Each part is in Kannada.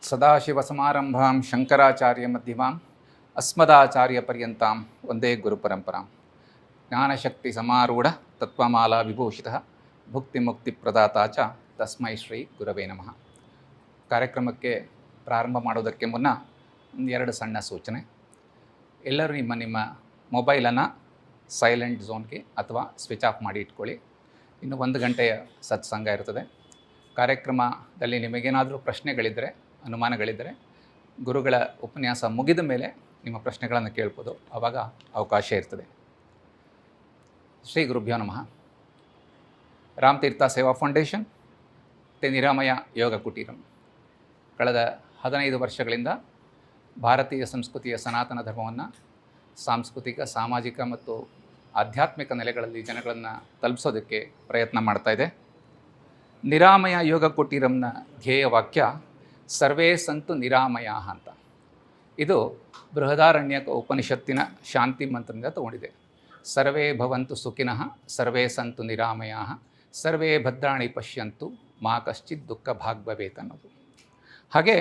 ಸದಾಶಿವಸಮಾರಂಭಾಂ ಶಂಕರಾಚಾರ್ಯಮಧ್ಯಮಾಂ ಅಸ್ಮದಾಚಾರ್ಯಪರ್ಯಂತಾಂ ವಂದೇ ಗುರುಪರಂಪರಾಂ. ಜ್ಞಾನಶಕ್ತಿಸಮಾರೂಢ ತತ್ವಮಾಲಾ ವಿಭೂಷಿತಃ ಭುಕ್ತಿಮುಕ್ತಿಪ್ರದಾತ ಚ ತಸ್ಮೈ ಶ್ರೀ ಗುರವೇ ನಮಃ. ಕಾರ್ಯಕ್ರಮಕ್ಕೆ ಪ್ರಾರಂಭ ಮಾಡೋದಕ್ಕೆ ಮುನ್ನ ಒಂದೆರಡು ಸಣ್ಣ ಸೂಚನೆ. ಎಲ್ಲರೂ ನಿಮ್ಮ ಮೊಬೈಲನ್ನು ಸೈಲೆಂಟ್ ಝೋನ್ಗೆ ಅಥವಾ ಸ್ವಿಚ್ ಆಫ್ ಮಾಡಿ ಇಟ್ಕೊಳ್ಳಿ. ಇನ್ನು 1 ಗಂಟೆಯ ಸತ್ಸಂಗ ಇರ್ತದೆ. ಕಾರ್ಯಕ್ರಮದಲ್ಲಿ ನಿಮಗೇನಾದರೂ ಪ್ರಶ್ನೆಗಳಿದ್ದರೆ, ಅನುಮಾನಗಳಿದ್ದರೆ ಗುರುಗಳ ಉಪನ್ಯಾಸ ಮುಗಿದ ಮೇಲೆ ನಿಮ್ಮ ಪ್ರಶ್ನೆಗಳನ್ನು ಕೇಳ್ಬೋದು. ಆವಾಗ ಅವಕಾಶ ಇರ್ತದೆ. ಶ್ರೀ ಗುರುಭ್ಯೋ ನಮಃ. ರಾಮತೀರ್ಥ ಸೇವಾ ಫೌಂಡೇಶನ್ ಮತ್ತು ನಿರಾಮಯ ಯೋಗ ಕುಟೀರಂ ಕಳೆದ 15 ವರ್ಷಗಳಿಂದ ಭಾರತೀಯ ಸಂಸ್ಕೃತಿಯ ಸನಾತನ ಧರ್ಮವನ್ನು ಸಾಂಸ್ಕೃತಿಕ, ಸಾಮಾಜಿಕ ಮತ್ತು ಆಧ್ಯಾತ್ಮಿಕ ನೆಲೆಗಳಲ್ಲಿ ಜನಗಳನ್ನು ತಲುಪಿಸೋದಕ್ಕೆ ಪ್ರಯತ್ನ ಮಾಡ್ತಾಯಿದೆ. ನಿರಾಮಯ ಯೋಗ ಕುಟೀರಂನ ಧ್ಯೇಯ ವಾಕ್ಯ ಸರ್ವೇ ಸಂತು ನಿರಾಮಯ ಅಂತ. ಇದು ಬೃಹದಾರಣ್ಯಕ ಉಪನಿಷತ್ತಿನ ಶಾಂತಿ ಮಂತ್ರದಿಂದ ತಗೊಂಡಿದೆ. ಸರ್ವೇ ಭವಂತು ಸುಖಿನಃ ಸರ್ವೇ ಸಂತು ನಿರಾಮಯ ಸರ್ವೇ ಭದ್ರಾಣಿ ಪಶ್ಯಂತು ಮಾ ಕಶ್ಚಿತ್ ದುಃಖ ಭಾಗ್ ಭವೇತ್ ಅನ್ನೋದು. ಹಾಗೆ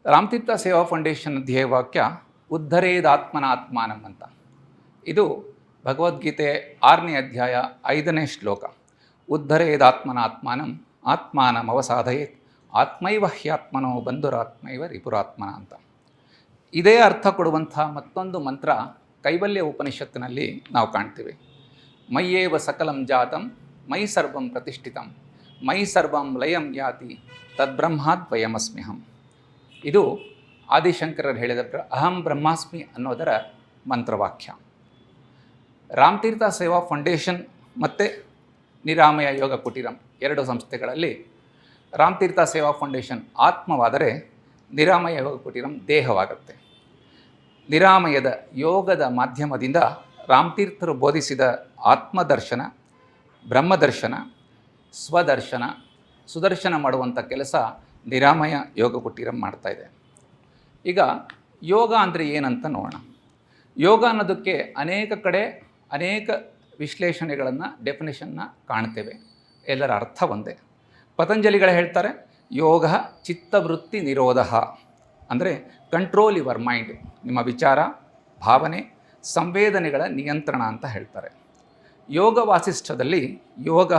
ರಾಮತೀರ್ಥ ಸೇವಾ ಫೌಂಡೇಶನ್ ಧ್ಯೇಯ ವಾಕ್ಯ ಉದ್ಧರೇದಾತ್ಮನಾತ್ಮಾನಂ ಅಂತ. ಇದು ಭಗವದ್ಗೀತೆ 6ನೇ ಅಧ್ಯಾಯ 5ನೇ ಶ್ಲೋಕ. ಉದ್ಧರೇದಾತ್ಮನಾತ್ಮಾನಂ ಆತ್ಮಾನಮವಸಾಧಯೇತ್ ಆತ್ಮೈವ ಹ್ಯಾತ್ಮನೋ ಬಂಧುರಾತ್ಮೈವ ರಿಪುರಾತ್ಮನ ಅಂತ. ಇದೇ ಅರ್ಥ ಕೊಡುವಂಥ ಮತ್ತೊಂದು ಮಂತ್ರ ಕೈವಲ್ಯ ಉಪನಿಷತ್ತಿನಲ್ಲಿ ನಾವು ಕಾಣ್ತೀವಿ. ಮಯ್ಯೇವ ಸಕಲಂ ಜಾತಂ ಮೈ ಸರ್ವಂ ಪ್ರತಿಷ್ಠಿತಂ ಮೈ ಸರ್ವಂ ಲಯಂ ಯಾತಿ ತದ್ಬ್ರಹ್ಮಾದ್ವಯಮಸ್ಮ್ಯಹಂ. ಇದು ಆದಿಶಂಕರರು ಹೇಳಿದ ಅಹಂ ಬ್ರಹ್ಮಾಸ್ಮಿ ಅನ್ನೋದರ ಮಂತ್ರವಾಕ್ಯ. ರಾಮತೀರ್ಥ ಸೇವಾ ಫೌಂಡೇಶನ್ ಮತ್ತು ನಿರಾಮಯ ಯೋಗ ಕುಟೀರಂ 2 ಸಂಸ್ಥೆಗಳಲ್ಲಿ ರಾಮತೀರ್ಥ ಸೇವಾ ಫೌಂಡೇಶನ್ ಆತ್ಮವಾದರೆ ನಿರಾಮಯ ಯೋಗ ಕುಟೀರಂ ದೇಹವಾಗುತ್ತೆ. ನಿರಾಮಯದ ಯೋಗದ ಮಾಧ್ಯಮದಿಂದ ರಾಮತೀರ್ಥರು ಬೋಧಿಸಿದ ಆತ್ಮದರ್ಶನ, ಬ್ರಹ್ಮದರ್ಶನ, ಸ್ವದರ್ಶನ, ಸುದರ್ಶನ ಮಾಡುವಂಥ ಕೆಲಸ ನಿರಾಮಯ ಯೋಗ ಕುಟೀರಂ ಮಾಡ್ತಾಯಿದೆ. ಈಗ ಯೋಗ ಅಂದರೆ ಏನಂತ ನೋಡೋಣ. ಯೋಗ ಅನ್ನೋದಕ್ಕೆ ಅನೇಕ ಕಡೆ ಅನೇಕ ವಿಶ್ಲೇಷಣೆಗಳನ್ನು, ಡೆಫಿನೇಷನ್ನ ಕಾಣ್ತೇವೆ. ಎಲ್ಲರ ಅರ್ಥ ಒಂದೇ. ಪತಂಜಲಿಗಳು ಹೇಳ್ತಾರೆ, ಯೋಗ ಚಿತ್ತವೃತ್ತಿ ನಿರೋಧ ಅಂದರೆ ಕಂಟ್ರೋಲ್ ಯುವರ್ ಮೈಂಡ್, ನಿಮ್ಮ ವಿಚಾರ, ಭಾವನೆ, ಸಂವೇದನೆಗಳ ನಿಯಂತ್ರಣ ಅಂತ ಹೇಳ್ತಾರೆ. ಯೋಗ ವಾಸಿಷ್ಠದಲ್ಲಿ ಯೋಗ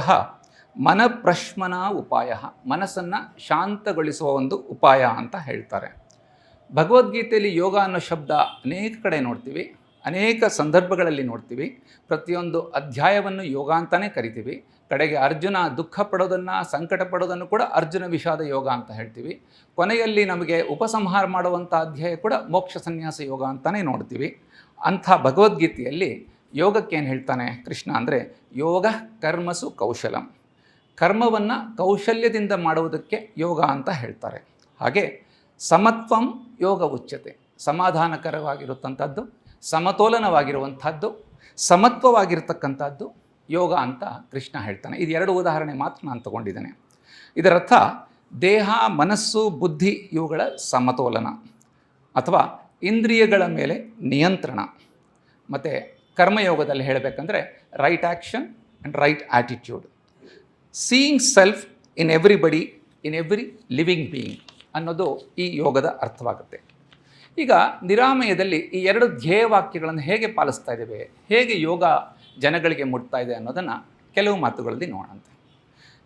ಮನಪ್ರಶ್ಮನ ಉಪಾಯ, ಮನಸ್ಸನ್ನು ಶಾಂತಗೊಳಿಸುವ ಒಂದು ಉಪಾಯ ಅಂತ ಹೇಳ್ತಾರೆ. ಭಗವದ್ಗೀತೆಯಲ್ಲಿ ಯೋಗ ಅನ್ನೋ ಶಬ್ದ ಅನೇಕ ಕಡೆ ನೋಡ್ತೀವಿ, ಅನೇಕ ಸಂದರ್ಭಗಳಲ್ಲಿ ನೋಡ್ತೀವಿ. ಪ್ರತಿಯೊಂದು ಅಧ್ಯಾಯವನ್ನು ಯೋಗ ಅಂತಲೇ ಕರಿತೀವಿ. ಕಡೆಗೆ ಅರ್ಜುನ ದುಃಖ ಪಡೋದನ್ನು, ಸಂಕಟ ಪಡೋದನ್ನು ಕೂಡ ಅರ್ಜುನ ವಿಷಾದ ಯೋಗ ಅಂತ ಹೇಳ್ತೀವಿ. ಕೊನೆಯಲ್ಲಿ ನಮಗೆ ಉಪಸಂಹಾರ ಮಾಡುವಂಥ ಅಧ್ಯಾಯ ಕೂಡ ಮೋಕ್ಷ ಸನ್ಯಾಸ ಯೋಗ ಅಂತಲೇ ನೋಡ್ತೀವಿ. ಅಂಥ ಭಗವದ್ಗೀತೆಯಲ್ಲಿ ಯೋಗಕ್ಕೇನು ಹೇಳ್ತಾನೆ ಕೃಷ್ಣ ಅಂದರೆ, ಯೋಗ ಕರ್ಮಸು ಕೌಶಲಂ, ಕರ್ಮವನ್ನು ಕೌಶಲ್ಯದಿಂದ ಮಾಡುವುದಕ್ಕೆ ಯೋಗ ಅಂತ ಹೇಳ್ತಾರೆ. ಹಾಗೆ ಸಮತ್ವಂ ಯೋಗ ಉಚ್ಯತೆ, ಸಮಾಧಾನಕರವಾಗಿರುತ್ತಂಥದ್ದು, ಸಮತೋಲನವಾಗಿರುವಂಥದ್ದು, ಸಮತ್ವವಾಗಿರ್ತಕ್ಕಂಥದ್ದು ಯೋಗ ಅಂತ ಕೃಷ್ಣ ಹೇಳ್ತಾನೆ. ಇದು 2 ಉದಾಹರಣೆ ಮಾತ್ರ ನಾನು ತಗೊಂಡಿದ್ದೇನೆ. ಇದರರ್ಥ ದೇಹ, ಮನಸ್ಸು, ಬುದ್ಧಿ ಇವುಗಳ ಸಮತೋಲನ ಅಥವಾ ಇಂದ್ರಿಯಗಳ ಮೇಲೆ ನಿಯಂತ್ರಣ. ಮತ್ತು ಕರ್ಮಯೋಗದಲ್ಲಿ ಹೇಳಬೇಕಂದ್ರೆ right action and right attitude, seeing self in everybody, in every living being ಅನ್ನೋದು ಈ ಯೋಗದ ಅರ್ಥವಾಗುತ್ತೆ. ಈಗ ನಿರಾಮಯದಲ್ಲಿ ಈ 2 ಧ್ಯೇಯವಾಕ್ಯಗಳನ್ನು ಹೇಗೆ ಪಾಲಿಸ್ತಾ ಇದ್ದೇವೆ, ಹೇಗೆ ಯೋಗ ಜನಗಳಿಗೆ ಮುಟ್ತಾ ಇದೆ ಅನ್ನೋದನ್ನು ಕೆಲವು ಮಾತುಗಳಲ್ಲಿ ನೋಡೋಣಂತೆ.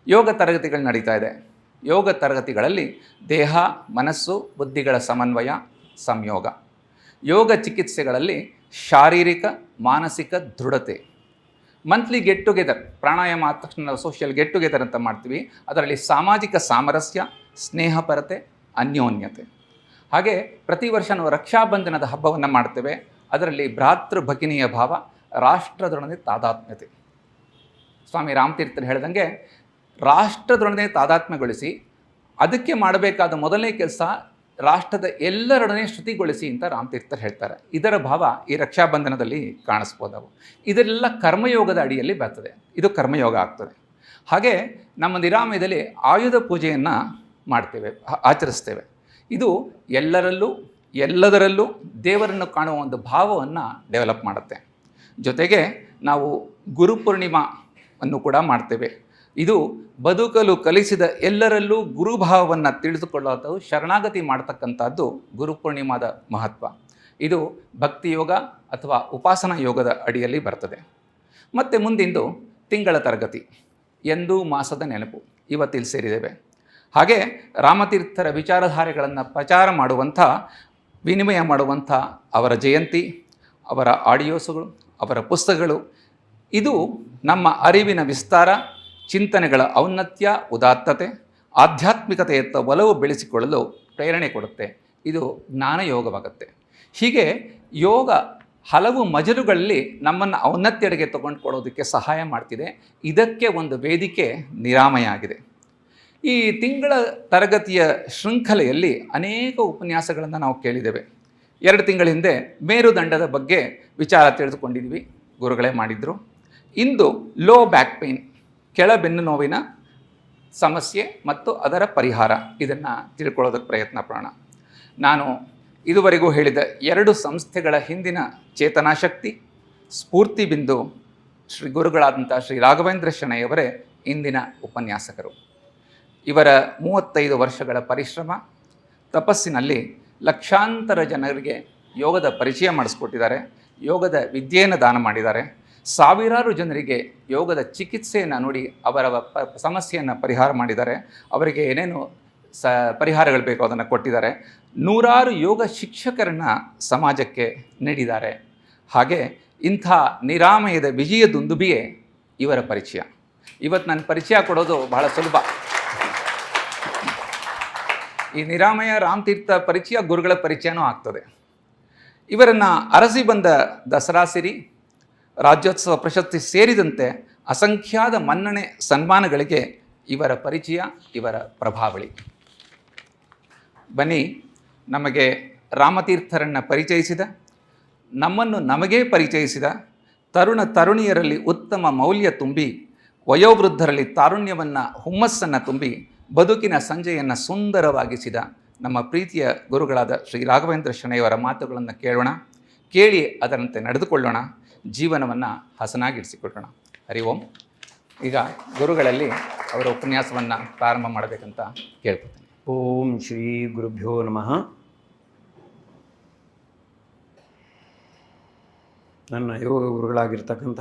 ಯೋಗ ತರಗತಿಗಳು ನಡೀತಾ ಇದೆ. ಯೋಗ ತರಗತಿಗಳಲ್ಲಿ ದೇಹ, ಮನಸ್ಸು, ಬುದ್ಧಿಗಳ ಸಮನ್ವಯ, ಸಂಯೋಗ. ಯೋಗ ಚಿಕಿತ್ಸೆಗಳಲ್ಲಿ ಶಾರೀರಿಕ, ಮಾನಸಿಕ ದೃಢತೆ. ಮಂತ್ಲಿ ಗೆಟ್ ಟುಗೆದರ್, ಪ್ರಾಣಾಯಾಮ ಆದ ತಕ್ಷಣ ನಾವು ಸೋಷಿಯಲ್ ಗೆಟ್ ಟುಗೆದರ್ ಅಂತ ಮಾಡ್ತೀವಿ. ಅದರಲ್ಲಿ ಸಾಮಾಜಿಕ ಸಾಮರಸ್ಯ, ಸ್ನೇಹಪರತೆ, ಅನ್ಯೋನ್ಯತೆ. ಹಾಗೆ ಪ್ರತಿ ವರ್ಷ ನಾವು ರಕ್ಷಾಬಂಧನದ ಹಬ್ಬವನ್ನು ಮಾಡ್ತೇವೆ. ಅದರಲ್ಲಿ ಭ್ರಾತೃ ಭಗಿನಿಯ ಭಾವ, ರಾಷ್ಟ್ರದೊಡನೆ ತಾದಾತ್ಮ್ಯತೆ. ಸ್ವಾಮಿ ರಾಮತೀರ್ಥರು ಹೇಳ್ದಂಗೆ ರಾಷ್ಟ್ರದೊಡನೆ ತಾದಾತ್ಮ್ಯಗೊಳಿಸಿ ಅದಕ್ಕೆ ಮಾಡಬೇಕಾದ ಮೊದಲನೇ ಕೆಲಸ ರಾಷ್ಟ್ರದ ಎಲ್ಲರೊಡನೆ ಶ್ರುತಿಗೊಳಿಸಿ ಅಂತ ರಾಮತೀರ್ಥರು ಹೇಳ್ತಾರೆ. ಇದರ ಭಾವ ಈ ರಕ್ಷಾಬಂಧನದಲ್ಲಿ ಕಾಣಿಸ್ಬೋದವು. ಇದೆಲ್ಲ ಕರ್ಮಯೋಗದ ಅಡಿಯಲ್ಲಿ ಬರ್ತದೆ. ಇದು ಕರ್ಮಯೋಗ ಆಗ್ತದೆ. ಹಾಗೆ ನಮ್ಮ ನಿರಾಮಯದಲ್ಲಿ ಆಯುಧ ಪೂಜೆಯನ್ನು ಮಾಡ್ತೇವೆ, ಆಚರಿಸ್ತೇವೆ. ಇದು ಎಲ್ಲರಲ್ಲೂ ಎಲ್ಲದರಲ್ಲೂ ದೇವರನ್ನು ಕಾಣುವ ಒಂದು ಭಾವವನ್ನು ಡೆವಲಪ್ ಮಾಡುತ್ತೆ. ಜೊತೆಗೆ ನಾವು ಗುರುಪೂರ್ಣಿಮಾವನ್ನು ಕೂಡ ಮಾಡ್ತೇವೆ. ಇದು ಬದುಕಲು ಕಲಿಸಿದ ಎಲ್ಲರಲ್ಲೂ ಗುರುಭಾವವನ್ನು ತಿಳಿದುಕೊಳ್ಳೋದು, ಶರಣಾಗತಿ ಮಾಡ್ತಕ್ಕಂಥದ್ದು ಗುರುಪೂರ್ಣಿಮಾದ ಮಹತ್ವ. ಇದು ಭಕ್ತಿಯೋಗ ಅಥವಾ ಉಪಾಸನಾ ಯೋಗದ ಅಡಿಯಲ್ಲಿ ಬರ್ತದೆ. ಮತ್ತು ಮುಂದಿಂದು ತಿಂಗಳ ತರಗತಿ, ಎಂದೂ ಮಾಸದ ನೆನಪು, ಇವತ್ತಿಲ್ಲಿ ಸೇರಿದ್ದೇವೆ. ಹಾಗೆ ರಾಮತೀರ್ಥರ ವಿಚಾರಧಾರೆಗಳನ್ನು ಪ್ರಚಾರ ಮಾಡುವಂಥ, ವಿನಿಮಯ ಮಾಡುವಂಥ ಅವರ ಜಯಂತಿ, ಅವರ ಆಡಿಯೋಸುಗಳು, ಅವರ ಪುಸ್ತಕಗಳು, ಇದು ನಮ್ಮ ಅರಿವಿನ ವಿಸ್ತಾರ, ಚಿಂತನೆಗಳ ಔನ್ನತ್ಯ, ಉದಾತ್ತತೆ, ಆಧ್ಯಾತ್ಮಿಕತೆಯತ್ತ ಒಲವು ಬೆಳೆಸಿಕೊಳ್ಳಲು ಪ್ರೇರಣೆ ಕೊಡುತ್ತೆ. ಇದು ಜ್ಞಾನಯೋಗವಾಗುತ್ತೆ. ಹೀಗೆ ಯೋಗ ಹಲವು ಮಜಲುಗಳಲ್ಲಿ ನಮ್ಮನ್ನು ಔನ್ನತ್ಯಡೆಗೆ ತಗೊಂಡು ಸಹಾಯ ಮಾಡ್ತಿದೆ. ಇದಕ್ಕೆ ಒಂದು ವೇದಿಕೆ ನಿರಾಮಯ ಆಗಿದೆ. ಈ ತಿಂಗಳ ತರಗತಿಯ ಶೃಂಖಲೆಯಲ್ಲಿ ಅನೇಕ ಉಪನ್ಯಾಸಗಳನ್ನು ನಾವು ಕೇಳಿದ್ದೇವೆ. 2 ತಿಂಗಳ ಹಿಂದೆ ಮೇರುದಂಡದ ಬಗ್ಗೆ ವಿಚಾರ ತಿಳಿದುಕೊಂಡಿದ್ವಿ, ಗುರುಗಳೇ ಮಾಡಿದರು. ಇಂದು ಲೋ ಬ್ಯಾಕ್ ಪೇಯ್ನ್, ಕೆಳ ಬೆನ್ನು ನೋವಿನ ಸಮಸ್ಯೆ ಮತ್ತು ಅದರ ಪರಿಹಾರ, ಇದನ್ನು ತಿಳ್ಕೊಳ್ಳೋದಕ್ಕೆ ಪ್ರಯತ್ನ ಪಡೋಣ. ನಾನು ಇದುವರೆಗೂ ಹೇಳಿದ 2 ಸಂಸ್ಥೆಗಳ ಹಿಂದಿನ ಚೇತನಾಶಕ್ತಿ, ಸ್ಫೂರ್ತಿ ಬಿಂದು ಶ್ರೀ ಗುರುಗಳಾದಂಥ ಶ್ರೀ ರಾಘವೇಂದ್ರ ಶೆಣೈಯವರೇ ಇಂದಿನ ಉಪನ್ಯಾಸಕರು. ಇವರ 35 ವರ್ಷಗಳ ಪರಿಶ್ರಮ, ತಪಸ್ಸಿನಲ್ಲಿ ಲಕ್ಷಾಂತರ ಜನರಿಗೆ ಯೋಗದ ಪರಿಚಯ ಮಾಡಿಸ್ಕೊಟ್ಟಿದ್ದಾರೆ, ಯೋಗದ ವಿದ್ಯೆಯನ್ನು ದಾನ ಮಾಡಿದ್ದಾರೆ, ಸಾವಿರಾರು ಜನರಿಗೆ ಯೋಗದ ಚಿಕಿತ್ಸೆಯನ್ನು ನೋಡಿ ಅವರ ಸಮಸ್ಯೆಯನ್ನು ಪರಿಹಾರ ಮಾಡಿದ್ದಾರೆ, ಅವರಿಗೆ ಏನೇನು ಪರಿಹಾರಗಳು ಬೇಕೋ ಅದನ್ನು ಕೊಟ್ಟಿದ್ದಾರೆ. ನೂರಾರು ಯೋಗ ಶಿಕ್ಷಕರನ್ನು ಸಮಾಜಕ್ಕೆ ನೀಡಿದ್ದಾರೆ. ಹಾಗೆ ಇಂಥ ನಿರಾಮಯದ ವಿಜಯದುಂದುಬಿಯೇ ಇವರ ಪರಿಚಯ. ಇವತ್ತು ನನ್ನ ಪರಿಚಯ ಕೊಡೋದು ಬಹಳ ಸುಲಭ. ಈ ನಿರಾಮಯ ರಾಮತೀರ್ಥ ಪರಿಚಯ ಗುರುಗಳ ಪರಿಚಯನೂ ಆಗ್ತದೆ. ಇವರನ್ನು ಅರಸಿ ಬಂದ ದಸರಾ ಸಿರಿ, ರಾಜ್ಯೋತ್ಸವ ಪ್ರಶಸ್ತಿ ಸೇರಿದಂತೆ ಅಸಂಖ್ಯಾತ ಮನ್ನಣೆ ಸನ್ಮಾನಗಳಿಗೆ ಇವರ ಪರಿಚಯ, ಇವರ ಪ್ರಭಾವಳಿ. ಬನ್ನಿ, ನಮಗೆ ರಾಮತೀರ್ಥರನ್ನು ಪರಿಚಯಿಸಿದ, ನಮ್ಮನ್ನು ನಮಗೇ ಪರಿಚಯಿಸಿದ, ತರುಣ ತರುಣಿಯರಲ್ಲಿ ಉತ್ತಮ ಮೌಲ್ಯ ತುಂಬಿ, ವಯೋವೃದ್ಧರಲ್ಲಿ ತಾರುಣ್ಯವನ್ನು, ಹುಮ್ಮಸ್ಸನ್ನು ತುಂಬಿ, ಬದುಕಿನ ಸಂಜೆಯನ್ನು ಸುಂದರವಾಗಿಸಿದ ನಮ್ಮ ಪ್ರೀತಿಯ ಗುರುಗಳಾದ ಶ್ರೀ ರಾಘವೇಂದ್ರ ಶೆಣೈಯವರ ಮಾತುಗಳನ್ನು ಕೇಳೋಣ, ಕೇಳಿ ಅದರಂತೆ ನಡೆದುಕೊಳ್ಳೋಣ, ಜೀವನವನ್ನು ಹಸನಾಗಿಡಿಸಿಕೊಳ್ಳೋಣ. ಹರಿ ಓಂ. ಈಗ ಗುರುಗಳಲ್ಲಿ ಅವರ ಉಪನ್ಯಾಸವನ್ನು ಪ್ರಾರಂಭ ಮಾಡಬೇಕಂತ ಕೇಳ್ಕೊತೀನಿ. ಓಂ ಶ್ರೀ ಗುರುಭ್ಯೋ ನಮಃ. ನನ್ನ ಯೋಗ ಗುರುಗಳಾಗಿರ್ತಕ್ಕಂಥ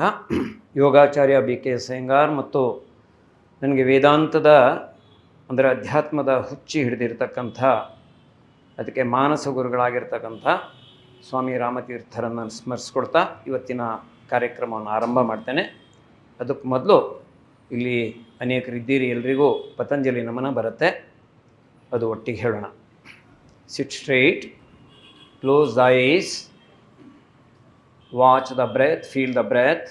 ಯೋಗಾಚಾರ್ಯ BK ಅಯ್ಯಂಗಾರ್ ಮತ್ತು ನನಗೆ ವೇದಾಂತದ ಅಂದರೆ ಅಧ್ಯಾತ್ಮದ ಹುಚ್ಚಿ ಹಿಡಿದಿರ್ತಕ್ಕಂಥ, ಅದಕ್ಕೆ ಮಾನಸ ಗುರುಗಳಾಗಿರ್ತಕ್ಕಂಥ ಸ್ವಾಮಿ ರಾಮತೀರ್ಥರನ್ನು ಸ್ಮರಿಸ್ಕೊಳ್ತಾ ಇವತ್ತಿನ ಕಾರ್ಯಕ್ರಮವನ್ನು ಆರಂಭ ಮಾಡ್ತೇನೆ. ಅದಕ್ಕೆ ಮೊದಲು ಇಲ್ಲಿ ಅನೇಕರಿದ್ದೀರಿ, ಎಲ್ರಿಗೂ ಪತಂಜಲಿ ನಮನ ಬರುತ್ತೆ, ಅದು ಒಟ್ಟಿಗೆ ಹೇಳೋಣ. Sit straight, close the eyes, watch the breath, feel the breath,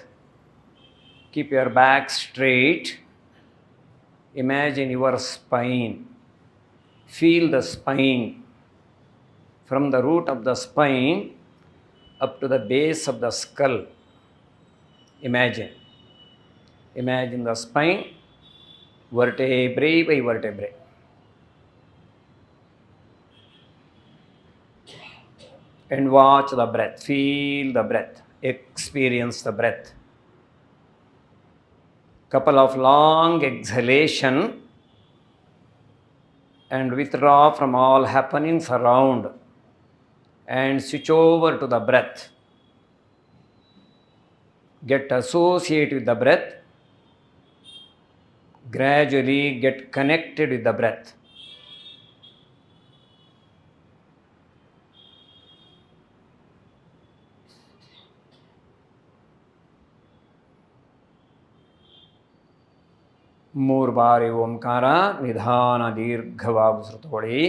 keep your back straight, imagine your spine, feel the spine from the root of the spine up to the base of the skull. Imagine the spine, vertebrae by vertebrae. And watch the breath, feel the breath, experience the breath. Couple of long exhalation and withdraw from all happenings around and switch over to the breath. Get associated with the breath. Gradually get connected with the breath. ಮೂರು ಬಾರಿ ಓಂಕಾರ ನಿಧಾನ ದೀರ್ಘವಾಗಿ ಉಸಿರುತಗೊಳ್ಳಿ.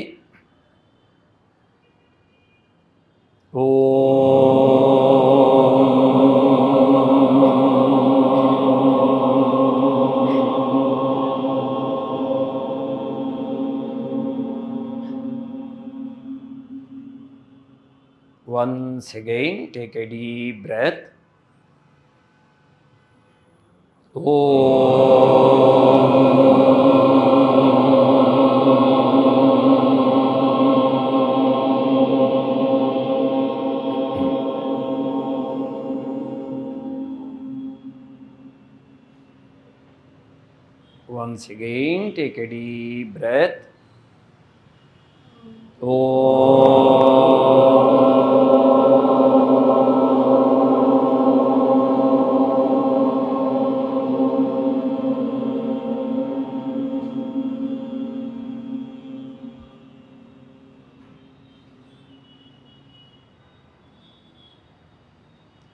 Once again, take a deep breath. Once again, take a deep breath.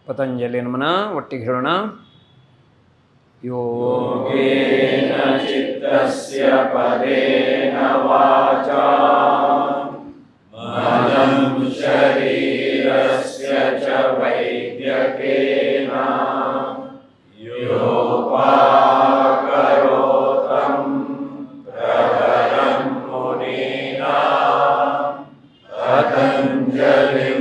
Patanjali ನಮನ ಒಟ್ಟಿಗೆ ಹೇಳೋಣ. ಯೋಗೇನ ಚಿತ್ತಸ್ಯ ಪದೇನ ವಾಚಾ ಮನಂ ಶರೀರಸ್ಯ ಚ ವೈದ್ಯಕೇನ ಯೋಪಾಕರೋತಂ ಪ್ರವರಂ ಮುನೀನಾ ಪತಂಜಲಿಂ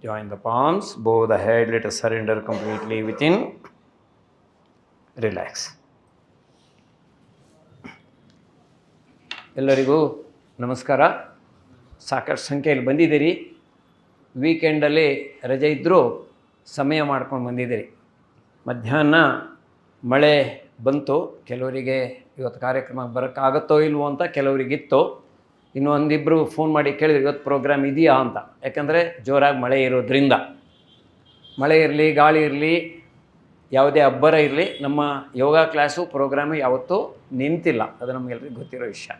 Join the palms, bow the head, let us surrender completely within. Relax. ಎಲ್ಲರಿಗೂ ನಮಸ್ಕಾರ. ಸಾಕಷ್ಟು ಸಂಖ್ಯೆಯಲ್ಲಿ ಬಂದಿದ್ದೀರಿ. ವೀಕೆಂಡಲ್ಲಿ ರಜೆ ಇದ್ದರೂ ಸಮಯ ಮಾಡ್ಕೊಂಡು ಬಂದಿದ್ದೀರಿ. ಮಧ್ಯಾಹ್ನ ಮಳೆ ಬಂತು. ಕೆಲವರಿಗೆ ಇವತ್ತು ಕಾರ್ಯಕ್ರಮ ಬರೋಕ್ಕಾಗತ್ತೋ ಇಲ್ವೋ ಅಂತ ಕೆಲವರಿಗಿತ್ತು. ಇನ್ನು ಒಂದಿಬ್ಬರು ಫೋನ್ ಮಾಡಿ ಕೇಳಿದ್ರು ಇವತ್ತು ಪ್ರೋಗ್ರಾಮ್ ಇದೆಯಾ ಅಂತ. ಯಾಕಂದರೆ ಜೋರಾಗಿ ಮಳೆ ಇರೋದ್ರಿಂದ, ಮಳೆ ಇರಲಿ ಗಾಳಿ ಇರಲಿ ಯಾವುದೇ ಅಬ್ಬರ ಇರಲಿ, ನಮ್ಮ ಯೋಗ ಕ್ಲಾಸು ಪ್ರೋಗ್ರಾಮು ಯಾವತ್ತೂ ನಿಂತಿಲ್ಲ. ಅದು ನಮಗೆಲ್ಲರಿಗೂ ಗೊತ್ತಿರೋ ವಿಷಯ.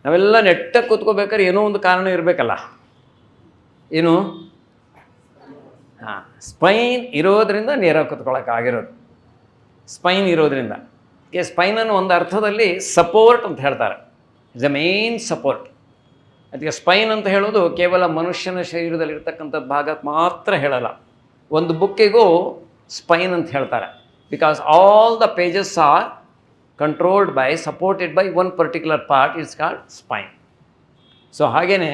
ನಾವೆಲ್ಲ ನೆಟ್ಟಾಗಿ ಕೂತ್ಕೋಬೇಕಾದ್ರೆ ಏನೋ ಒಂದು ಕಾರಣ ಇರಬೇಕಲ್ಲ. ಏನು? ಸ್ಪೈನ್ ಇರೋದರಿಂದ ನೇರಾಗಿ ಕೂತ್ಕೊಳ್ಳೋಕ್ಕಾಗಿರೋದು. ಸ್ಪೈನ್ ಇರೋದ್ರಿಂದ. ಸ್ಪೈನನ್ನು ಒಂದು ಅರ್ಥದಲ್ಲಿ ಸಪೋರ್ಟ್ ಅಂತ ಹೇಳ್ತಾರೆ. Is a main support. ಅದಕ್ಕೆ ಸ್ಪೈನ್ ಅಂತ ಹೇಳೋದು ಕೇವಲ ಮನುಷ್ಯನ ಶರೀರದಲ್ಲಿರ್ತಕ್ಕಂಥ ಭಾಗಕ್ಕೆ ಮಾತ್ರ ಹೇಳಲ್ಲ. ಒಂದು ಬುಕ್ಕಿಗೂ ಸ್ಪೈನ್ ಅಂತ ಹೇಳ್ತಾರೆ. Because all the pages are controlled by, supported by one particular part, it's called spine. So ಹಾಗೆಯೇ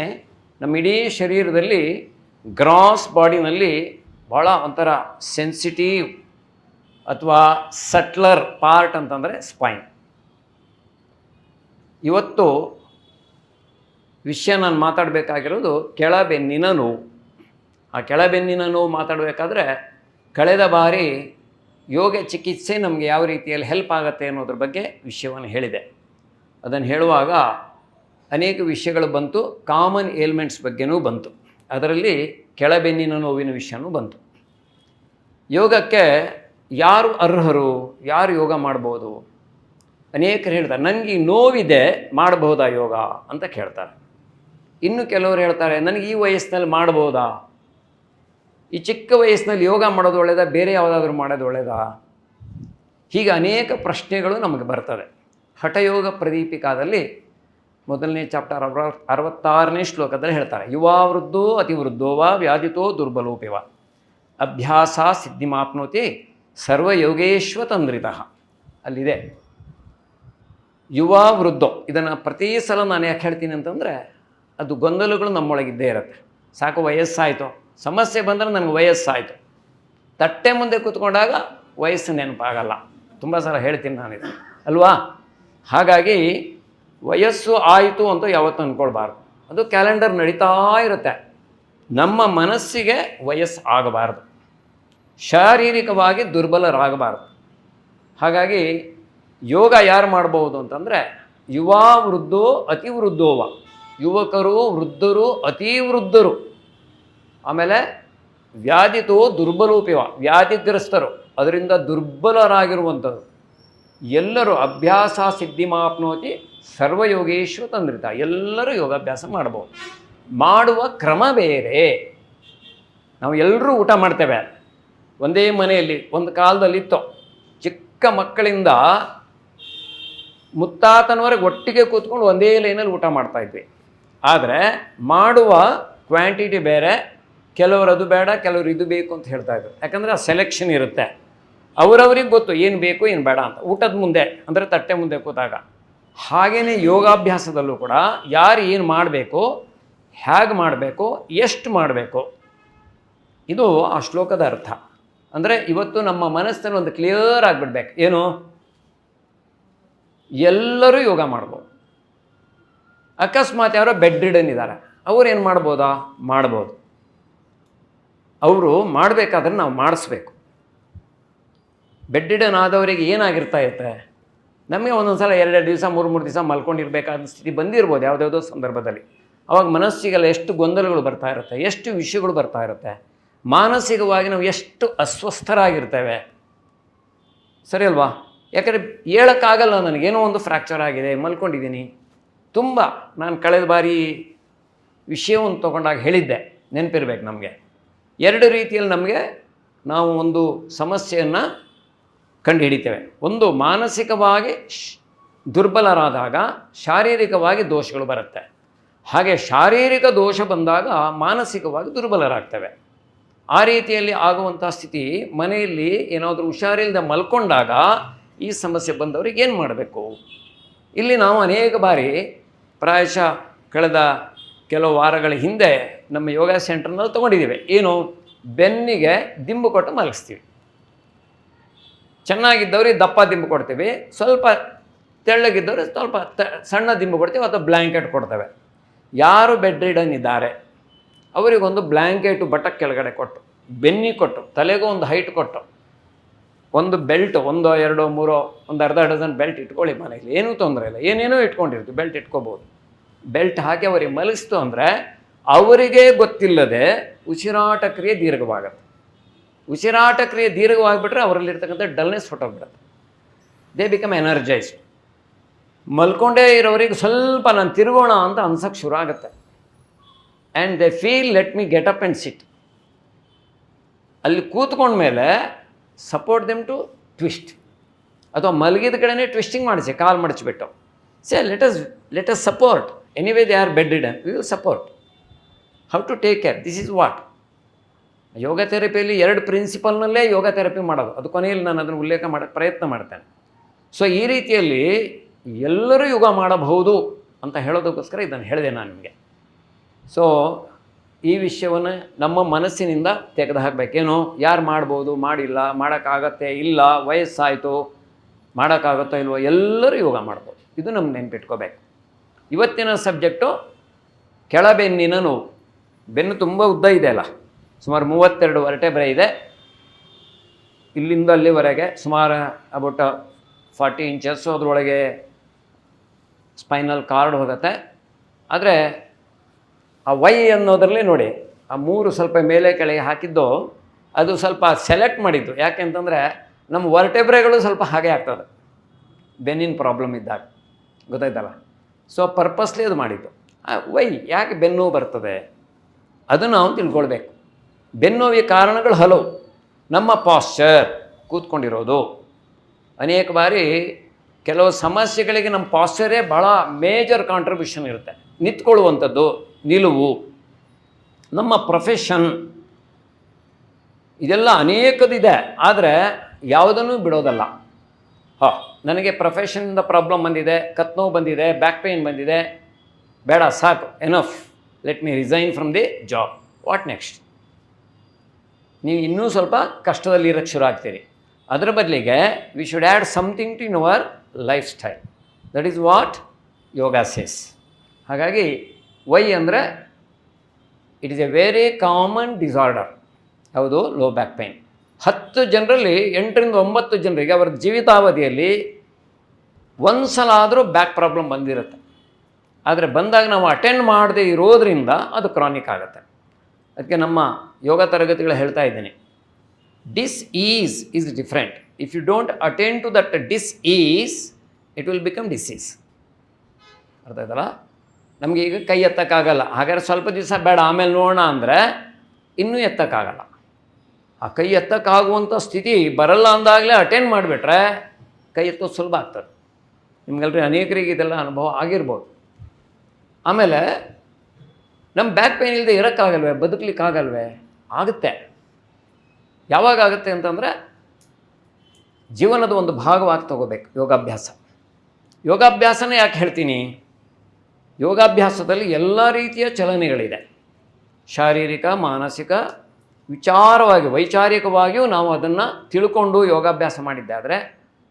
ನಮ್ಮ ಇಡೀ ಶರೀರದಲ್ಲಿ ಗ್ರಾಸ್ ಬಾಡಿನಲ್ಲಿ ಭಾಳ ಒಂಥರ ಸೆನ್ಸಿಟಿವ್ ಅಥವಾ ಸಟ್ಲರ್ ಪಾರ್ಟ್ ಅಂತಂದರೆ ಸ್ಪೈನ್. ಇವತ್ತು ವಿಷಯ ನಾನು ಮಾತಾಡಬೇಕಾಗಿರೋದು ಕೆಳಬೆನ್ನಿನ ನೋವು. ಆ ಕೆಳಬೆನ್ನಿನ ನೋವು ಮಾತಾಡಬೇಕಾದ್ರೆ ಕಳೆದ ಬಾರಿ ಯೋಗ ಚಿಕಿತ್ಸೆ ನಮಗೆ ಯಾವ ರೀತಿಯಲ್ಲಿ ಹೆಲ್ಪ್ ಆಗುತ್ತೆ ಅನ್ನೋದ್ರ ಬಗ್ಗೆ ವಿಷಯವನ್ನು ಹೇಳಿದೆ. ಅದನ್ನು ಹೇಳುವಾಗ ಅನೇಕ ವಿಷಯಗಳು ಬಂತು. ಕಾಮನ್ ಏಲ್ಮೆಂಟ್ಸ್ ಬಗ್ಗೆನೂ ಬಂತು. ಅದರಲ್ಲಿ ಕೆಳಬೆನ್ನಿನ ನೋವಿನ ವಿಷಯನೂ ಬಂತು. ಯೋಗಕ್ಕೆ ಯಾರು ಅರ್ಹರು, ಯಾರು ಯೋಗ ಮಾಡ್ಬೋದು? ಅನೇಕರು ಹೇಳ್ತಾರೆ ನನಗೆ ಈ ನೋವಿದೆ, ಮಾಡಬಹುದಾ ಯೋಗ ಅಂತ ಕೇಳ್ತಾರೆ. ಇನ್ನು ಕೆಲವರು ಹೇಳ್ತಾರೆ ನನಗೆ ಈ ವಯಸ್ಸಿನಲ್ಲಿ ಮಾಡ್ಬೋದಾ, ಈ ಚಿಕ್ಕ ವಯಸ್ಸಿನಲ್ಲಿ ಯೋಗ ಮಾಡೋದು ಒಳ್ಳೆಯದಾ, ಬೇರೆ ಯಾವುದಾದ್ರೂ ಮಾಡೋದು ಒಳ್ಳೆಯದಾ? ಹೀಗೆ ಅನೇಕ ಪ್ರಶ್ನೆಗಳು ನಮಗೆ ಬರ್ತದೆ. ಹಠಯೋಗ ಪ್ರದೀಪಿಕಾದಲ್ಲಿ ಮೊದಲನೇ ಚಾಪ್ಟರ್ 66ನೇ ಶ್ಲೋಕದಲ್ಲಿ ಹೇಳ್ತಾರೆ, ಯುವಾ ವೃದ್ಧೋ ಅತಿವೃದ್ಧೋವಾ ವ್ಯಾಧಿತೋ ದುರ್ಬಲೋಪಿವ ಅಭ್ಯಾಸ ಸಿದ್ಧಿಮಾಪ್ನೋತಿ ಸರ್ವಯೋಗೇಶ್ವತಂದ್ರಿತಃ. ಅಲ್ಲಿದೆ ಯುವ ವೃದ್ಧೋ. ಇದನ್ನು ಪ್ರತಿ ಸಲ ನಾನು ಯಾಕೆ ಹೇಳ್ತೀನಿ ಅಂತಂದರೆ ಅದು ಗೊಂದಲಗಳು ನಮ್ಮೊಳಗಿದ್ದೇ ಇರುತ್ತೆ. ಸಾಕು ವಯಸ್ಸಾಯಿತು, ಸಮಸ್ಯೆ ಬಂದರೆ ನನಗೆ ವಯಸ್ಸಾಯಿತು. ತಟ್ಟೆ ಮುಂದೆ ಕೂತ್ಕೊಂಡಾಗ ವಯಸ್ಸು ನೆನಪಾಗಲ್ಲ. ತುಂಬ ಸಲ ಹೇಳ್ತೀನಿ ನಾನಿದು ಅಲ್ವಾ? ಹಾಗಾಗಿ ವಯಸ್ಸು ಆಯಿತು ಅಂತ ಯಾವತ್ತೂ ಅಂದ್ಕೊಳ್ಬಾರ್ದು. ಅದು ಕ್ಯಾಲೆಂಡರ್ ನಡೀತಾ ಇರುತ್ತೆ. ನಮ್ಮ ಮನಸ್ಸಿಗೆ ವಯಸ್ಸು ಆಗಬಾರ್ದು, ಶಾರೀರಿಕವಾಗಿ ದುರ್ಬಲರಾಗಬಾರ್ದು. ಹಾಗಾಗಿ ಯೋಗ ಯಾರು ಮಾಡ್ಬೋದು ಅಂತಂದರೆ ಯುವಾ ವೃದ್ಧೋ ಅತಿವೃದ್ಧೋವ, ಯುವಕರು, ವೃದ್ಧರು, ಅತೀ ವೃದ್ಧರು. ಆಮೇಲೆ ವ್ಯಾಧಿತೋ ದುರ್ಬಲೋಪಿವ, ವ್ಯಾಧಿಗ್ರಸ್ತರು, ಅದರಿಂದ ದುರ್ಬಲರಾಗಿರುವಂಥದ್ದು ಎಲ್ಲರೂ. ಅಭ್ಯಾಸ ಸಿದ್ಧಿಮಾಪ್ನೋತಿ ಸರ್ವಯೋಗೇಶ್ವತಂದ್ರಿತ, ಎಲ್ಲರೂ ಯೋಗಾಭ್ಯಾಸ ಮಾಡ್ಬೋದು. ಮಾಡುವ ಕ್ರಮ ಬೇರೆ. ನಾವು ಎಲ್ಲರೂ ಊಟ ಮಾಡ್ತೇವೆ ಒಂದೇ ಮನೆಯಲ್ಲಿ. ಒಂದು ಕಾಲದಲ್ಲಿತ್ತು, ಚಿಕ್ಕ ಮಕ್ಕಳಿಂದ ಮುತ್ತಾತನವರೆಗೆ ಒಟ್ಟಿಗೆ ಕೂತ್ಕೊಂಡು ಒಂದೇ ಲೈನಲ್ಲಿ ಊಟ ಮಾಡ್ತಾಯಿದ್ವಿ. ಆದರೆ ಮಾಡುವ ಕ್ವಾಂಟಿಟಿ ಬೇರೆ, ಕೆಲವರು ಅದು ಬೇಡ, ಕೆಲವರು ಇದು ಬೇಕು ಅಂತ ಹೇಳ್ತಾ ಇದ್ರು. ಯಾಕಂದರೆ ಆ ಸೆಲೆಕ್ಷನ್ ಇರುತ್ತೆ, ಅವರವ್ರಿಗೆ ಗೊತ್ತು ಏನು ಬೇಕು ಏನು ಬೇಡ ಅಂತ. ಊಟದ ಮುಂದೆ ಅಂದರೆ ತಟ್ಟೆ ಮುಂದೆ ಕೂತಾಗ ಹಾಗೆಯೇ ಯೋಗಾಭ್ಯಾಸದಲ್ಲೂ ಕೂಡ ಯಾರು ಏನು ಮಾಡಬೇಕು, ಹೇಗೆ ಮಾಡಬೇಕು, ಎಷ್ಟು ಮಾಡಬೇಕು, ಇದು ಆ ಶ್ಲೋಕದ ಅರ್ಥ. ಅಂದರೆ ಇವತ್ತು ನಮ್ಮ ಮನಸ್ಸನ್ನು ಒಂದು ಕ್ಲಿಯರ್ ಆಗಿಬಿಡ್ಬೇಕು. ಏನು, ಎಲ್ಲರೂ ಯೋಗ ಮಾಡ್ಬೋದು. ಅಕಸ್ಮಾತ್ ಯಾರೋ ಬೆಡ್ ರಿಡನ್ ಇದ್ದಾರೆ, ಅವ್ರು ಏನು ಮಾಡ್ಬೋದಾ? ಮಾಡ್ಬೋದು. ಅವರು ಮಾಡಬೇಕಾದ್ರೆ ನಾವು ಮಾಡಿಸ್ಬೇಕು. ಬೆಡ್ ರಿಡನ್ ಆದವರಿಗೆ ಏನಾಗಿರ್ತಾ ಇರುತ್ತೆ, ನಮಗೆ ಒಂದೊಂದು ಸಲ 2 ದಿವಸ 3 ದಿವಸ ಮಲ್ಕೊಂಡಿರ್ಬೇಕಾದ ಸ್ಥಿತಿ ಬಂದಿರ್ಬೋದು ಯಾವುದ್ಯಾವುದೋ ಸಂದರ್ಭದಲ್ಲಿ. ಅವಾಗ ಮನಸ್ಸಿಗೆಲ್ಲ ಎಷ್ಟು ಗೊಂದಲಗಳು ಬರ್ತಾ ಇರುತ್ತೆ, ಎಷ್ಟು ವಿಷಯಗಳು ಬರ್ತಾ ಇರುತ್ತೆ, ಮಾನಸಿಕವಾಗಿ ನಾವು ಎಷ್ಟು ಅಸ್ವಸ್ಥರಾಗಿರ್ತೇವೆ. ಸರಿ ಅಲ್ವಾ? ಯಾಕಂದರೆ ಹೇಳೋಕ್ಕಾಗಲ್ಲ, ನನಗೇನೋ ಒಂದು ಫ್ರ್ಯಾಕ್ಚರ್ ಆಗಿದೆ, ಮಲ್ಕೊಂಡಿದ್ದೀನಿ. ತುಂಬ ನಾನು ಕಳೆದ ಬಾರಿ ವಿಷಯವನ್ನು ತೊಗೊಂಡಾಗ ಹೇಳಿದ್ದೆ, ನೆನಪಿರ್ಬೇಕು ನಮಗೆ. 2 ರೀತಿಯಲ್ಲಿ ನಮಗೆ ನಾವು ಒಂದು ಸಮಸ್ಯೆಯನ್ನು ಕಂಡು ಹಿಡಿತೇವೆ. ಒಂದು, ಮಾನಸಿಕವಾಗಿ ದುರ್ಬಲರಾದಾಗ ಶಾರೀರಿಕವಾಗಿ ದೋಷಗಳು ಬರುತ್ತೆ. ಹಾಗೆ ಶಾರೀರಿಕ ದೋಷ ಬಂದಾಗ ಮಾನಸಿಕವಾಗಿ ದುರ್ಬಲರಾಗ್ತವೆ. ಆ ರೀತಿಯಲ್ಲಿ ಆಗುವಂಥ ಸ್ಥಿತಿ ಮನೆಯಲ್ಲಿ ಏನಾದರೂ ಹುಷಾರಿಲ್ಲದೆ ಮಲ್ಕೊಂಡಾಗ ಈ ಸಮಸ್ಯೆ ಬಂದವ್ರಿಗೆ ಏನು ಮಾಡಬೇಕು? ಇಲ್ಲಿ ನಾವು ಅನೇಕ ಬಾರಿ ಪ್ರಾಯಶಃ ಕಳೆದ ಕೆಲವು ವಾರಗಳ ಹಿಂದೆ ನಮ್ಮ ಯೋಗ ಸೆಂಟರ್ನಲ್ಲಿ ತೊಗೊಂಡಿದ್ದೀವಿ. ಏನು, ಬೆನ್ನಿಗೆ ದಿಂಬು ಕೊಟ್ಟು ಮಲಗಿಸ್ತೀವಿ. ಚೆನ್ನಾಗಿದ್ದವ್ರಿಗೆ ದಪ್ಪ ದಿಂಬು ಕೊಡ್ತೀವಿ, ಸ್ವಲ್ಪ ತೆಳ್ಳಗಿದ್ದವ್ರಿಗೆ ಸ್ವಲ್ಪ ಸಣ್ಣ ದಿಂಬು ಕೊಡ್ತೀವಿ ಅಥವಾ ಬ್ಲ್ಯಾಂಕೆಟ್ ಕೊಡ್ತೇವೆ. ಯಾರು ಬೆಡ್ ರಿಡನ್ ಇದ್ದಾರೆ ಅವರಿಗೊಂದು ಬ್ಲ್ಯಾಂಕೆಟು ಬಟಕ್ ಕೆಳಗಡೆ ಕೊಟ್ಟು, ಬೆನ್ನಿ ಕೊಟ್ಟು, ತಲೆಗೂ ಒಂದು ಹೈಟ್ ಕೊಟ್ಟು, ಒಂದು ಬೆಲ್ಟ್ 1, 2, 3, ಒಂದು ಅರ್ಧ ಡಜನ್ ಬೆಲ್ಟ್ ಇಟ್ಕೊಳ್ಳಿ ಮನೆಯಲ್ಲಿ, ಏನೂ ತೊಂದರೆ ಇಲ್ಲ. ಏನೇನೋ ಇಟ್ಕೊಂಡಿರ್ತೀವಿ, ಬೆಲ್ಟ್ ಇಟ್ಕೋಬೋದು. ಬೆಲ್ಟ್ ಹಾಕಿ ಅವರಿಗೆ ಮಲಗಿಸ್ತು ಅಂದರೆ ಅವರಿಗೆ ಗೊತ್ತಿಲ್ಲದೆ ಉಸಿರಾಟ ಕ್ರಿಯೆ ದೀರ್ಘವಾಗುತ್ತೆ. ಉಸಿರಾಟ ಕ್ರಿಯೆ ದೀರ್ಘವಾಗಿಬಿಟ್ರೆ ಅವರಲ್ಲಿರ್ತಕ್ಕಂಥ ಡಲ್ನೆಸ್ ಹೊಟ್ಟೋಗ್ಬಿಡುತ್ತೆ. They become energised. ಮಲ್ಕೊಂಡೇ ಇರೋರಿಗೆ ಸ್ವಲ್ಪ ನಾನು ತಿರುಗೋಣ ಅಂತ ಅನ್ಸಕ್ಕೆ ಶುರು ಆಗುತ್ತೆ. And they feel let me get up and sit. ಅಲ್ಲಿ ಕೂತ್ಕೊಂಡ್ಮೇಲೆ ಸಪೋರ್ಟ್ ದೆಮ್ ಟು ಟ್ವಿಸ್ಟ್, ಅಥವಾ ಮಲಗಿದ ಕಡೆನೇ ಟ್ವಿಸ್ಟಿಂಗ್ ಮಾಡಿಸಿ, ಕಾಲು ಮಡಚಿಬಿಟ್ಟು say let us support. Anyway they are bedridden, we will support. How to take care, this is what yoga ಥೆರಪಿಯಲ್ಲಿ 2 ಪ್ರಿನ್ಸಿಪಲ್ನಲ್ಲೇ ಯೋಗ ಥೆರಪಿ ಮಾಡೋದು. ಅದು ಕೊನೆಯಲ್ಲಿ ನಾನು ಅದನ್ನು ಉಲ್ಲೇಖ ಮಾಡೋಕ್ಕೆ ಪ್ರಯತ್ನ ಮಾಡ್ತೇನೆ. ಸೊ ಈ ರೀತಿಯಲ್ಲಿ ಎಲ್ಲರೂ ಯೋಗ ಮಾಡಬಹುದು ಅಂತ ಹೇಳೋದಕ್ಕೋಸ್ಕರ ಇದನ್ನು ಹೇಳಿದೆ ನಾನು ನಿಮಗೆ. ಸೊ ಈ ವಿಷಯವನ್ನು ನಮ್ಮ ಮನಸ್ಸಿನಿಂದ ತೆಗೆದು ಹಾಕಬೇಕೇನು, ಯಾರು ಮಾಡ್ಬೋದು, ಮಾಡಿಲ್ಲ, ಮಾಡೋಕ್ಕಾಗತ್ತೆ, ಇಲ್ಲ, ವಯಸ್ಸಾಯಿತು, ಮಾಡೋಕ್ಕಾಗುತ್ತೋ ಇಲ್ವೋ, ಎಲ್ಲರೂ ಯೋಗ ಮಾಡ್ಬೋದು. ಇದು ನಮ್ಗೆ ನೆನ್ಪಿಟ್ಕೋಬೇಕು. ಇವತ್ತಿನ ಸಬ್ಜೆಕ್ಟು ಕೆಳಬೆನ್ನಿನ ನೋವು. ಬೆನ್ನು ತುಂಬ ಉದ್ದ ಇದೆ ಅಲ್ಲ, ಸುಮಾರು 32 ವರ್ಟೆಬ್ರೆ ಇದೆ. ಇಲ್ಲಿಂದ ಅಲ್ಲಿವರೆಗೆ ಸುಮಾರು ಅಬೌಟ್ 40 ಇಂಚಸ್ ಅದರೊಳಗೆ ಸ್ಪೈನಲ್ ಕಾರ್ಡ್ ಹೋಗುತ್ತೆ. ಆದರೆ ಆ ವೈ ಅನ್ನೋದರಲ್ಲಿ ನೋಡಿ, ಆ 3 ಸ್ವಲ್ಪ ಮೇಲೆ ಕೆಳಗೆ ಹಾಕಿದ್ದು ಅದು ಸ್ವಲ್ಪ ಸೆಲೆಕ್ಟ್ ಮಾಡಿದ್ದು. ಯಾಕೆ ಅಂತಂದರೆ ನಮ್ಮ ವರ್ಟೆಬ್ರೆಗಳು ಸ್ವಲ್ಪ ಹಾಗೆ ಆಗ್ತದೆ ಬೆನ್ನಿನ ಪ್ರಾಬ್ಲಮ್ ಇದ್ದಾಗ, ಗೊತ್ತಾಯ್ತಲ್ಲ. ಸೊ ಪರ್ಪಸ್ಲಿ ಅದು ಮಾಡಿದ್ದು. ವೈ ಯಾಕೆ ಬೆನ್ನು ಬರ್ತದೆ ಅದನ್ನು ನಾವು ತಿಳ್ಕೊಳ್ಬೇಕು. ಬೆನ್ನೋವಿಗೆ ಕಾರಣಗಳು ಹಲವು. ನಮ್ಮ ಪಾಶ್ಚರ್, ಕೂತ್ಕೊಂಡಿರೋದು. ಅನೇಕ ಬಾರಿ ಕೆಲವು ಸಮಸ್ಯೆಗಳಿಗೆ ನಮ್ಮ ಪಾಶ್ಚರೇ ಭಾಳ ಮೇಜರ್ ಕಾಂಟ್ರಿಬ್ಯೂಷನ್ ಇರುತ್ತೆ. ನಿಂತ್ಕೊಳ್ಳುವಂಥದ್ದು, ನಿಲುವು, ನಮ್ಮ ಪ್ರೊಫೆಷನ್, ಇದೆಲ್ಲ ಅನೇಕದಿದೆ. ಆದರೆ ಯಾವುದನ್ನೂ ಬಿಡೋದಲ್ಲ. ನನಗೆ ಪ್ರೊಫೆಷನ್ನಿಂದ ಪ್ರಾಬ್ಲಮ್ ಬಂದಿದೆ, ಕತ್ ನೋವು ಬಂದಿದೆ, ಬ್ಯಾಕ್ ಪೇಯ್ನ್ ಬಂದಿದೆ, ಬೇಡ ಸಾಕು, enough, let me resign from the job. What next? ನೀವು ಇನ್ನೂ ಸ್ವಲ್ಪ ಕಷ್ಟದಲ್ಲಿ ಇರೋಕ್ಕೆ ಶುರು ಆಗ್ತೀರಿ. ಅದರ ಬದಲಿಗೆ we should add something to in our life style. That is what yoga says. ಹಾಗಾಗಿ ವೈ ಅಂದರೆ it is a very common disorder. ಯಾವುದು? Low back pain. 10 ಜನರಲ್ಲಿ 8 ರಿಂದ 9 ಜನರಿಗೆ ಅವರ ಜೀವಿತಾವಧಿಯಲ್ಲಿ ಒಂದು ಸಲ ಆದರೂ ಬ್ಯಾಕ್ ಪ್ರಾಬ್ಲಮ್ ಬಂದಿರುತ್ತೆ. ಆದರೆ ಬಂದಾಗ ನಾವು ಅಟೆಂಡ್ ಮಾಡದೇ ಇರೋದರಿಂದ ಅದು ಕ್ರಾನಿಕ್ ಆಗುತ್ತೆ. ಅದಕ್ಕೆ ನಮ್ಮ ಯೋಗ ತರಗತಿಗಳು ಹೇಳ್ತಾ ಇದ್ದೀನಿ, this is different. If you don't attend to that this it will become disease. ಅರ್ಥ ಆಯ್ತಲ್ಲ? ನಮಗೆ ಈಗ ಕೈ ಎತ್ತಕ್ಕಾಗಲ್ಲ, ಹಾಗಾದ್ರೆ ಸ್ವಲ್ಪ ದಿವಸ ಬೇಡ ಆಮೇಲೆ ನೋಡೋಣ ಅಂದರೆ ಇನ್ನೂ ಎತ್ತಕ್ಕಾಗಲ್ಲ. ಆ ಕೈ ಎತ್ತಕ್ಕಾಗುವಂಥ ಸ್ಥಿತಿ ಬರಲ್ಲ ಅಂದಾಗಲೇ ಅಟೆಂಡ್ ಮಾಡಿಬಿಟ್ರೆ ಕೈ ಎತ್ತೋದು ಸುಲಭ ಆಗ್ತದೆ. ನಿಮ್ಗೆಲ್ರಿ ಅನೇಕರಿಗೆ ಇದೆಲ್ಲ ಅನುಭವ ಆಗಿರ್ಬೋದು. ಆಮೇಲೆ ನಮ್ಮ ಬ್ಯಾಕ್ ಪೇನ್ ಇಲ್ಲದೆ ಇರೋಕ್ಕಾಗಲ್ವೇ, ಬದುಕಲಿಕ್ಕಾಗಲ್ವೇ? ಆಗುತ್ತೆ. ಯಾವಾಗ ಆಗುತ್ತೆ ಅಂತಂದರೆ ಜೀವನದ ಒಂದು ಭಾಗವಾಗಿ ತಗೋಬೇಕು ಯೋಗಾಭ್ಯಾಸ. ಯೋಗಾಭ್ಯಾಸನೇ ಯಾಕೆ ಹೇಳ್ತೀನಿ, ಯೋಗಾಭ್ಯಾಸದಲ್ಲಿ ಎಲ್ಲ ರೀತಿಯ ಚಲನೆಗಳಿದೆ. ಶಾರೀರಿಕ, ಮಾನಸಿಕ, ವಿಚಾರವಾಗಿ ವೈಚಾರಿಕವಾಗಿಯೂ ನಾವು ಅದನ್ನು ತಿಳ್ಕೊಂಡು ಯೋಗಾಭ್ಯಾಸ ಮಾಡಿದ್ದಾದರೆ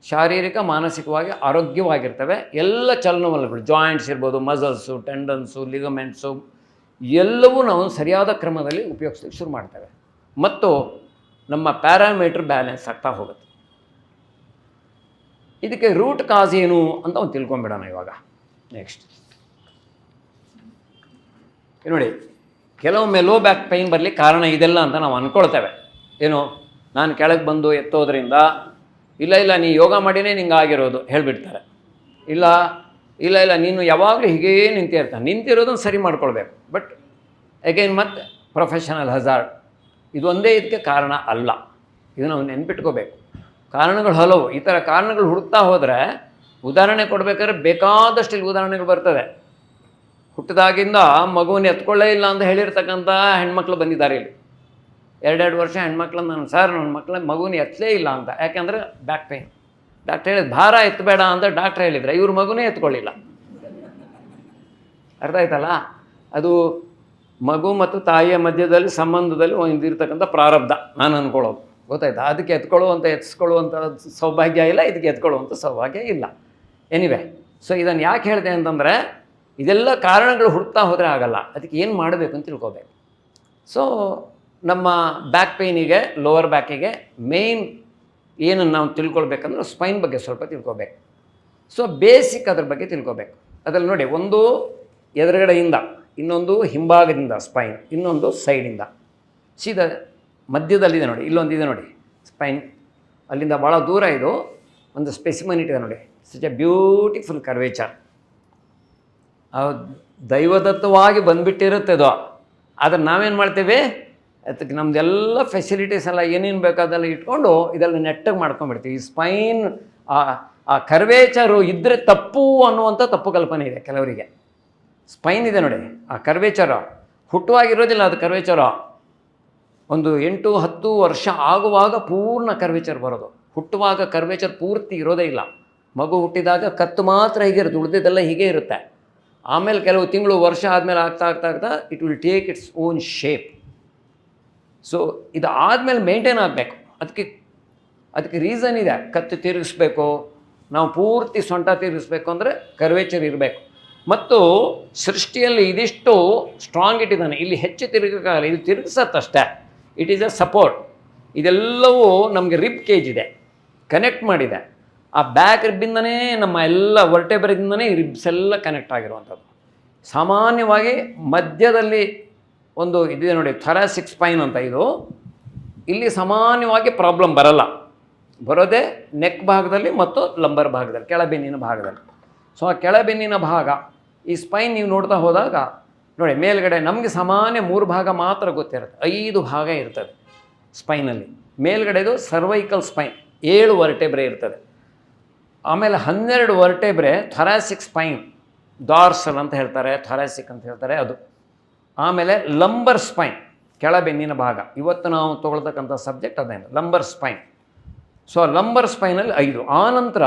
ಶಾರೀರಿಕ ಮಾನಸಿಕವಾಗಿ ಆರೋಗ್ಯವಾಗಿರ್ತವೆ. ಎಲ್ಲ ಚಲನವಲನಗಳು, ಜಾಯಿಂಟ್ಸ್ ಇರ್ಬೋದು, ಮಸಲ್ಸು, ಟೆಂಡನ್ಸು, ಲಿಗಮೆಂಟ್ಸು ಎಲ್ಲವೂ ನಾವು ಸರಿಯಾದ ಕ್ರಮದಲ್ಲಿ ಉಪಯೋಗಿಸಲಿಕ್ಕೆ ಶುರು ಮಾಡ್ತೇವೆ ಮತ್ತು ನಮ್ಮ ಪ್ಯಾರಾಮೀಟ್ರ್ ಬ್ಯಾಲೆನ್ಸ್ ಆಗ್ತಾ ಹೋಗುತ್ತೆ. ಇದಕ್ಕೆ ರೂಟ್ ಕಾಸ್ ಏನು ಅಂತ ಒಂದು ತಿಳ್ಕೊಂಬಿಡೋಣ ಇವಾಗ. ನೆಕ್ಸ್ಟ್ ನೋಡಿ, ಕೆಲವೊಮ್ಮೆ ಲೋ ಬ್ಯಾಕ್ ಪೈನ್ ಬರಲಿಕ್ಕೆ ಕಾರಣ ಇದೆಲ್ಲ ಅಂತ ನಾವು ಅಂದ್ಕೊಳ್ತೇವೆ. ಏನು, ನಾನು ಕೆಳಗೆ ಬಂದು ಎತ್ತೋದ್ರಿಂದ, ಇಲ್ಲ ನೀ ಯೋಗ ಮಾಡಿನೇ ನಿಂಗೆ ಆಗಿರೋದು ಹೇಳಿಬಿಡ್ತಾರೆ. ಇಲ್ಲ ನೀನು ಯಾವಾಗಲೂ ಹೀಗೇ ನಿಂತಿರ್ತಾನೆ. ನಿಂತಿರೋದನ್ನು ಸರಿ ಮಾಡ್ಕೊಳ್ಬೇಕು. ಬಟ್ ಅಗೈನ್ ಮತ್ತೆ ಪ್ರೊಫೆಷನಲ್ ಹಜಾರ್ಡ್, ಇದು ಒಂದೇ ಇದಕ್ಕೆ ಕಾರಣ ಅಲ್ಲ. ಇದು ನಾವು ನೆನ್ಪಿಟ್ಕೋಬೇಕು. ಕಾರಣಗಳು ಹಲವು. ಈ ಥರ ಕಾರಣಗಳು ಹುಡುಕ್ತಾ ಹೋದರೆ ಉದಾಹರಣೆ ಕೊಡಬೇಕಾದ್ರೆ ಬೇಕಾದಷ್ಟು ಇಲ್ಲಿ ಉದಾಹರಣೆಗಳು ಬರ್ತದೆ. ಹುಟ್ಟಿದಾಗಿಂದ ಮಗುವನ್ನು ಎತ್ಕೊಳ್ಳೇ ಇಲ್ಲ ಅಂತ ಹೇಳಿರ್ತಕ್ಕಂಥ ಹೆಣ್ಮಕ್ಳು ಬಂದಿದ್ದಾರೆ ಇಲ್ಲಿ. 2 ವರ್ಷ ಹೆಣ್ಮಕ್ಳನ್ನ ನನ್ನ ಮಗುನ ಎತ್ತಲೇ ಇಲ್ಲ ಅಂತ. ಯಾಕೆಂದರೆ ಬ್ಯಾಕ್ ಪೇನ್. ಡಾಕ್ಟ್ರ್ ಹೇಳಿದ ಭಾರ ಎತ್ತಬೇಡ ಅಂತ ಡಾಕ್ಟ್ರ್ ಹೇಳಿದರೆ ಇವ್ರ ಮಗುನೇ ಎತ್ಕೊಳ್ಳಿಲ್ಲ. ಅರ್ಥ ಆಯ್ತಲ್ಲ? ಅದು ಮಗು ಮತ್ತು ತಾಯಿಯ ಮಧ್ಯದಲ್ಲಿ ಸಂಬಂಧದಲ್ಲಿ ಒಂದಿರ್ತಕ್ಕಂಥ ಪ್ರಾರಬ್ಧ ನಾನು ಅಂದ್ಕೊಳ್ಳೋದು. ಗೊತ್ತಾಯ್ತಾ? ಅದಕ್ಕೆ ಎತ್ಸ್ಕೊಳ್ಳುವಂಥ ಸೌಭಾಗ್ಯ ಇಲ್ಲ, ಇದಕ್ಕೆ ಎತ್ಕೊಳ್ಳುವಂಥ ಸೌಭಾಗ್ಯ ಇಲ್ಲ. ಎನಿವೆ, ಸೊ ಇದನ್ನು ಯಾಕೆ ಹೇಳಿದೆ ಅಂತಂದರೆ ಇದೆಲ್ಲ ಕಾರಣಗಳು ಹುಡುಕ್ತಾ ಹೋದರೆ ಆಗಲ್ಲ. ಅದಕ್ಕೆ ಏನು ಮಾಡಬೇಕು ಅಂತ ತಿಳ್ಕೊಬೇಕು. ಸೊ ನಮ್ಮ ಬ್ಯಾಕ್ ಪೇನಿಗೆ, ಲೋವರ್ ಬ್ಯಾಕಿಗೆ ಮೇಯ್ನ್ ಏನನ್ನು ನಾವು ತಿಳ್ಕೊಳ್ಬೇಕಂದ್ರೆ ಸ್ಪೈನ್ ಬಗ್ಗೆ ಸ್ವಲ್ಪ ತಿಳ್ಕೊಬೇಕು. ಸೊ ಬೇಸಿಕ್ ಅದ್ರ ಬಗ್ಗೆ ತಿಳ್ಕೊಬೇಕು. ಅದರಲ್ಲಿ ನೋಡಿ, ಒಂದು ಎದುರುಗಡೆಯಿಂದ, ಇನ್ನೊಂದು ಹಿಂಭಾಗದಿಂದ ಸ್ಪೈನ್, ಇನ್ನೊಂದು ಸೈಡಿಂದ. ಸೀದಾ ಮಧ್ಯದಲ್ಲಿದೆ ನೋಡಿ, ಇಲ್ಲೊಂದಿದೆ ನೋಡಿ ಸ್ಪೈನ್. ಅಲ್ಲಿಂದ ಭಾಳ ದೂರ ಇದು ಒಂದು ಸ್ಪೆಸಿಮನ್ ಇಟ್ಟಿದೆ ನೋಡಿ. Such a beautiful curvature. ದೈವದತ್ತವಾಗಿ ಬಂದುಬಿಟ್ಟಿರುತ್ತೆ ಅದು. ಆದರೆ ನಾವೇನು ಮಾಡ್ತೇವೆ, ಅದಕ್ಕೆ ನಮ್ಮದೆಲ್ಲ ಫೆಸಿಲಿಟೀಸ್ ಎಲ್ಲ ಏನೇನು ಬೇಕಾದೆಲ್ಲ ಇಟ್ಕೊಂಡು ಇದೆಲ್ಲ ನೆಟ್ಟಗೆ ಮಾಡ್ಕೊಂಡ್ಬಿಡ್ತೀವಿ. ಈ ಸ್ಪೈನ್ ಆ ಕರ್ವೇಚರು ಇದ್ದರೆ ತಪ್ಪು ಅನ್ನುವಂಥ ತಪ್ಪು ಕಲ್ಪನೆ ಇದೆ ಕೆಲವರಿಗೆ. ಸ್ಪೈನ್ ಇದೆ ನೋಡಿ, ಆ ಕರ್ವೇಚರು ಹುಟ್ಟುವಾಗಿರೋದಿಲ್ಲ. ಅದು ಕರ್ವೇಚರು ಒಂದು 8-10 ವರ್ಷ ಆಗುವಾಗ ಪೂರ್ಣ ಕರ್ವೇಚರ್ ಬರೋದು. ಹುಟ್ಟುವಾಗ ಕರ್ವೇಚರ್ ಪೂರ್ತಿ ಇರೋದೇ ಇಲ್ಲ. ಮಗು ಹುಟ್ಟಿದಾಗ ಕತ್ತು ಮಾತ್ರ ಹೀಗೆ ಇರುತ್ತೆ, ಉಳಿದಿದ್ದೆಲ್ಲ ಹೀಗೆ ಇರುತ್ತೆ. ಆಮೇಲೆ ಕೆಲವು ತಿಂಗಳು, ವರ್ಷ ಆದಮೇಲೆ ಆಗ್ತಾ it will take its own shape. So ಇದು ಆದಮೇಲೆ ಮೇಂಟೈನ್ ಆಗಬೇಕು. ಅದಕ್ಕೆ ರೀಸನ್ ಇದೆ. ಕತ್ತು ತಿರುಗಿಸ್ಬೇಕು, ನಾವು ಪೂರ್ತಿ ಸೊಂಟ ತಿರುಗಿಸ್ಬೇಕು ಅಂದರೆ ಕರ್ವೇಚರ್ ಇರಬೇಕು. ಮತ್ತು ಸೃಷ್ಟಿಯಲ್ಲಿ ಇದಿಷ್ಟು ಸ್ಟ್ರಾಂಗ್ ಇಟ್ಟಿದ್ದಾನೆ. ಇಲ್ಲಿ ಹೆಚ್ಚು ತಿರುಗಕ್ಕಾಗಲ್ಲ, ಇದು ತಿರುಗಿಸತ್ತಷ್ಟೇ. It is a support. ಇದೆಲ್ಲವೂ ನಮಗೆ ರಿಬ್ ಕೇಜ್ ಇದೆ, ಕನೆಕ್ಟ್ ಮಾಡಿದೆ. ಆ ಬ್ಯಾಕ್ ರಿಬ್ಬಿಂದನೇ ನಮ್ಮ ಎಲ್ಲ ವರ್ಟೆಬ್ರದಿಂದನೇ ಈ ರಿಬ್ಸ್ ಎಲ್ಲ ಕನೆಕ್ಟ್ ಆಗಿರುವಂಥದ್ದು. ಸಾಮಾನ್ಯವಾಗಿ ಮಧ್ಯದಲ್ಲಿ ಒಂದು ಇದಿದೆ ನೋಡಿ, ಥೊರಾಸಿಕ್ ಸ್ಪೈನ್ ಅಂತ. ಇದು ಇಲ್ಲಿ ಸಾಮಾನ್ಯವಾಗಿ ಪ್ರಾಬ್ಲಮ್ ಬರೋದೇ ನೆಕ್ ಭಾಗದಲ್ಲಿ ಮತ್ತು ಲಂಬರ್ ಭಾಗದಲ್ಲಿ, ಕೆಳಬೆನ್ನಿನ ಭಾಗದಲ್ಲಿ. ಸೊ ಆ ಕೆಳಬೆನ್ನಿನ ಭಾಗ, ಈ ಸ್ಪೈನ್ ನೀವು ನೋಡ್ತಾ ಹೋದಾಗ ನೋಡಿ, ಮೇಲ್ಗಡೆ ನಮಗೆ ಸಾಮಾನ್ಯ 3 ಭಾಗ ಮಾತ್ರ ಗೊತ್ತಿರುತ್ತೆ, 5 ಭಾಗ ಇರ್ತದೆ ಸ್ಪೈನಲ್ಲಿ. ಮೇಲ್ಗಡೆದು ಸರ್ವೈಕಲ್ ಸ್ಪೈನ್, 7 ವರ್ಟೆಬ್ರೆ ಇರ್ತದೆ. ಆಮೇಲೆ 12 ವರ್ಟೆಬ್ರೆ ಥೊರಾಸಿಕ್ ಸ್ಪೈನ್, ಡಾರ್ಸಲ್ ಅಂತ ಹೇಳ್ತಾರೆ, ಥೊರಾಸಿಕ್ ಅಂತ ಹೇಳ್ತಾರೆ ಅದು. ಆಮೇಲೆ ಲಂಬರ್ ಸ್ಪೈನ್, ಕೆಳಬೆನ್ನಿನ ಭಾಗ. ಇವತ್ತು ನಾವು ತೊಗೊಳ್ತಕ್ಕಂಥ ಸಬ್ಜೆಕ್ಟ್ ಅದೇನು, ಲಂಬರ್ ಸ್ಪೈನ್. ಸೊ ಲಂಬರ್ ಸ್ಪೈನಲ್ಲಿ 5. ಆನಂತರ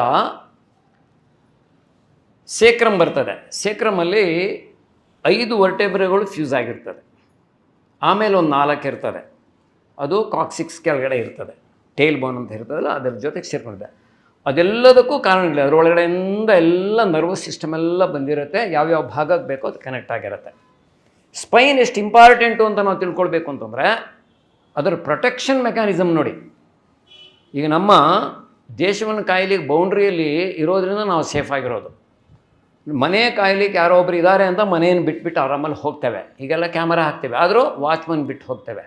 ಸೇಕ್ರಮ್ ಬರ್ತದೆ. ಸೇಕ್ರಮಲ್ಲಿ 5 ವರ್ಟೆಬ್ರೆಗಳು ಫ್ಯೂಸ್ ಆಗಿರ್ತದೆ. ಆಮೇಲೆ ಒಂದು 4 ಇರ್ತದೆ, ಅದು ಕಾಕ್ಸಿಕ್ಸ್ ಕೆಳಗಡೆ ಇರ್ತದೆ, ಟೇಲ್ ಬೋನ್ ಅಂತ ಇರ್ತದಲ್ಲ, ಅದರ ಜೊತೆಗೆ ಸೇರ್ಕೊಂಡಿದೆ. ಅದೆಲ್ಲದಕ್ಕೂ ಕಾರಣಗಳಿದೆ. ಅದರೊಳಗಡೆಯಿಂದ ಎಲ್ಲ ನರ್ವಸ್ ಸಿಸ್ಟಮ್ ಎಲ್ಲ ಬಂದಿರುತ್ತೆ, ಯಾವ್ಯಾವ ಭಾಗಕ್ಕೆ ಬೇಕೋ ಅದು ಕನೆಕ್ಟ್ ಆಗಿರುತ್ತೆ. ಸ್ಪೈನ್ ಎಷ್ಟು ಇಂಪಾರ್ಟೆಂಟು ಅಂತ ನಾವು ತಿಳ್ಕೊಳ್ಬೇಕು ಅಂತಂದರೆ ಅದರ ಪ್ರೊಟೆಕ್ಷನ್ ಮೆಕ್ಯಾನಿಸಮ್ ನೋಡಿ. ಈಗ ನಮ್ಮ ದೇಶವನ್ನು ಕಾಯ್ಲಿಕ್ಕೆ ಬೌಂಡ್ರಿಯಲ್ಲಿ ಇರೋದ್ರಿಂದ ನಾವು ಸೇಫ್ ಆಗಿರೋದು. ಮನೆ ಕಾಯ್ಲಿಕ್ಕೆ ಯಾರೋ ಒಬ್ರು ಇದ್ದಾರೆ ಅಂತ ಮನೆಯನ್ನು ಬಿಟ್ಬಿಟ್ಟು ಆರಾಮಲ್ಲಿ ಹೋಗ್ತೇವೆ. ಈಗೆಲ್ಲ ಕ್ಯಾಮರಾ ಹಾಕ್ತೇವೆ, ಆದರೂ ವಾಚ್ಮನ್ ಬಿಟ್ಟು ಹೋಗ್ತೇವೆ.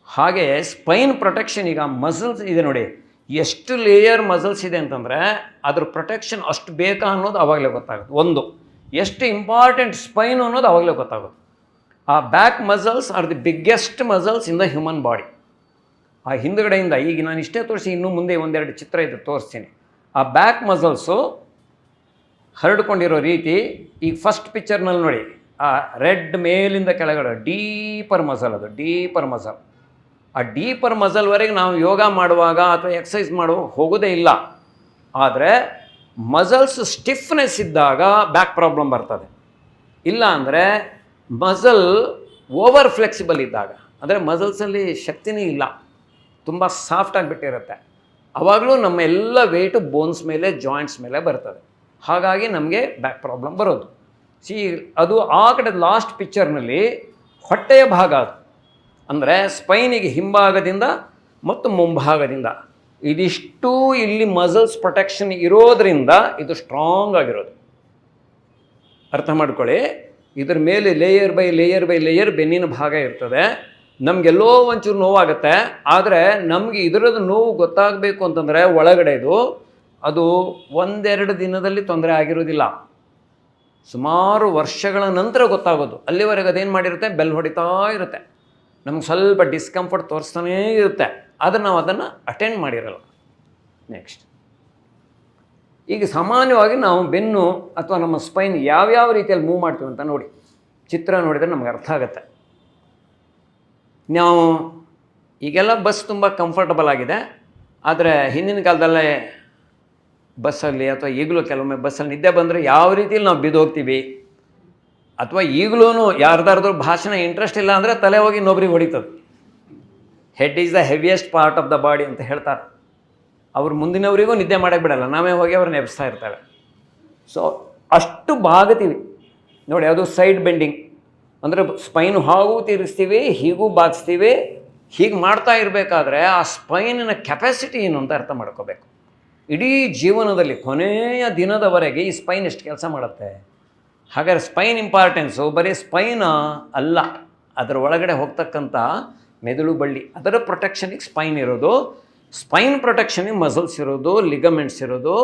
ಹಾಗೆ ಸ್ಪೈನ್ ಪ್ರೊಟೆಕ್ಷನ್, ಈಗ ಮಸಲ್ಸ್ ಇದೆ ನೋಡಿ, ಎಷ್ಟು ಲೇಯರ್ ಮಸಲ್ಸ್ ಇದೆ ಅಂತಂದರೆ ಅದ್ರ ಪ್ರೊಟೆಕ್ಷನ್ ಅಷ್ಟು ಬೇಕಾ ಅನ್ನೋದು ಆವಾಗಲೇ ಗೊತ್ತಾಗುತ್ತೆ. ಒಂದು ಎಷ್ಟು ಇಂಪಾರ್ಟೆಂಟ್ ಸ್ಪೈನ್ ಅನ್ನೋದು ಆವಾಗಲೇ ಗೊತ್ತಾಗುತ್ತೆ. ಆ back muscles R the biggest muscles in the human body. ಆ ಹಿಂದುಗಡೆಯಿಂದ, ಈಗ ನಾನು ಇಷ್ಟೇ ತೋರಿಸಿ, ಇನ್ನೂ ಮುಂದೆ 1-2 ಚಿತ್ರ ಇದೆ ತೋರಿಸ್ತೀನಿ. ಆ ಬ್ಯಾಕ್ ಮಸಲ್ಸು ಹರಡ್ಕೊಂಡಿರೋ ರೀತಿ ಈಗ ಫಸ್ಟ್ ಪಿಕ್ಚರ್ನಲ್ಲಿ ನೋಡಿ, ಆ ರೆಡ್ ಮೇಲಿಂದ ಕೆಳಗಡೆ ಡೀಪರ್ ಮಸಲ್, ಅದು ಡೀಪರ್ ಮಸಲ್. ಆ ಡೀಪರ್ ಮಸಲ್ವರೆಗೆ ನಾವು ಯೋಗ ಮಾಡುವಾಗ ಅಥವಾ ಎಕ್ಸಸೈಸ್ ಮಾಡುವಾಗ ಹೋಗೋದೇ ಇಲ್ಲ. ಆದರೆ ಮಸಲ್ಸ್ ಸ್ಟಿಫ್ನೆಸ್ ಇದ್ದಾಗ ಬ್ಯಾಕ್ ಪ್ರಾಬ್ಲಮ್ ಬರ್ತದೆ. ಇಲ್ಲ ಅಂದರೆ ಮಸಲ್ ಓವರ್ ಫ್ಲೆಕ್ಸಿಬಲ್ ಇದ್ದಾಗ, ಅಂದರೆ ಮಸಲ್ಸಲ್ಲಿ ಶಕ್ತಿನೇ ಇಲ್ಲ, ತುಂಬ ಸಾಫ್ಟ್ ಆಗಿಬಿಟ್ಟಿರುತ್ತೆ, ಆವಾಗಲೂ ನಮ್ಮ ಎಲ್ಲ ವೆಯ್ಟು ಬೋನ್ಸ್ ಮೇಲೆ, ಜಾಯಿಂಟ್ಸ್ ಮೇಲೆ ಬರ್ತದೆ. ಹಾಗಾಗಿ ನಮಗೆ ಬ್ಯಾಕ್ ಪ್ರಾಬ್ಲಮ್ ಬರೋದು. ಅದು ಆ ಕಡೆ ಲಾಸ್ಟ್ ಪಿಕ್ಚರ್ನಲ್ಲಿ ಹೊಟ್ಟೆಯ ಭಾಗ ಅದು, ಅಂದರೆ ಸ್ಪೈನಿಗೆ ಹಿಂಭಾಗದಿಂದ ಮತ್ತು ಮುಂಭಾಗದಿಂದ ಇದಿಷ್ಟು ಇಲ್ಲಿ ಮಸಲ್ಸ್ ಪ್ರೊಟೆಕ್ಷನ್ ಇರೋದರಿಂದ ಇದು ಸ್ಟ್ರಾಂಗ್ ಆಗಿರೋದು. ಅರ್ಥ ಮಾಡ್ಕೊಳ್ಳಿ. ಇದ್ರ ಮೇಲೆ layer by layer by layer ಬೆನ್ನಿನ ಭಾಗ ಇರ್ತದೆ. ನಮಗೆಲ್ಲೋ ಒಂಚೂರು ನೋವಾಗುತ್ತೆ, ಆದರೆ ನಮಗೆ ಇದರದ್ದು ನೋವು ಗೊತ್ತಾಗಬೇಕು ಅಂತಂದರೆ ಒಳಗಡೆದು ಅದು ಒಂದೆರಡು ದಿನದಲ್ಲಿ ತೊಂದರೆ ಆಗಿರೋದಿಲ್ಲ, ಸುಮಾರು ವರ್ಷಗಳ ನಂತರ ಗೊತ್ತಾಗೋದು. ಅಲ್ಲಿವರೆಗೆ ಅದೇನು ಮಾಡಿರುತ್ತೆ, ಬೆಲ್ ಹೊಡಿತಾ ಇರುತ್ತೆ, ನಮ್ಗೆ ಸ್ವಲ್ಪ ಡಿಸ್ಕಂಫರ್ಟ್ ತೋರಿಸ್ತಾನೇ ಇರುತ್ತೆ, ಆದರೆ ನಾವು ಅದನ್ನು ಅಟೆಂಡ್ ಮಾಡಿರಲ್ಲ. ನೆಕ್ಸ್ಟ್, ಈಗ ಸಾಮಾನ್ಯವಾಗಿ ನಾವು ಬೆನ್ನು ಅಥವಾ ನಮ್ಮ ಸ್ಪೈನ್ ಯಾವ್ಯಾವ ರೀತಿಯಲ್ಲಿ ಮೂವ್ ಮಾಡ್ತೀವಿ ಅಂತ ನೋಡಿ, ಚಿತ್ರ ನೋಡಿದರೆ ನಮ್ಗೆ ಅರ್ಥ ಆಗುತ್ತೆ. ನಾವು ಈಗೆಲ್ಲ ಬಸ್ ತುಂಬ ಕಂಫರ್ಟಬಲ್ ಆಗಿದೆ, ಆದರೆ ಹಿಂದಿನ ಕಾಲದಲ್ಲೇ ಬಸ್ಸಲ್ಲಿ ಅಥವಾ ಈಗಲೂ ಕೆಲವೊಮ್ಮೆ ಬಸ್ಸಲ್ಲಿ ನಿದ್ದೆ ಬಂದರೆ ಯಾವ ರೀತಿಯಲ್ಲಿ ನಾವು ಬಿದ್ದೋಗ್ತೀವಿ, ಅಥವಾ ಈಗಲೂ ಯಾರ್ದಾರ್ದು ಭಾಷಣ ಇಂಟ್ರೆಸ್ಟ್ ಇಲ್ಲ ಅಂದರೆ ತಲೆ ಹೋಗಿ ಇನ್ನೊಬ್ರಿಗೆ ಹೊಡಿತದೆ. Head is the heaviest part of the body ಅಂತ ಹೇಳ್ತಾರೆ. ಅವ್ರು ಮುಂದಿನವರಿಗೂ ನಿದ್ದೆ ಮಾಡೋಕ್ಕೆ ಬಿಡಲ್ಲ, ನಾವೇ ಹೋಗಿ ಅವ್ರನ್ನ ಎಬ್ಸ್ತಾ ಇರ್ತೇವೆ. ಸೊ ಅಷ್ಟು ಬಾಗ್ತೀವಿ ನೋಡಿ, ಅದು ಸೈಡ್ ಬೆಂಡಿಂಗ್, ಅಂದರೆ ಸ್ಪೈನ್ ಹಾಗೂ ತಿರುಗಿಸ್ತೀವಿ, ಹೀಗೂ ಬಾಗಿಸ್ತೀವಿ. ಹೀಗೆ ಮಾಡ್ತಾ ಇರಬೇಕಾದ್ರೆ ಆ ಸ್ಪೈನಿನ ಕೆಪಾಸಿಟಿ ಏನು ಅಂತ ಅರ್ಥ ಮಾಡ್ಕೋಬೇಕು. ಇಡೀ ಜೀವನದಲ್ಲಿ ಕೊನೆಯ ದಿನದವರೆಗೆ ಈ ಸ್ಪೈನ್ ಎಷ್ಟು ಕೆಲಸ ಮಾಡುತ್ತೆ. ಹಾಗಾದ್ರೆ ಸ್ಪೈನ್ ಇಂಪಾರ್ಟೆನ್ಸು ಬರೀ ಸ್ಪೈನ್ ಅಲ್ಲ, ಅದರ ಒಳಗಡೆ ಹೋಗ್ತಕ್ಕಂಥ ಮೆದುಳು ಬಳ್ಳಿ, ಅದರ ಪ್ರೊಟೆಕ್ಷನಿಗೆ ಸ್ಪೈನ್ ಇರೋದು, ಸ್ಪೈನ್ ಪ್ರೊಟೆಕ್ಷನಿಗೆ ಮಸಲ್ಸ್ ಇರೋದು, ಲಿಗಮೆಂಟ್ಸ್ ಇರೋದು,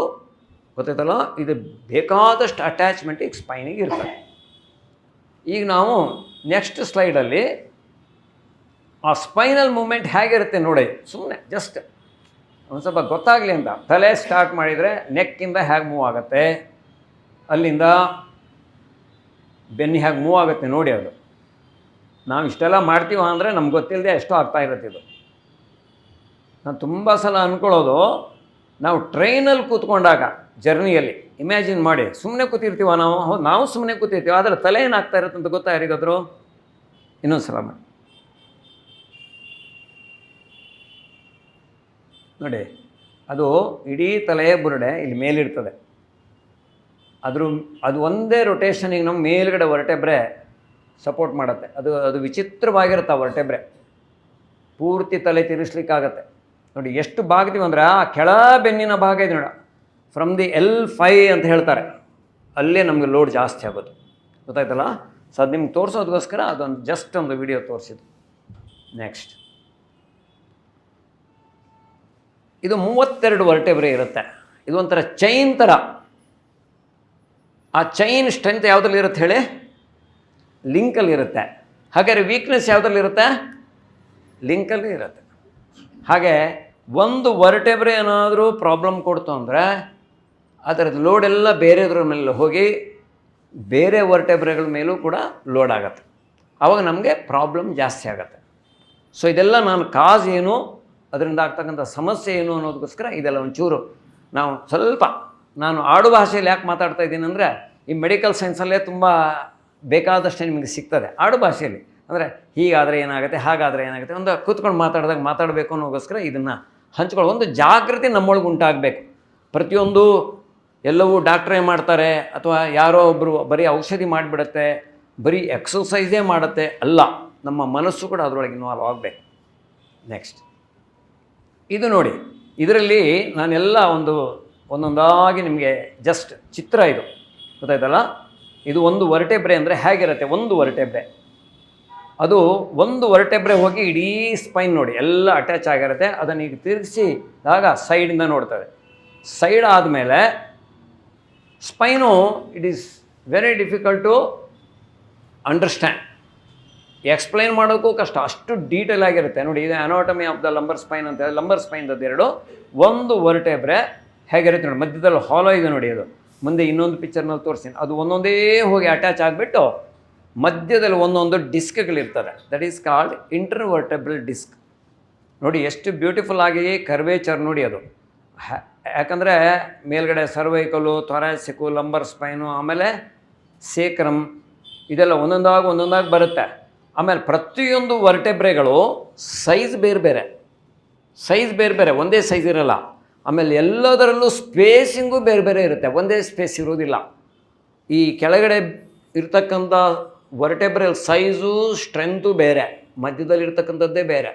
ಗೊತ್ತಾಯ್ತಲ್ಲ. ಇದು ಬೇಕಾದಷ್ಟು ಅಟ್ಯಾಚ್ಮೆಂಟ್ ಈಗ ಸ್ಪೈನಿಗೆ ಇರ್ತದೆ. ಈಗ ನಾವು ನೆಕ್ಸ್ಟ್ ಸ್ಲೈಡಲ್ಲಿ ಆ ಸ್ಪೈನಲ್ ಮೂಮೆಂಟ್ ಹೇಗಿರುತ್ತೆ ನೋಡಿ, ಸುಮ್ಮನೆ ಜಸ್ಟ್ ಒಂದು ಸ್ವಲ್ಪ ಗೊತ್ತಾಗಲಿ ಅಂತ. ತಲೆ ಸ್ಟಾರ್ಟ್ ಮಾಡಿದರೆ ನೆಕ್ಕಿಂದ ಹೇಗೆ ಮೂವ್ ಆಗುತ್ತೆ, ಅಲ್ಲಿಂದ ಬೆನ್ನು ಹೇಗೆ ಮೂವ್ ಆಗುತ್ತೆ ನೋಡಿ. ಅದು ನಾವು ಇಷ್ಟೆಲ್ಲ ಮಾಡ್ತೀವ ಅಂದರೆ ನಮ್ಗೆ ಗೊತ್ತಿಲ್ಲದೆ ಎಷ್ಟೋ ಆಗ್ತಾ ಇರುತ್ತೆ. ಇದು ನಾನು ತುಂಬ ಸಲ ಅಂದ್ಕೊಳ್ಳೋದು, ನಾವು ಟ್ರೈನಲ್ಲಿ ಕೂತ್ಕೊಂಡಾಗ ಜರ್ನಿಯಲ್ಲಿ ಇಮ್ಯಾಜಿನ್ ಮಾಡಿ, ಸುಮ್ಮನೆ ಕೂತಿರ್ತೀವ ನಾವು ಸುಮ್ಮನೆ ಕೂತಿರ್ತೀವಿ, ಆದರೆ ತಲೆ ಏನಾಗ್ತಾ ಇರುತ್ತೆ ಅಂತ ಗೊತ್ತಾ ಯಾರಿಗಾದ್ರು? ಇನ್ನೊಂದು ಸಲ ಮಾಡಿ ನೋಡಿ, ಅದು ಇಡೀ ತಲೆಯ ಬುರುಡೆ ಇಲ್ಲಿ ಮೇಲಿರ್ತದೆ, ಅದು ಒಂದೇ ರೊಟೇಷನಿಗೆ ನಮ್ಮ ಮೇಲ್ಗಡೆ ವರ್ಟೆಬ್ರೆ ಸಪೋರ್ಟ್ ಮಾಡುತ್ತೆ. ಅದು ವಿಚಿತ್ರವಾಗಿರುತ್ತೆ ಆ ವರ್ಟೆಬ್ರೆ, ಪೂರ್ತಿ ತಲೆ ತಿರ್ಸ್ಲಿಕ್ಕಾಗತ್ತೆ ನೋಡಿ. ಎಷ್ಟು ಬಾಗ್ತೀವಿ ಅಂದರೆ ಆ ಕೆಳ ಬೆನ್ನಿನ ಭಾಗ ಇದೆ ನೋಡಿ, ಫ್ರಮ್ ದಿ L5 ಅಂತ ಹೇಳ್ತಾರೆ, ಅಲ್ಲೇ ನಮಗೆ ಲೋಡ್ ಜಾಸ್ತಿ ಆಗೋದು, ಗೊತ್ತಾಯ್ತಲ್ಲ. ಸೊ ಅದು ನಿಮ್ಗೆ ತೋರಿಸೋದಕ್ಕೋಸ್ಕರ ಅದೊಂದು ಜಸ್ಟ್ ಒಂದು ವಿಡಿಯೋ ತೋರಿಸಿದ್ದು. ನೆಕ್ಸ್ಟ್, ಇದು 32 ವರ್ಟೆಬ್ರೆ ಇರುತ್ತೆ. ಇದು ಒಂಥರ ಚೈನ್ ಥರ. ಆ ಚೈನ್ ಸ್ಟ್ರೆಂತ್ ಯಾವುದ್ರಲ್ಲಿ ಇರುತ್ತೆ ಹೇಳಿ? ಲಿಂಕಲ್ಲಿ ಇರುತ್ತೆ. ಹಾಗಾದರೆ ವೀಕ್ನೆಸ್ ಯಾವುದ್ರಲ್ಲಿ ಇರುತ್ತೆ? ಲಿಂಕಲ್ಲಿ ಇರುತ್ತೆ. ಹಾಗೆ ಒಂದು ವರ್ಟೆಬ್ರೆ ಏನಾದರೂ ಪ್ರಾಬ್ಲಮ್ ಕೊಡ್ತು ಅಂದರೆ ಅದರದ್ದು ಲೋಡೆಲ್ಲ ಬೇರೆದ್ರ ಮೇಲೆ ಹೋಗಿ ಬೇರೆ ವರ್ಟೆಬ್ರೆಗಳ ಮೇಲೂ ಕೂಡ ಲೋಡ್ ಆಗುತ್ತೆ. ಆವಾಗ ನಮಗೆ ಪ್ರಾಬ್ಲಮ್ ಜಾಸ್ತಿ ಆಗುತ್ತೆ. ಸೊ ಇದೆಲ್ಲ ನಾನು ಕಾಸ್ ಏನು, ಅದರಿಂದ ಆಗ್ತಕ್ಕಂಥ ಸಮಸ್ಯೆ ಏನು ಅನ್ನೋದಕ್ಕೋಸ್ಕರ ಇದೆಲ್ಲ ಒಂಚೂರು ನಾವು ಸ್ವಲ್ಪ, ನಾನು ಆಡು ಭಾಷೆಯಲ್ಲಿ ಯಾಕೆ ಮಾತಾಡ್ತಾ ಇದ್ದೀನಿ ಅಂದರೆ, ಈ ಮೆಡಿಕಲ್ ಸೈನ್ಸಲ್ಲೇ ತುಂಬ ಬೇಕಾದಷ್ಟೇ ನಿಮಗೆ ಸಿಗ್ತದೆ ಆಡು ಭಾಷೆಯಲ್ಲಿ. ಅಂದರೆ ಹೀಗಾದರೆ ಏನಾಗುತ್ತೆ, ಹಾಗಾದರೆ ಏನಾಗುತ್ತೆ, ಒಂದು ಕೂತ್ಕೊಂಡು ಮಾತಾಡಿದಾಗ ಮಾತಾಡಬೇಕು ಅನ್ನೋಗೋಸ್ಕರ ಇದನ್ನು ಹಂಚ್ಕೊಳ್ಳೋ ಒಂದು ಜಾಗೃತಿ ನಮ್ಮೊಳಗೆ ಉಂಟಾಗಬೇಕು. ಪ್ರತಿಯೊಂದು ಎಲ್ಲವೂ ಡಾಕ್ಟ್ರೇ ಮಾಡ್ತಾರೆ ಅಥವಾ ಯಾರೋ ಒಬ್ಬರು ಬರೀ ಔಷಧಿ ಮಾಡಿಬಿಡುತ್ತೆ, ಬರೀ ಎಕ್ಸಸೈಸೇ ಮಾಡುತ್ತೆ ಅಲ್ಲ, ನಮ್ಮ ಮನಸ್ಸು ಕೂಡ ಅದರೊಳಗೆ ಇನ್ವಾಲ್ವ್ ಆಗಬೇಕು. ನೆಕ್ಸ್ಟ್, ಇದು ನೋಡಿ, ಇದರಲ್ಲಿ ನಾನೆಲ್ಲ ಒಂದೊಂದಾಗಿ ನಿಮಗೆ ಜಸ್ಟ್ ಚಿತ್ರ ಇದು ಗೊತ್ತಾಯ್ತಲ್ಲ. ಇದು ಒಂದು ವರ್ಟೆಬ್ರೆ ಅಂದರೆ ಹೇಗಿರುತ್ತೆ, ಒಂದು ವರ್ಟೆಬ್ರೆ, ಅದು ಒಂದು ವರ್ಟೆಬ್ರೆ ಹೋಗಿ ಇಡೀ ಸ್ಪೈನ್ ನೋಡಿ ಎಲ್ಲ ಅಟ್ಯಾಚ್ ಆಗಿರುತ್ತೆ. ಅದನ್ನು ಈಗ ತಿರುಗಿಸಿದಾಗ ಸೈಡಿಂದ ನೋಡ್ತದೆ. ಸೈಡ್ ಆದಮೇಲೆ spine it is very difficult to understand, explain ಮಾಡೋಕ್ಕೂ ಕಷ್ಟ, ಅಷ್ಟು ಡೀಟೇಲ್ ಆಗಿರುತ್ತೆ ನೋಡಿ. ಇದು anatomy of the lumbar spine ಅಂತ. ಲಂಬರ್ ಸ್ಪೈನ್ದು ಎರಡು, ಒಂದು ವರ್ಟೆಬ್ರೆ ಹೇಗಿರುತ್ತೆ ನೋಡಿ, ಮಧ್ಯದಲ್ಲಿ ಹಾಲೋ ಇದೆ ನೋಡಿ. ಅದು ಮುಂದೆ ಇನ್ನೊಂದು ಪಿಕ್ಚರ್ನಲ್ಲಿ ತೋರಿಸ್ತೀನಿ. ಅದು ಒಂದೊಂದೇ ಹೋಗಿ ಅಟ್ಯಾಚ್ ಆಗಿಬಿಟ್ಟು ಮಧ್ಯದಲ್ಲಿ ಒಂದೊಂದು ಡಿಸ್ಕ್ಗಳಿರ್ತದೆ. That is called intervertebral disc. ನೋಡಿ ಎಷ್ಟು ಬ್ಯೂಟಿಫುಲ್ ಆಗಿ ಕರ್ವೇಚರ್ ನೋಡಿ ಅದು. ಯಾಕಂದರೆ ಮೇಲ್ಗಡೆ ಸರ್ವೈಕಲು, ಥೊರಾಸಿಕು, ಲಂಬರ್ ಸ್ಪೈನು, ಆಮೇಲೆ ಸೇಕ್ರಮ್, ಇದೆಲ್ಲ ಒಂದೊಂದಾಗಿ ಬರುತ್ತೆ. ಆಮೇಲೆ ಪ್ರತಿಯೊಂದು ವರ್ಟೆಬ್ರೆಗಳು ಸೈಜ್ ಬೇರೆ ಬೇರೆ, ಒಂದೇ ಸೈಜ್ ಇರಲ್ಲ. ಆಮೇಲೆ ಎಲ್ಲದರಲ್ಲೂ ಸ್ಪೇಸಿಂಗು ಬೇರೆ ಬೇರೆ ಇರುತ್ತೆ, ಒಂದೇ ಸ್ಪೇಸ್ ಇರೋದಿಲ್ಲ. ಈ ಕೆಳಗಡೆ ಇರ್ತಕ್ಕಂಥ ವರ್ಟೆಬ್ರಲ್ ಸೈಜು, ಸ್ಟ್ರೆಂತು ಬೇರೆ, ಮಧ್ಯದಲ್ಲಿರ್ತಕ್ಕಂಥದ್ದೇ ಬೇರೆ,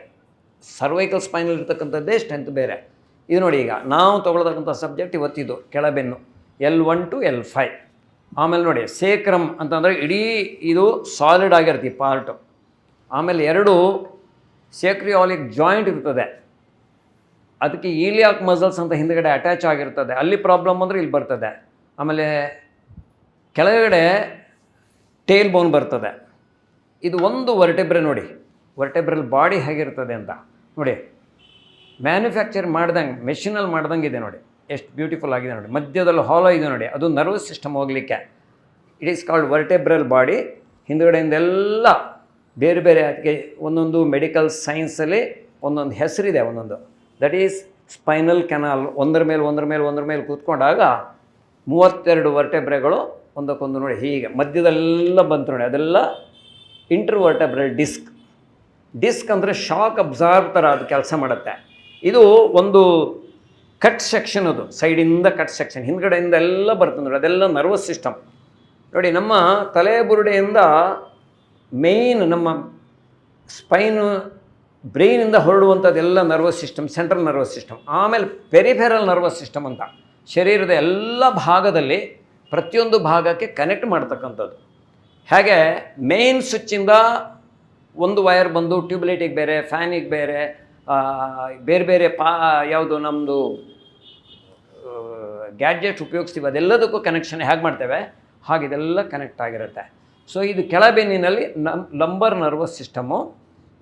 ಸರ್ವೈಕಲ್ ಸ್ಪೈನಲ್ಲಿ ಇರ್ತಕ್ಕಂಥದ್ದೇ ಸ್ಟ್ರೆಂತ್ ಬೇರೆ. ಇದು ನೋಡಿ, ಈಗ ನಾವು ತೊಗೊಳ್ತಕ್ಕಂಥ ಸಬ್ಜೆಕ್ಟ್ ಇವತ್ತಿದು ಕೆಳಬೆನ್ನು L1 to L5. ಆಮೇಲೆ ನೋಡಿ ಸೇಕ್ರಮ್ ಅಂತಂದರೆ ಇಡೀ ಇದು ಸಾಲಿಡ್ ಆಗಿರುತ್ತೆ ಈ ಪಾರ್ಟು. ಆಮೇಲೆ 2 ಸೇಕ್ರಿಯಾಲಿಕ್ ಜಾಯಿಂಟ್ ಇರ್ತದೆ, ಅದಕ್ಕೆ ಈಲಿಯಾಕ್ ಮಸಲ್ಸ್ ಅಂತ ಹಿಂದ್ಗಡೆ ಅಟ್ಯಾಚ್ ಆಗಿರ್ತದೆ. ಅಲ್ಲಿ ಪ್ರಾಬ್ಲಮ್ ಅಂದರೆ ಇಲ್ಲಿ ಬರ್ತದೆ. ಆಮೇಲೆ ಕೆಳಗಡೆ ಟೇಲ್ ಬೋನ್ ಬರ್ತದೆ. ಇದು ಒಂದು ವರ್ಟೆಬ್ರೆ ನೋಡಿ, ವರ್ಟೆಬ್ರಲ್ ಬಾಡಿ ಹೇಗಿರ್ತದೆ ಅಂತ ನೋಡಿ. ಮ್ಯಾನುಫ್ಯಾಕ್ಚರ್ ಮಾಡ್ದಂಗೆ, ಮೆಷಿನಲ್ಲಿ ಮಾಡ್ದಂಗೆ ಇದೆ ನೋಡಿ, ಎಷ್ಟು ಬ್ಯೂಟಿಫುಲ್ ಆಗಿದೆ ನೋಡಿ. ಮಧ್ಯದಲ್ಲಿ ಹಾಲೋ ಇದೆ ನೋಡಿ, ಅದು ನರ್ವಸ್ ಸಿಸ್ಟಮ್ ಹೋಗಲಿಕ್ಕೆ. It is called vertebral body. ಹಿಂದುಗಡೆಯಿಂದೆಲ್ಲ ಬೇರೆ ಬೇರೆ, ಅದಕ್ಕೆ ಒಂದೊಂದು ಮೆಡಿಕಲ್ ಸೈನ್ಸಲ್ಲಿ ಒಂದೊಂದು ಹೆಸರಿದೆ ಒಂದೊಂದು. That is spinal canal. ಒಂದರ ಮೇಲೆ ಕೂತ್ಕೊಂಡಾಗ 32 ವರ್ಟೆಬ್ರೆಗಳು ಒಂದಕ್ಕೊಂದು ನೋಡಿ ಹೀಗೆ ಮಧ್ಯದೆಲ್ಲ ಬಂತು ನೋಡಿ, ಅದೆಲ್ಲ ಇಂಟರ್ವರ್ಟೆಬ್ರಲ್ ಡಿಸ್ಕ್. ಡಿಸ್ಕ್ ಅಂದರೆ ಶಾಕ್ ಅಬ್ಸಾರ್ಬ್ ಥರ ಅದು ಕೆಲಸ ಮಾಡುತ್ತೆ. ಇದು ಒಂದು ಕಟ್ ಸೆಕ್ಷನ್, ಅದು ಸೈಡಿಂದ ಕಟ್ ಸೆಕ್ಷನ್, ಹಿಂದ್ಗಡೆಯಿಂದ ಎಲ್ಲ ಬರ್ತದೆ ನೋಡಿ, ಅದೆಲ್ಲ ನರ್ವಸ್ ಸಿಸ್ಟಮ್ ನೋಡಿ. ನಮ್ಮ ತಲೆ ಬುರುಡೆಯಿಂದ ಮೇಯ್ನ್ ನಮ್ಮ ಸ್ಪೈನು ಬ್ರೈನಿಂದ ಹೊರಡುವಂಥದ್ದೆಲ್ಲ nervous system, central nervous system. ಆಮೇಲೆ ಪೆರಿಫೆರಲ್ ನರ್ವಸ್ ಸಿಸ್ಟಮ್ ಅಂತ ಶರೀರದ ಎಲ್ಲ ಭಾಗದಲ್ಲಿ ಪ್ರತಿಯೊಂದು ಭಾಗಕ್ಕೆ ಕನೆಕ್ಟ್ ಮಾಡ್ತಕ್ಕಂಥದ್ದು. ಹಾಗೆ ಮೇನ್ ಸ್ವಿಚ್ಚಿಂದ ಒಂದು ವೈರ್ ಬಂದು ಟ್ಯೂಬ್ಲೈಟಿಗೆ ಬೇರೆ, ಫ್ಯಾನಿಗೆ ಬೇರೆ, ಬೇರೆ ಬೇರೆ ಯಾವುದು ನಮ್ಮದು ಗ್ಯಾಡ್ಜೆಟ್ ಉಪಯೋಗಿಸ್ತೀವಿ ಅದೆಲ್ಲದಕ್ಕೂ ಕನೆಕ್ಷನ್ ಹೇಗೆ ಮಾಡ್ತೇವೆ ಹಾಗೆ ಇದೆಲ್ಲ ಕನೆಕ್ಟ್ ಆಗಿರುತ್ತೆ. ಸೊ ಇದು ಕೆಳಬೆನ್ನಿನಲ್ಲಿ ಲಂಬರ್ ನರ್ವಸ್ ಸಿಸ್ಟಮು.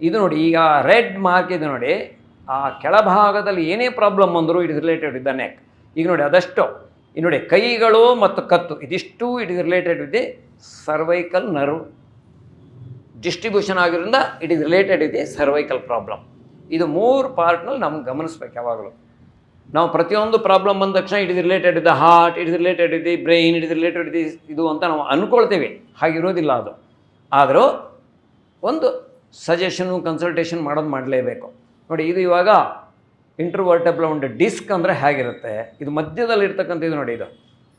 ಇದು ನೋಡಿ, ಈಗ ರೆಡ್ ಮಾರ್ಕ್ ಇದೆ ನೋಡಿ, ಆ ಕೆಳಭಾಗದಲ್ಲಿ ಏನೇ ಪ್ರಾಬ್ಲಮ್ ಅಂದರೂ it is related with the neck. ಈಗ ನೋಡಿ ಅದಷ್ಟು, ಈಗ ನೋಡಿ ಕೈಗಳು ಮತ್ತು ಕತ್ತು ಇದಿಷ್ಟು it is related with the cervical nerve distribution ಆಗಿರೋದ್ರಿಂದ it is related with the cervical problem. ಇದು 3 ಪಾರ್ಟ್ನಲ್ಲಿ ನಮ್ಗೆ ಗಮನಿಸ್ಬೇಕು ಯಾವಾಗಲೂ. ನಾವು ಪ್ರತಿಯೊಂದು ಪ್ರಾಬ್ಲಮ್ ಬಂದ ತಕ್ಷಣ it is related with the heart, it is related with the brain, it is related with the ಇದು ಅಂತ ನಾವು ಅಂದ್ಕೊಳ್ತೀವಿ. ಹಾಗಿರೋದಿಲ್ಲ ಅದು. ಆದರೂ ಒಂದು ಸಜೆಷನು, ಕನ್ಸಲ್ಟೇಷನ್ ಮಾಡಲೇಬೇಕು. ನೋಡಿ ಇದು ಇವಾಗ ಇಂಟರ್ವರ್ಟೆಬ್ರಲ್ ಒಂದು ಡಿಸ್ಕ್ ಅಂದರೆ ಹೇಗಿರುತ್ತೆ, ಇದು ಮಧ್ಯದಲ್ಲಿ ಇರ್ತಕ್ಕಂಥ ಇದು ನೋಡಿ, ಇದು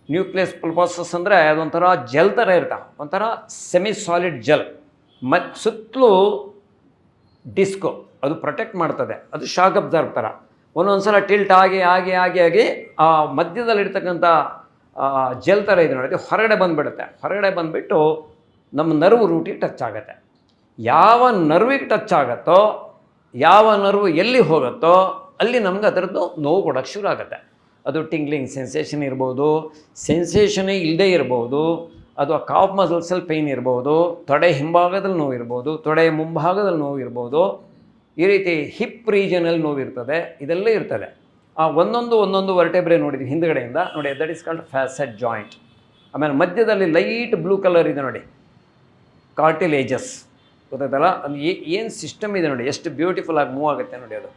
ನ್ಯೂಕ್ಲಿಯಸ್ ಪಲ್ಪಾಸಸ್ ಅಂದರೆ ಅದೊಂಥರ ಜೆಲ್ ಥರ ಇರ್ತಾವೆ, ಒಂಥರ ಸೆಮಿ ಸಾಲಿಡ್ ಜೆಲ್. ಸುತ್ತಲೂ ಡಿಸ್ಕು ಅದು ಪ್ರೊಟೆಕ್ಟ್ ಮಾಡ್ತದೆ, ಅದು ಶಾಕ್ ಅಬ್ಸರ್ವ್ ಥರ. ಒಂದೊಂದು ಸಲ ಟಿಲ್ಟ್ ಆಗಿ ಆ ಮಧ್ಯದಲ್ಲಿರ್ತಕ್ಕಂಥ ಜೆಲ್ ಥರ ಇದೆ ನೋಡಿ, ಅದು ಹೊರಗಡೆ ಬಂದುಬಿಡುತ್ತೆ. ಹೊರಗಡೆ ಬಂದುಬಿಟ್ಟು ನಮ್ಮ ನರ್ವ್ ರೂಟಿಗೆ ಟಚ್ ಆಗುತ್ತೆ. ಯಾವ ನರ್ವಿಗೆ ಟಚ್ ಆಗುತ್ತೋ, ಯಾವ ನರ್ವ್ ಎಲ್ಲಿ ಹೋಗುತ್ತೋ ಅಲ್ಲಿ ನಮ್ಗೆ ಅದರದ್ದು ನೋವು ಕೊಡೋಕ್ಕೆ ಶುರು ಆಗುತ್ತೆ. ಅದು ಟಿಂಗ್ಲಿಂಗ್ ಸೆನ್ಸೇಷನ್ ಇರ್ಬೋದು, ಸೆನ್ಸೇಷನೇ ಇಲ್ಲದೇ ಇರ್ಬೋದು, ಅದು ಆ ಕಾಫ್ ಮಸಲ್ಸಲ್ಲಿ ಪೇಯ್ನ್ ಇರ್ಬೋದು, ತೊಡೆ ಹಿಂಭಾಗದಲ್ಲಿ ನೋವು ಇರ್ಬೋದು, ತೊಡೆ ಮುಂಭಾಗದಲ್ಲಿ ನೋವು ಇರ್ಬೋದು, ಈ ರೀತಿ ಹಿಪ್ ರೀಜನಲ್ಲಿ ನೋವು ಇರ್ತದೆ, ಇದೆಲ್ಲ ಇರ್ತದೆ. ಆ ಒಂದೊಂದು ವರ್ಟೆಬ್ರೆ ನೋಡಿದ್ವಿ ಹಿಂದುಗಡೆಯಿಂದ ನೋಡಿ, that is called facet joint. ಆಮೇಲೆ ಮಧ್ಯದಲ್ಲಿ ಲೈಟ್ ಬ್ಲೂ ಕಲರ್ ಇದೆ ನೋಡಿ, ಕಾರ್ಟಿಲೇಜಸ್, ಗೊತ್ತಾಯ್ತಲ್ಲ? ಅದು ಏನು ಸಿಸ್ಟಮ್ ಇದೆ ನೋಡಿ, ಎಷ್ಟು ಬ್ಯೂಟಿಫುಲ್ ಆಗಿ ಮೂವ್ ಆಗುತ್ತೆ ನೋಡಿ. ಅದು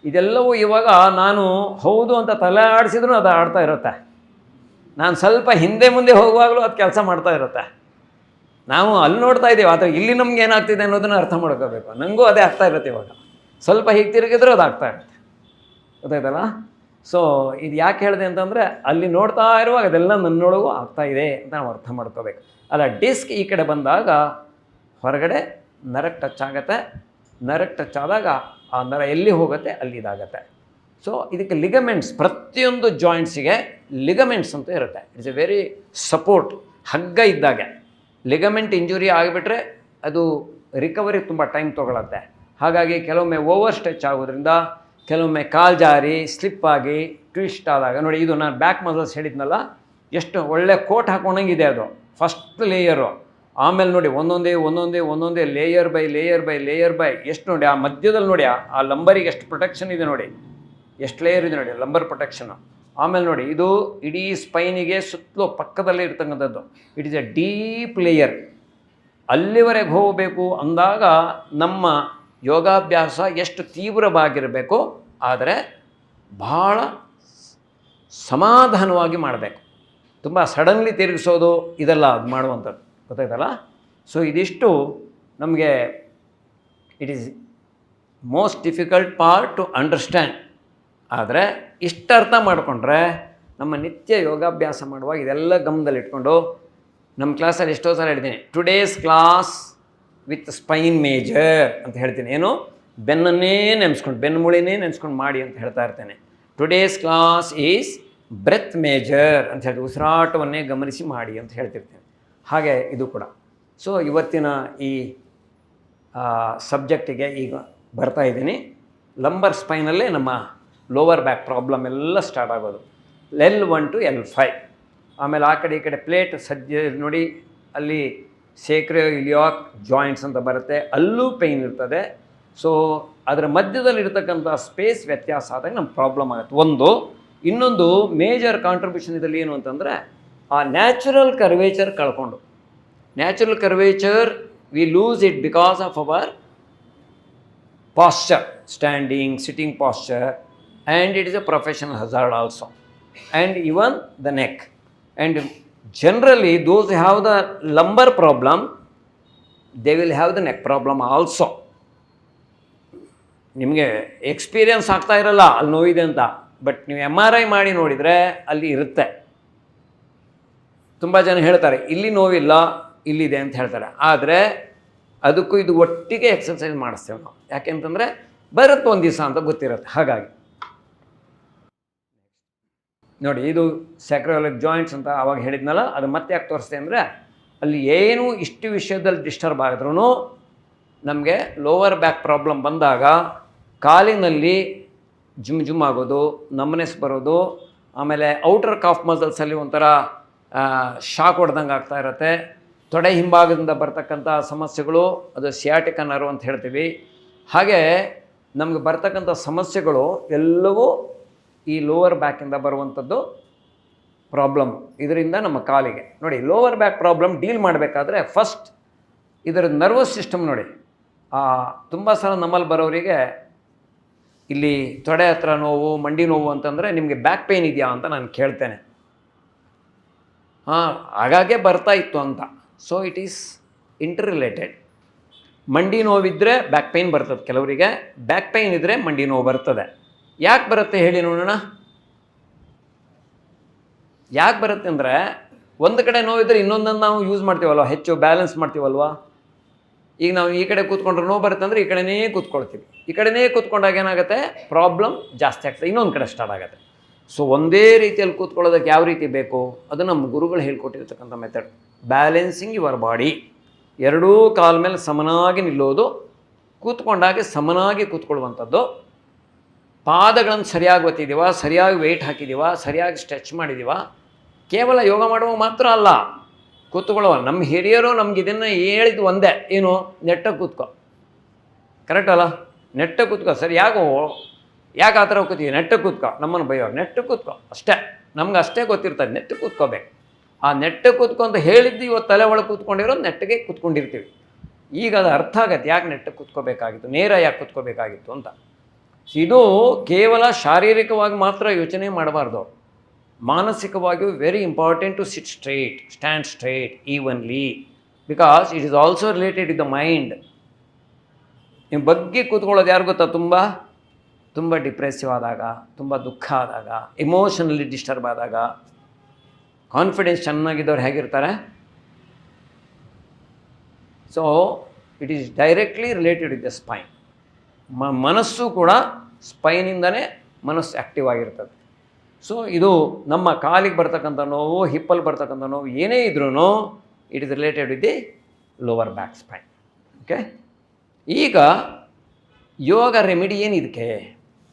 ಇದೆಲ್ಲವೂ ಇವಾಗ ನಾನು ಹೌದು ಅಂತ ತಲೆ ಆಡಿಸಿದ್ರು ಅದು ಆಡ್ತಾ ಇರುತ್ತೆ, ನಾನು ಸ್ವಲ್ಪ ಹಿಂದೆ ಮುಂದೆ ಹೋಗುವಾಗಲೂ ಅದು ಕೆಲಸ ಮಾಡ್ತಾ ಇರುತ್ತೆ. ನಾವು ಅಲ್ಲಿ ನೋಡ್ತಾ ಇದ್ದೀವಿ, ಆದರೆ ಇಲ್ಲಿ ನಮ್ಗೆ ಏನಾಗ್ತಿದೆ ಅನ್ನೋದನ್ನು ಅರ್ಥ ಮಾಡ್ಕೋಬೇಕು. ನನಗೂ ಅದೇ ಆಗ್ತಾ ಇರುತ್ತೆ. ಇವಾಗ ಸ್ವಲ್ಪ ಹೀಗೆ ತಿರುಗಿದ್ರೂ ಅದು ಆಗ್ತಾ ಇರುತ್ತೆ, ಗೊತ್ತಾಯ್ತಲ್ಲ? ಸೊ ಇದು ಯಾಕೆ ಹೇಳಿದೆ ಅಂತಂದರೆ, ಅಲ್ಲಿ ನೋಡ್ತಾ ಇರುವಾಗ ಅದೆಲ್ಲ ನನ್ನೊಳಗೂ ಆಗ್ತಾ ಇದೆ ಅಂತ ನಾವು ಅರ್ಥ ಮಾಡ್ಕೋಬೇಕು. ಅಲ್ಲ, ಡಿಸ್ಕ್ ಈ ಕಡೆ ಬಂದಾಗ ಹೊರಗಡೆ ನರಕ್ಕೆ ಟಚ್ ಆಗುತ್ತೆ, ನರಕ್ಕೆ ಟಚ್ ಆದಾಗ ಆ ನರ ಎಲ್ಲಿ ಹೋಗುತ್ತೆ ಅಲ್ಲಿ ಇದಾಗತ್ತೆ. ಸೊ ಇದಕ್ಕೆ ಲಿಗಮೆಂಟ್ಸ್, ಪ್ರತಿಯೊಂದು ಜಾಯಿಂಟ್ಸಿಗೆ ಲಿಗಮೆಂಟ್ಸ್ ಅಂತ ಇರುತ್ತೆ. ಇಟ್ಸ್ ಎ ವೆರಿ ಸಪೋರ್ಟ್, ಹಗ್ಗ ಇದ್ದಾಗೆ. ಲಿಗಮೆಂಟ್ ಇಂಜುರಿ ಆಗಿಬಿಟ್ರೆ ಅದು ರಿಕವರಿ ತುಂಬ ಟೈಮ್ ತೊಗೊಳತ್ತೆ. ಹಾಗಾಗಿ ಕೆಲವೊಮ್ಮೆ ಓವರ್ ಸ್ಟ್ರೆಚ್ ಆಗೋದ್ರಿಂದ, ಕೆಲವೊಮ್ಮೆ ಕಾಲು ಜಾರಿ ಸ್ಲಿಪ್ ಆಗಿ ಟ್ವಿಸ್ಟ್ ಆದಾಗ ನೋಡಿ, ಇದು ನಾನು ಬ್ಯಾಕ್ ಮಸಲ್ಸ್ ಹೇಳಿದ್ನಲ್ಲ, ಎಷ್ಟು ಒಳ್ಳೆ ಕೋಟ್ ಹಾಕೊಂಡಂಗಿದೆ ಅದು ಫಸ್ಟ್ ಲೇಯರು. ಆಮೇಲೆ ನೋಡಿ ಒಂದೊಂದೇ ಲೇಯರ್ ಬೈ ಎಷ್ಟು ನೋಡಿ, ಆ ಮಧ್ಯದಲ್ಲಿ ನೋಡಿ ಆ ಲಂಬರಿಗೆ ಎಷ್ಟು ಪ್ರೊಟೆಕ್ಷನ್ ಇದೆ ನೋಡಿ, ಎಷ್ಟು ಲೇಯರ್ ಇದೆ ನೋಡಿ ಲಂಬರ್ ಪ್ರೊಟೆಕ್ಷನು. ಆಮೇಲೆ ನೋಡಿ, ಇದು ಇಡೀ ಸ್ಪೈನಿಗೆ ಸುತ್ತಲೂ ಪಕ್ಕದಲ್ಲೇ ಇರ್ತಕ್ಕಂಥದ್ದು. It is A deep layer. ಅಲ್ಲಿವರೆಗೆ ಹೋಗಬೇಕು ಅಂದಾಗ ನಮ್ಮ ಯೋಗಾಭ್ಯಾಸ ಎಷ್ಟು ತೀವ್ರವಾಗಿರಬೇಕು, ಆದರೆ ಭಾಳ ಸಮಾಧಾನವಾಗಿ ಮಾಡಬೇಕು. ತುಂಬ ಸಡನ್ಲಿ ತಿರುಗಿಸೋದು ಇದೆಲ್ಲ ಅದು ಮಾಡುವಂಥದ್ದು, ಗೊತ್ತಾಯ್ತಲ್ಲ. ಸೊ ಇದಿಷ್ಟು ನಮಗೆ it is most difficult part two understand. ಆದರೆ ಇಷ್ಟು ಅರ್ಥ ಮಾಡಿಕೊಂಡ್ರೆ ನಮ್ಮ ನಿತ್ಯ ಯೋಗಾಭ್ಯಾಸ ಮಾಡುವಾಗ ಇದೆಲ್ಲ ಗಮನದಲ್ಲಿಟ್ಕೊಂಡು, ನಮ್ಮ ಕ್ಲಾಸಲ್ಲಿ ಎಷ್ಟೋ ಸಲ ಹೇಳ್ತೀನಿ, today's class with spine major ಅಂತ ಹೇಳ್ತೀನಿ. ಏನು, ಬೆನ್ನನ್ನೇ ನೆನೆಸ್ಕೊಂಡು, ಬೆನ್ನುಮೂಳೆನೇ ನೆನೆಸ್ಕೊಂಡು ಮಾಡಿ ಅಂತ ಹೇಳ್ತಾ ಇರ್ತೇನೆ. Today's class is breath major ಅಂತ ಹೇಳಿ, ಉಸಿರಾಟವನ್ನೇ ಗಮನಿಸಿ ಮಾಡಿ ಅಂತ ಹೇಳ್ತಿರ್ತೇನೆ. ಹಾಗೆ ಇದು ಕೂಡ. ಸೊ ಇವತ್ತಿನ ಈ ಸಬ್ಜೆಕ್ಟಿಗೆ ಈಗ ಬರ್ತಾ ಇದ್ದೀನಿ. ಲಂಬರ್ ಸ್ಪೈನಲ್ಲೇ ನಮ್ಮ ಲೋವರ್ ಬ್ಯಾಕ್ ಪ್ರಾಬ್ಲಮ್ ಎಲ್ಲ ಸ್ಟಾರ್ಟ್ ಆಗೋದು. L1 to L5. ಆಮೇಲೆ ಆ ಕಡೆ ಈ ಕಡೆ ಪ್ಲೇಟ್ ಸಜ್ಜೆ ನೋಡಿ, ಅಲ್ಲಿ ಸೇಕ್ರೋ ಇಲಿಯಾಕ್ ಜಾಯಿಂಟ್ಸ್ ಅಂತ ಬರುತ್ತೆ, ಅಲ್ಲೂ ಪೇಯ್ನ್ ಇರ್ತದೆ. ಸೊ ಅದರ ಮಧ್ಯದಲ್ಲಿರ್ತಕ್ಕಂಥ ಸ್ಪೇಸ್ ವ್ಯತ್ಯಾಸ ಆದಾಗ ನಮ್ಮ ಪ್ರಾಬ್ಲಮ್ ಆಗುತ್ತೆ. ಒಂದು ಇನ್ನೊಂದು ಮೇಜರ್ ಕಾಂಟ್ರಿಬ್ಯೂಷನ್ ಇದರಲ್ಲಿ ಏನು ಅಂತಂದರೆ, ಆ ನ್ಯಾಚುರಲ್ ಕರ್ವೇಚರ್ ಕಳ್ಕೊಂಡು. Natural curvature we lose it because of our posture, standing, sitting posture, and it is a professional hazard also, and even the neck. And generally those who have the lumbar problem, they will have the neck problem also. ನಿಮಗೆ ಎಕ್ಸ್ಪೀರಿಯನ್ಸ್ ಆಗ್ತಾ ಇರಲ್ಲ ಅಲ್ಲಿ ನೋವಿದೆ ಅಂತ, ಬಟ್ ನೀವು MRI ಮಾಡಿ ನೋಡಿದರೆ ಅಲ್ಲಿ ಇರುತ್ತೆ. ತುಂಬ ಜನ ಹೇಳ್ತಾರೆ ಇಲ್ಲಿ ನೋವಿಲ್ಲ ಇಲ್ಲಿದೆ ಅಂತ ಹೇಳ್ತಾರೆ, ಆದರೆ ಅದಕ್ಕೂ ಇದು ಒಟ್ಟಿಗೆ ಎಕ್ಸರ್ಸೈಸ್ ಮಾಡಿಸ್ತೇವೆ ನಾವು. ಯಾಕೆಂತಂದರೆ ಬರುತ್ತೆ ಒಂದು ದಿವಸ ಅಂತ ಗೊತ್ತಿರುತ್ತೆ. ಹಾಗಾಗಿ ನೋಡಿ, ಇದು ಸ್ಯಾಕ್ರೋಯಿಲಿಕ್ ಜಾಯಿಂಟ್ಸ್ ಅಂತ ಆವಾಗ ಹೇಳಿದ್ನಲ್ಲ, ಅದು ಮತ್ತೆ ಯಾಕೆ ತೋರಿಸ್ತೆ ಅಂದರೆ, ಅಲ್ಲಿ ಏನು ಇಷ್ಟು ವಿಷಯದಲ್ಲಿ ಡಿಸ್ಟರ್ಬ್ ಆಗಿದ್ರೂ ನಮಗೆ ಲೋವರ್ ಬ್ಯಾಕ್ ಪ್ರಾಬ್ಲಮ್ ಬಂದಾಗ ಕಾಲಿನಲ್ಲಿ ಜುಮ್ ಆಗೋದು, ನಮ್ನೆಸ್ ಬರೋದು, ಆಮೇಲೆ ಔಟರ್ ಕಾಫ್ ಮಸಲ್ಸಲ್ಲಿ ಒಂಥರ ಶಾಕ್ ಹೊಡೆದಂಗೆ ಆಗ್ತಾ ಇರುತ್ತೆ. ತೊಡೆ ಹಿಂಭಾಗದಿಂದ ಬರ್ತಕ್ಕಂಥ ಸಮಸ್ಯೆಗಳು, ಅದು ಸಿಯಾಟಿಕ ನರ್ವ್ ಅಂತ ಹೇಳ್ತೀವಿ. ಹಾಗೆ ನಮಗೆ ಬರ್ತಕ್ಕಂಥ ಸಮಸ್ಯೆಗಳು ಎಲ್ಲವೂ ಈ ಲೋವರ್ ಬ್ಯಾಕಿಂದ ಬರುವಂಥದ್ದು ಪ್ರಾಬ್ಲಮ್. ಇದರಿಂದ ನಮ್ಮ ಕಾಲಿಗೆ ನೋಡಿ, ಲೋವರ್ ಬ್ಯಾಕ್ ಪ್ರಾಬ್ಲಮ್ ಡೀಲ್ ಮಾಡಬೇಕಾದ್ರೆ ಫಸ್ಟ್ ಇದರ ನರ್ವಸ್ ಸಿಸ್ಟಮ್ ನೋಡಿ. ತುಂಬ ಸಲ ನಮ್ಮಲ್ಲಿ ಬರೋರಿಗೆ ಇಲ್ಲಿ ತೊಡೆ ಹತ್ರ ನೋವು, ಮಂಡಿ ನೋವು ಅಂತಂದರೆ ನಿಮಗೆ ಬ್ಯಾಕ್ ಪೇಯ್ನ್ ಇದೆಯಾ ಅಂತ ನಾನು ಕೇಳ್ತೇನೆ. ಹಾಗಾಗೆ ಬರ್ತಾ ಇತ್ತು ಅಂತ. So it is inter related. ಮಂಡಿ ನೋವಿದ್ದರೆ ಬ್ಯಾಕ್ ಪೇಯ್ನ್ ಬರ್ತದೆ ಕೆಲವರಿಗೆ, ಬ್ಯಾಕ್ ಪೇಯ್ನ್ ಇದ್ದರೆ ಮಂಡಿ ನೋವು ಬರ್ತದೆ. ಯಾಕೆ ಬರುತ್ತೆ ಹೇಳಿ ನೋಡೋಣ. ಯಾಕೆ ಬರುತ್ತೆ ಅಂದರೆ, ಒಂದು ಕಡೆ ನೋವಿದ್ದರೆ ಇನ್ನೊಂದನ್ನು ನಾವು ಯೂಸ್ ಮಾಡ್ತೀವಲ್ವ, ಹೆಚ್ಚು ಬ್ಯಾಲೆನ್ಸ್ ಮಾಡ್ತೀವಲ್ವ. ಈಗ ನಾವು ಈ ಕಡೆ ಕೂತ್ಕೊಂಡ್ರೆ ನೋವು ಬರುತ್ತೆ ಅಂದರೆ ಈ ಕಡೆನೇ ಕೂತ್ಕೊಳ್ತೀವಿ. ಈ ಕಡೆನೇ ಕೂತ್ಕೊಂಡಾಗ ಏನಾಗುತ್ತೆ, ಪ್ರಾಬ್ಲಮ್ ಜಾಸ್ತಿ ಆಗ್ತದೆ, ಇನ್ನೊಂದು ಕಡೆ ಸ್ಟಾರ್ಟ್ ಆಗುತ್ತೆ. ಸೊ ಒಂದೇ ರೀತಿಯಲ್ಲಿ ಕೂತ್ಕೊಳ್ಳೋದಕ್ಕೆ ಯಾವ ರೀತಿ ಬೇಕು, ಅದು ನಮ್ಮ ಗುರುಗಳು ಹೇಳ್ಕೊಟ್ಟಿರ್ತಕ್ಕಂಥ ಮೆಥಡ್. ಬ್ಯಾಲೆನ್ಸಿಂಗ್ ಯುವರ್ ಬಾಡಿ, ಎರಡೂ ಕಾಲ ಮೇಲೆ ಸಮನಾಗಿ ನಿಲ್ಲೋದು, ಕೂತ್ಕೊಂಡಾಗೆ ಸಮನಾಗಿ ಕೂತ್ಕೊಳ್ಳುವಂಥದ್ದು. ಪಾದಗಳನ್ನು ಸರಿಯಾಗಿ ಒತ್ತಿದ್ದೀವ, ಸರಿಯಾಗಿ ವೆಯ್ಟ್ ಹಾಕಿದ್ದೀವ, ಸರಿಯಾಗಿ ಸ್ಟ್ರೆಚ್ ಮಾಡಿದ್ದೀವ. ಕೇವಲ ಯೋಗ ಮಾಡುವಾಗ ಮಾತ್ರ ಅಲ್ಲ, ಕೂತ್ಕೊಳ್ಳುವ ನಮ್ಮ ಹಿರಿಯರು ನಮ್ಗೆ ಇದನ್ನು ಹೇಳಿದ್ದು ಒಂದೇ, ಏನು, ನೆಟ್ಟಾಗಿ ಕೂತ್ಕೋ. ಕರೆಕ್ಟ್ ಅಲ್ಲ, ನೆಟ್ಟಾಗಿ ಕೂತ್ಕೋ. ಸರಿ, ಯಾಕೆ ಆ ಥರ ಕೂತೀವಿ, ನೆಟ್ಟಾಗಿ ಕೂತ್ಕೋ. ನಮ್ಮನ್ನು ಬೈಯೋರು ನೆಟ್ಟಾಗಿ ಕೂತ್ಕೋ ಅಷ್ಟೇ, ನಮ್ಗೆ ಅಷ್ಟೇ ಗೊತ್ತಿರ್ತದೆ, ನೆಟ್ಟಾಗಿ ಕೂತ್ಕೋಬೇಕು. ಆ ನೆಟ್ಟಾಗಿ ಕೂತ್ಕೊ ಅಂತ ಹೇಳಿದ್ದು ಇವತ್ತು ತಲೆ ಒಳಗೆ ಕೂತ್ಕೊಂಡಿರೋದು ನೆಟ್ಟಿಗೆ ಕೂತ್ಕೊಂಡಿರ್ತೀವಿ. ಈಗ ಅದು ಅರ್ಥ ಆಗತ್ತೆ ಯಾಕೆ ನೆಟ್ಟಾಗಿ ಕೂತ್ಕೋಬೇಕಾಗಿತ್ತು, ನೇರ ಯಾಕೆ ಕೂತ್ಕೋಬೇಕಾಗಿತ್ತು ಅಂತ. ಇದು ಕೇವಲ ಶಾರೀರಿಕವಾಗಿ ಮಾತ್ರ ಯೋಚನೆ ಮಾಡಬಾರ್ದು, ಮಾನಸಿಕವಾಗಿಯೂ very important to sit straight, stand straight evenly, because it is also related with the mind. ನಿಮ್ಮ ಬಗ್ಗೆ ಕೂತ್ಕೊಳ್ಳೋದು ಯಾರು ಗೊತ್ತಾ, ತುಂಬ ಡಿಪ್ರೆಸಿವ್ ಆದಾಗ, ತುಂಬ ದುಃಖ ಆದಾಗ, ಎಮೋಷನಲಿ ಡಿಸ್ಟರ್ಬ್ ಆದಾಗ. ಕಾನ್ಫಿಡೆನ್ಸ್ ಚೆನ್ನಾಗಿದ್ದವ್ರು ಹೇಗಿರ್ತಾರೆ. So it is directly related with the spine. ಮನಸ್ಸು ಕೂಡ ಸ್ಪೈನಿಂದನೇ ಮನಸ್ಸು ಆ್ಯಕ್ಟಿವ್ ಆಗಿರ್ತದೆ. ಸೊ ಇದು ನಮ್ಮ ಕಾಲಿಗೆ ಬರ್ತಕ್ಕಂಥ ನೋವು, ಹಿಪ್ಪಲ್ಲಿ ಬರ್ತಕ್ಕಂಥ ನೋವು ಏನೇ ಇದ್ರೂ it is related with the lower back spine. Okay, ಈಗ ಯೋಗ ರೆಮಿಡಿ ಏನು ಇದಕ್ಕೆ?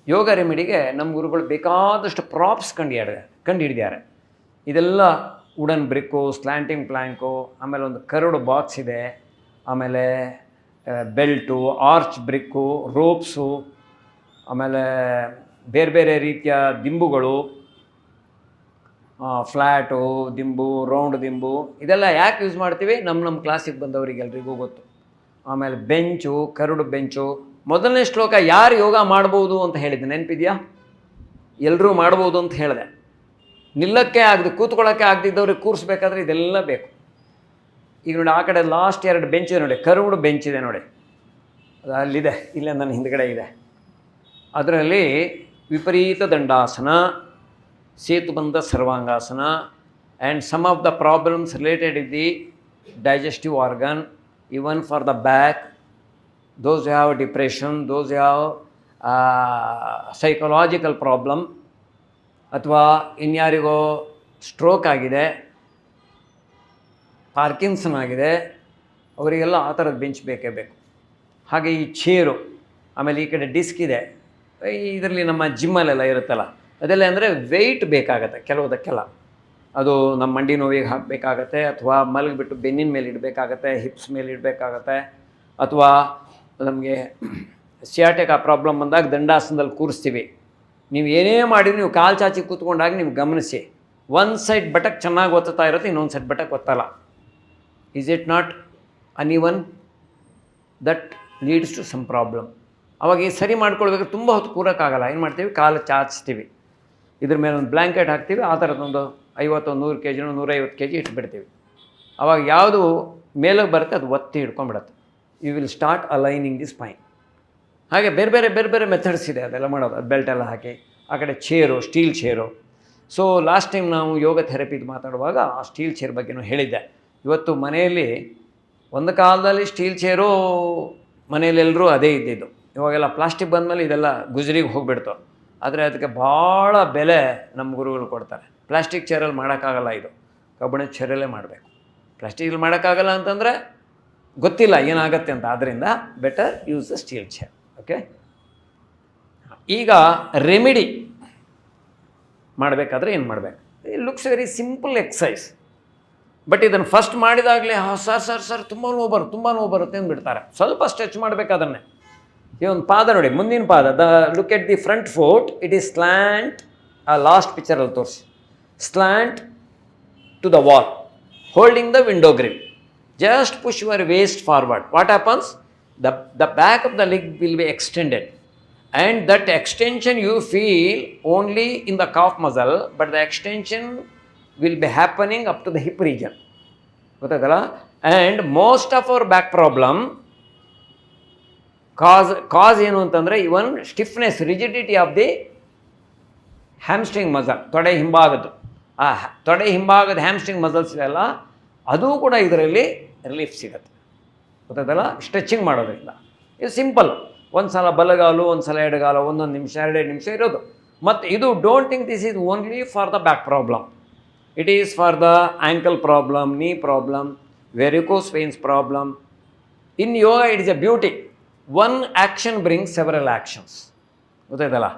ಯೋಗ ರೆಮಿಡಿಗೆ ನಮ್ಮ ಗುರುಗಳು ಬೇಕಾದಷ್ಟು ಪ್ರಾಪ್ಸ್ ಕಂಡುಹಿಡಿದಾರೆ. ಇದೆಲ್ಲ ವುಡನ್ ಬ್ರಿಕ್ಕು, ಸ್ಲ್ಯಾಂಟಿಂಗ್ ಪ್ಲ್ಯಾಂಕು, ಆಮೇಲೆ ಒಂದು ಕರ್ಡ್ ಬಾಕ್ಸ್ ಇದೆ, ಆಮೇಲೆ ಬೆಲ್ಟು, ಆರ್ಚ್ ಬ್ರಿಕ್ಕು, ರೋಪ್ಸು, ಆಮೇಲೆ ಬೇರೆ ಬೇರೆ ರೀತಿಯ ದಿಂಬುಗಳು, ಫ್ಲ್ಯಾಟು ದಿಂಬು, ರೌಂಡ್ ದಿಂಬು, ಇದೆಲ್ಲ ಯಾಕೆ ಯೂಸ್ ಮಾಡ್ತೀವಿ? ನಮ್ಮ ಕ್ಲಾಸಿಗೆ ಬಂದವರಿಗೆ ಎಲ್ರಿಗೂ ಗೊತ್ತು. ಆಮೇಲೆ ಬೆಂಚು, ಕರಡು ಬೆಂಚು. ಮೊದಲನೇ ಶ್ಲೋಕ ಯಾರು ಯೋಗ ಮಾಡ್ಬೋದು ಅಂತ ಹೇಳಿದ್ದೆ, ನೆನಪಿದೆಯಾ? ಎಲ್ಲರೂ ಮಾಡ್ಬೋದು ಅಂತ ಹೇಳಿದೆ. ನಿಲ್ಲಕ್ಕೆ ಆಗದೆ, ಕೂತ್ಕೊಳ್ಳೋಕ್ಕೆ ಆಗದಿದ್ದವ್ರಿಗೆ ಕೂರಿಸ್ಬೇಕಾದ್ರೆ ಇದೆಲ್ಲ ಬೇಕು. ಈಗ ನೋಡಿ, ಆ ಕಡೆ ಲಾಸ್ಟ್ 2 ಬೆಂಚ್ ಇದೆ ನೋಡಿ, ಕರುಡು ಬೆಂಚ್ ಇದೆ ನೋಡಿ, ಅದು ಅಲ್ಲಿದೆ, ಇಲ್ಲೇ ನನ್ನ ಹಿಂದ್ಗಡೆ ಇದೆ. ಅದರಲ್ಲಿ Viparita Dandasana, Setubandha Sarvangasana, and some of the problems related with the digestive organ, even for the back, those who have depression, those who have psychological problem, ಅಥವಾ ಇನ್ಯಾರಿಗೋ ಸ್ಟ್ರೋಕ್ ಆಗಿದೆ, ಪಾರ್ಕಿನ್ಸನ್ ಆಗಿದೆ, ಅವರಿಗೆಲ್ಲ ಆ ಥರದ ಬೆಂಚ್ ಬೇಕೇ ಬೇಕು. ಹಾಗೆ ಈ ಚೇರು, ಆಮೇಲೆ ಈ ಕಡೆ ಡಿಸ್ಕ್ ಇದೆ. ಇದರಲ್ಲಿ ನಮ್ಮ ಜಿಮ್ಮಲ್ಲೆಲ್ಲ ಇರುತ್ತಲ್ಲ ಅದೆಲ್ಲ ಅಂದರೆ ವೆಯ್ಟ್ ಬೇಕಾಗತ್ತೆ ಕೆಲವುದಕ್ಕೆಲ್ಲ. ಅದು ನಮ್ಮ ಮಂಡಿ ನೋವಿಗೆ ಹಾಕಬೇಕಾಗತ್ತೆ, ಅಥವಾ ಮಲಗಿಬಿಟ್ಟು ಬೆನ್ನಿನ ಮೇಲೆ ಇಡಬೇಕಾಗತ್ತೆ, ಹಿಪ್ಸ್ ಮೇಲೆ ಇಡಬೇಕಾಗತ್ತೆ, ಅಥವಾ ನಮಗೆ ಸಿಯಾಟಿಕ್ ಪ್ರಾಬ್ಲಮ್ ಬಂದಾಗ ದಂಡಾಸನದಲ್ಲಿ ಕೂರಿಸ್ತೀವಿ. ನೀವು ಏನೇ ಮಾಡಿದ್ರು ನೀವು ಕಾಲು ಚಾಚಿ ಕೂತ್ಕೊಂಡಾಗ ನೀವು ಗಮನಿಸಿ, ಒಂದು ಸೈಡ್ ಬಟಕ್ ಚೆನ್ನಾಗಿ ಒತ್ತಾ ಇರುತ್ತೆ, ಇನ್ನೊಂದು ಸೈಡ್ ಬಟಕ್ ಒತ್ತಲ್ಲ. Is it not uneven? That leads to some problem. ಅವಾಗ ಈ ಸರಿ ಮಾಡ್ಕೊಳ್ಬೇಕು, ತುಂಬ ಹೊತ್ತು ಕೂರೋಕ್ಕಾಗಲ್ಲ. ಏನು ಮಾಡ್ತೀವಿ? ಕಾಲು ಚಾಚ್ತೀವಿ, ಇದ್ರ ಮೇಲೆ ಒಂದು ಬ್ಲ್ಯಾಂಕೆಟ್ ಹಾಕ್ತೀವಿ, ಆ ಥರದೊಂದು 50-100 kg 150 kg ಇಟ್ಬಿಡ್ತೀವಿ. ಅವಾಗ ಯಾವುದು ಮೇಲಕ್ಕೆ ಬರುತ್ತೆ ಅದು ಒತ್ತಿ ಹಿಡ್ಕೊಂಡ್ಬಿಡತ್ತೆ. You will start aligning the spine. ಹಾಗೆ ಬೇರೆ ಬೇರೆ ಮೆಥಡ್ಸ್ ಇದೆ ಅದೆಲ್ಲ ಮಾಡೋದು. ಅದು ಬೆಲ್ಟ್ ಎಲ್ಲ ಹಾಕಿ, ಆ ಕಡೆ chair, steel chair. So last time ನಾವು ಯೋಗ ಥೆರಪಿದು ಮಾತಾಡುವಾಗ ಆ ಸ್ಟೀಲ್ ಚೇರ್ ಬಗ್ಗೆನೂ ಹೇಳಿದ್ದೆ. ಇವತ್ತು ಮನೆಯಲ್ಲಿ ಒಂದು ಕಾಲದಲ್ಲಿ ಸ್ಟೀಲ್ ಚೇರು ಮನೆಯಲ್ಲೆಲ್ಲರೂ ಅದೇ ಇದ್ದಿದ್ದು. ಇವಾಗೆಲ್ಲ ಪ್ಲಾಸ್ಟಿಕ್ ಬಂದಮೇಲೆ ಇದೆಲ್ಲ ಗುಜರಿಗೆ ಹೋಗಿಬಿಡ್ತು. ಆದರೆ ಅದಕ್ಕೆ ಭಾಳ ಬೆಲೆ ನಮ್ಮ ಗುರುಗಳು ಕೊಡ್ತಾರೆ. ಪ್ಲಾಸ್ಟಿಕ್ ಚೇರಲ್ಲಿ ಮಾಡೋಕ್ಕಾಗಲ್ಲ, ಇದು ಕಬ್ಬಿಣದ ಚೇರಲ್ಲೇ ಮಾಡಬೇಕು. ಪ್ಲಾಸ್ಟಿಕಲ್ಲಿ ಮಾಡೋಕ್ಕಾಗಲ್ಲ ಅಂತಂದರೆ ಗೊತ್ತಿಲ್ಲ ಏನಾಗುತ್ತೆ ಅಂತ. ಆದ್ದರಿಂದ better use the steel chair. Okay, ಈಗ ರೆಮಿಡಿ ಮಾಡಬೇಕಾದ್ರೆ ಏನು ಮಾಡಬೇಕು? It looks very simple exercise, but ಇದನ್ನು ಫಸ್ಟ್ ಮಾಡಿದಾಗಲೇ ಸರ್ ತುಂಬ ನೋವು ಬರುತ್ತೆ ಅಂದ್ಬಿಡ್ತಾರೆ. ಸ್ವಲ್ಪ ಸ್ಟ್ರೆಚ್ ಮಾಡಬೇಕು ಅದನ್ನೇ. ಈ ಒಂದು ಪಾದ ನೋಡಿ, ಮುಂದಿನ ಪಾದ, look at the front foot, it is slant. ಆ ಲಾಸ್ಟ್ ಪಿಕ್ಚರಲ್ಲಿ ತೋರಿಸಿ, slant to the wall, holding the window grill. Just push your waist forward. What happens? The back of the leg will be extended, and that extension you feel only in the calf muscle, but the extension will be happening up to the hip region. ಗೊತ್ತಾಯ್ತಲ್ಲ? And most of our back problem cause ಏನು ಅಂತಂದರೆ even stiffness, rigidity of the hamstring muscle, ತೊಡೆ ಹಿಂಭಾಗದ್ದು. ಆ ತೊಡೆ ಹಿಂಭಾಗದ ಹ್ಯಾಮ್ಸ್ಟ್ರಿಂಗ್ ಮಸಲ್ಸ್ ಇದೆಲ್ಲ, ಅದು ಕೂಡ ಇದರಲ್ಲಿ ರಿಲೀಫ್ ಸಿಗುತ್ತೆ. ಗೊತ್ತಾಯ್ತಲ್ಲ? ಸ್ಟ್ರೆಚಿಂಗ್ ಮಾಡೋದ್ರಿಂದ ಇದು ಸಿಂಪಲ್. ಒಂದು ಸಲ ಬಲಗಾಲು, ಒಂದು ಸಲ ಎಡಗಾಲು, 1 ನಿಮಿಷ 2 ನಿಮಿಷ ಇರೋದು. ಮತ್ತು ಇದು don't think this is only for the back problem. It is for the ankle problem, knee problem, varicose veins problem. In yoga it is a beauty. One action brings several actions. ಗೊತ್ತಾಯ್ತಲ್ಲ?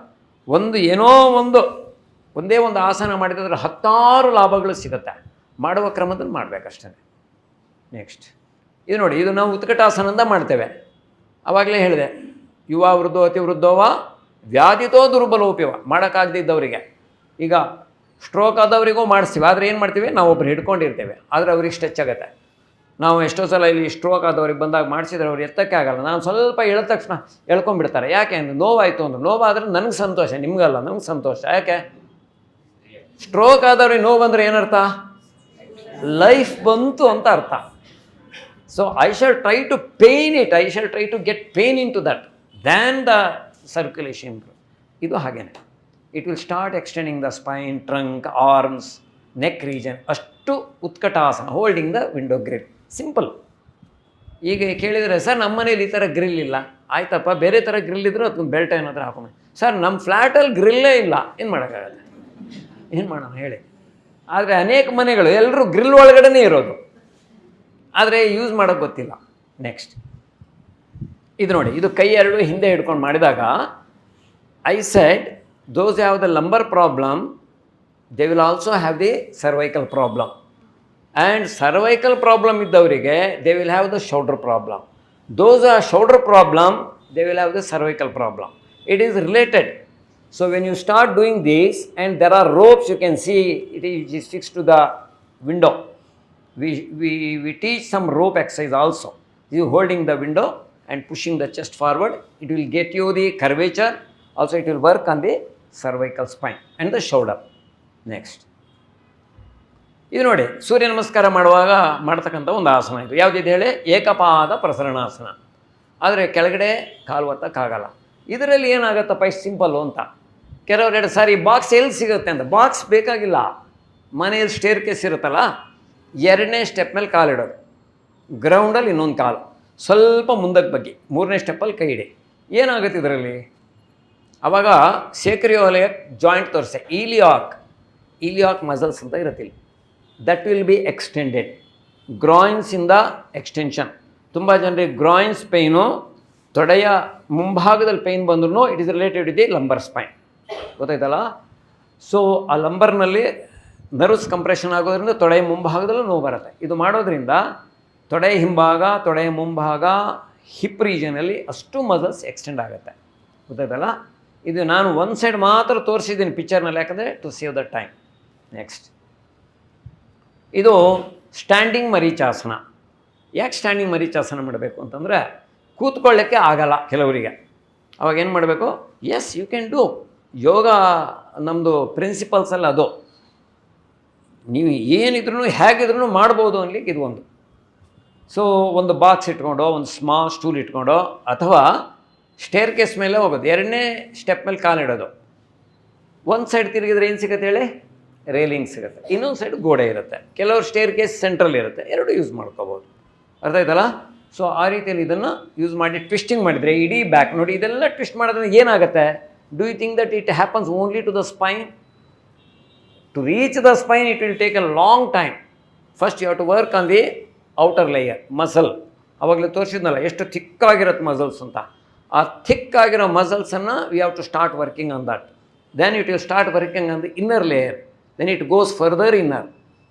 ಒಂದೇ ಒಂದು ಆಸನ ಮಾಡಿದ್ರೆ 10 ಲಾಭಗಳು ಸಿಗುತ್ತೆ. ಮಾಡುವ ಕ್ರಮದಲ್ಲಿ ಮಾಡಬೇಕಷ್ಟೇ. ನೆಕ್ಸ್ಟ್ ಇದು ನೋಡಿ, ಇದು ನಾವು ಉತ್ಕಟಾಸನದಿಂದ ಮಾಡ್ತೇವೆ. ಆವಾಗಲೇ ಹೇಳಿದೆ, ಯುವ ವೃದ್ಧೋ ಅತಿ ವೃದ್ಧೋವ ವ್ಯಾಧಿತೋ ದುರ್ಬಲೋಪ್ಯವ. ಮಾಡೋಕ್ಕಾಗದಿದ್ದವರಿಗೆ, ಈಗ ಸ್ಟ್ರೋಕ್ ಆದವರಿಗೂ ಮಾಡಿಸ್ತೀವಿ. ಆದರೆ ಏನು ಮಾಡ್ತೀವಿ, ನಾವು ಒಬ್ರು ಹಿಡ್ಕೊಂಡಿರ್ತೇವೆ, ಆದರೆ ಅವ್ರಿಗೆ ಸ್ಟ್ರೆಚ್ ಆಗುತ್ತೆ. ನಾವು ಎಷ್ಟೋ ಸಲ ಇಲ್ಲಿ ಸ್ಟ್ರೋಕ್ ಆದವ್ರಿಗೆ ಬಂದಾಗ ಮಾಡಿಸಿದ್ರೆ ಅವ್ರು ಎತ್ತಕ್ಕೆ ಆಗಲ್ಲ. ನಾನು ಸ್ವಲ್ಪ ಎಳೆದ ತಕ್ಷಣ ಎಳ್ಕೊಂಡ್ಬಿಡ್ತಾರೆ. ಯಾಕೆ ಅಂದರೆ ನೋವಾಯಿತು ಅಂದ್ರೆ. ನೋವಾದರೆ ನನಗೆ ಸಂತೋಷ, ನಿಮಗಲ್ಲ, ನನಗೆ ಸಂತೋಷ. ಯಾಕೆ? ಸ್ಟ್ರೋಕ್ ಆದವ್ರಿಗೆ ನೋವು ಬಂದರೆ ಏನರ್ಥ? ಲೈಫ್ ಬಂತು ಅಂತ ಅರ್ಥ. So I shall try to pain it, I shall try to get pain into that than the circulation. ಇದು ಹಾಗೇನೆ. It will start extending the spine, trunk, arms, neck region. ಅಷ್ಟು Utkatasana, holding the window grill. Simple. ಈಗ ಕೇಳಿದರೆ, ಸರ್ ನಮ್ಮ ಮನೇಲಿ ಈ ಥರ ಗ್ರಿಲ್ ಇಲ್ಲ. ಆಯ್ತಪ್ಪ, ಬೇರೆ ಥರ ಗ್ರಿಲ್ ಇದ್ದರೂ ಅದೊಂದು ಬೆಲ್ಟ್ ಏನಾದರೂ ಹಾಕೋಣ. ಸರ್ ನಮ್ಮ ಫ್ಲ್ಯಾಟಲ್ಲಿ ಗ್ರಿಲ್ಲೇ ಇಲ್ಲ, ಏನು ಮಾಡೋಕ್ಕಾಗತ್ತೆ? ಏನು ಮಾಡೋಣ ಹೇಳಿ? ಆದರೆ ಅನೇಕ ಮನೆಗಳು ಎಲ್ಲರೂ ಗ್ರಿಲ್ ಒಳಗಡೆ ಇರೋದು, ಆದರೆ ಯೂಸ್ ಮಾಡೋಕ್ಕೆ ಗೊತ್ತಿಲ್ಲ. ನೆಕ್ಸ್ಟ್ ಇದು ನೋಡಿ, ಇದು ಕೈ 2 ಹಿಂದೆ ಹಿಡ್ಕೊಂಡು ಮಾಡಿದಾಗ, I said those have the lumbar problem, they will also have the cervical problem. And cervical problem ಇದ್ದವರಿಗೆ they will have the shoulder problem. Those are shoulder problem, they will have the cervical problem. It is related. So when you start doing this, and there are ropes, you can see it is fixed to the window. We teach some rope exercise also. You holding the window and pushing the chest forward, it will get you the curvature. Also it will work on the cervical spine and the shoulder. Next, ಇದು ನೋಡಿ, ಸೂರ್ಯ ನಮಸ್ಕಾರ ಮಾಡುವಾಗ ಮಾಡ್ತಕ್ಕಂಥ ಒಂದು ಆಸನ ಇದು. ಯಾವುದಿದೆ ಹೇಳಿ? ಏಕಪಾದ ಪ್ರಸರಣಾಸನ. ಆದರೆ ಕೆಳಗಡೆ ಕಾಲು ಒತ್ತಕ್ಕಾಗಲ್ಲ. ಇದರಲ್ಲಿ ಏನಾಗುತ್ತಪ್ಪ, ಇಷ್ಟು ಸಿಂಪಲ್ಲು ಅಂತ ಕೆಲವರು ಹೇಳಿ, ಸರ್ ಈ ಬಾಕ್ಸ್ ಎಲ್ಲಿ ಸಿಗುತ್ತೆ ಅಂತ. ಬಾಕ್ಸ್ ಬೇಕಾಗಿಲ್ಲ. ಮನೆಯಲ್ಲಿ ಸ್ಟೇರ್ ಕೇಸ್ ಇರುತ್ತಲ್ಲ, 2ನೇ ಸ್ಟೆಪ್ ಮೇಲೆ ಕಾಲಿಡೋದು, ಗ್ರೌಂಡಲ್ಲಿ ಇನ್ನೊಂದು ಕಾಲು ಸ್ವಲ್ಪ ಮುಂದಕ್ಕೆ ಬಗ್ಗೆ, 3ನೇ ಸ್ಟೆಪ್ಪಲ್ಲಿ ಕೈ ಇಡಿ. ಏನಾಗುತ್ತೆ ಇದರಲ್ಲಿ? ಆವಾಗ ಸೇಕ್ರಿಯೋಲಿಯಕ್ ಜಾಯಿಂಟ್ ತೋರಿಸೆ, ಇಲಿಯಾಕ್ ಮಸಲ್ಸ್ ಅಂತ ಇರುತ್ತಿಲ್ಲ, ದಟ್ ವಿಲ್ ಬಿ ಎಕ್ಸ್ಟೆಂಡೆಡ್. ಗ್ರಾಯಿನ್ಸಿಂದ ಎಕ್ಸ್ಟೆನ್ಷನ್. ತುಂಬ ಜನರಿಗೆ ಗ್ರಾಯಿನ್ಸ್ ಪೈನು, ತೊಡೆಯ ಮುಂಭಾಗದಲ್ಲಿ ಪೈನ್ ಬಂದ್ರೂ it is related with the lumbar spine. ಗೊತ್ತಾಯ್ತಲ್ಲ? ಸೊ ಆ ಲಂಬರ್ನಲ್ಲಿ ನರ್ವ್ಸ್ ಕಂಪ್ರೆಷನ್ ಆಗೋದ್ರಿಂದ ತೊಡೆಯ ಮುಂಭಾಗದಲ್ಲೂ ನೋವು ಬರುತ್ತೆ. ಇದು ಮಾಡೋದ್ರಿಂದ ತೊಡೆಯ ಹಿಂಭಾಗ, ತೊಡೆಯ ಮುಂಭಾಗ, ಹಿಪ್ ರೀಜನಲ್ಲಿ ಅಷ್ಟು ಮಸಲ್ಸ್ ಎಕ್ಸ್ಟೆಂಡ್ ಆಗುತ್ತೆ. ಗೊತ್ತಾಯ್ತಲ್ಲ? ಇದು ನಾನು ಒಂದು ಸೈಡ್ ಮಾತ್ರ ತೋರಿಸಿದ್ದೀನಿ ಪಿಕ್ಚರ್ನಲ್ಲಿ, ಯಾಕಂದರೆ to save the time. Next, ಇದು ಸ್ಟ್ಯಾಂಡಿಂಗ್ ಮರೀಚಾಸನ. ಯಾಕೆ ಸ್ಟ್ಯಾಂಡಿಂಗ್ ಮರೀಚಾಸನ ಮಾಡಬೇಕು ಅಂತಂದರೆ, ಕೂತ್ಕೊಳ್ಳೋಕ್ಕೆ ಆಗಲ್ಲ ಕೆಲವರಿಗೆ. ಅವಾಗ ಏನು ಮಾಡಬೇಕು? Yes, you can do. Yoga ನಮ್ಮದು ಪ್ರಿನ್ಸಿಪಲ್ಸಲ್ಲಿ ಅದು. ನೀವು ಏನಿದ್ರೂ ಹೇಗಿದ್ರೂ ಮಾಡ್ಬೋದು ಅನ್ಲಿಕ್ಕೆ ಇದು ಒಂದು. ಸೊ ಒಂದು ಬಾಕ್ಸ್ ಇಟ್ಕೊಂಡು, ಒಂದು ಸ್ಮಾಲ್ ಸ್ಟೂಲ್ ಇಟ್ಕೊಂಡು, ಅಥವಾ ಸ್ಟೇರ್ ಕೇಸ್ ಮೇಲೆ ಹೋಗೋದು, 2ನೇ ಸ್ಟೆಪ್ ಮೇಲೆ ಕಾಲಿಡೋದು. ಒಂದು ಸೈಡ್ ತಿರುಗಿದ್ರೆ ಏನು ಸಿಗುತ್ತೆ ಹೇಳಿ? ರೇಲಿಂಗ್ ಸಿಗುತ್ತೆ. ಇನ್ನೊಂದು ಸೈಡ್ ಗೋಡೆ ಇರುತ್ತೆ. ಕೆಲವರು ಸ್ಟೇರ್ ಕೇಸ್ ಸೆಂಟ್ರಲ್ಲಿ ಇರುತ್ತೆ, ಎರಡು ಯೂಸ್ ಮಾಡ್ಕೋಬೋದು. ಅರ್ಥ ಆಯ್ತಲ್ಲ? ಸೊ ಆ ರೀತಿಯಲ್ಲಿ ಇದನ್ನು ಯೂಸ್ ಮಾಡಿ ಟ್ವಿಸ್ಟಿಂಗ್ ಮಾಡಿದರೆ ಇಡೀ ಬ್ಯಾಕ್ ನೋಡಿ, ಇದೆಲ್ಲ ಟ್ವಿಸ್ಟ್ ಮಾಡೋದ್ರಿಂದ ಏನಾಗುತ್ತೆ? Do you think that it happens only to the spine? To reach the spine it will take a long time. First you have to work on the outer layer muscle. ಅವಾಗಲೇ ತೋರಿಸಿದ್ನಲ್ಲ ಎಷ್ಟು ಥಿಕ್ಕಾಗಿರುತ್ತೆ ಮಸಲ್ಸ್ ಅಂತ. ಆ ಥಿಕ್ಕಾಗಿರೋ ಮಸಲ್ಸನ್ನು we have to start working on that. Then it will start working on the inner layer. Then it goes further inner.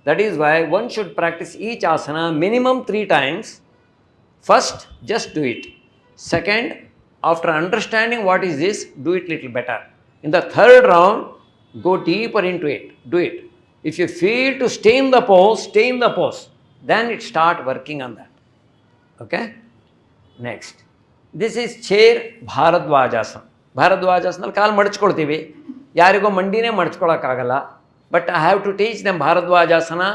That is why one should practice each asana minimum 3 times. First, just do it. Second, after understanding what is this, do it little better. In the third round, go deeper into it. Do it. If you feel to stay in the pose, stay in the pose. Then it start working on that. Okay? Next. This is chair Bharadwajasana. Bharadwajasana ಕಾಲು ಮಡಚ್ಕೊಳ್ತೀವಿ. ಯಾರಿಗೋ ಮಂಡಿನೇ ಮಡಚ್ಕೊಳ್ಳೋಕ್ಕಾಗಲ್ಲ. But I have to teach them Bharadwajasana,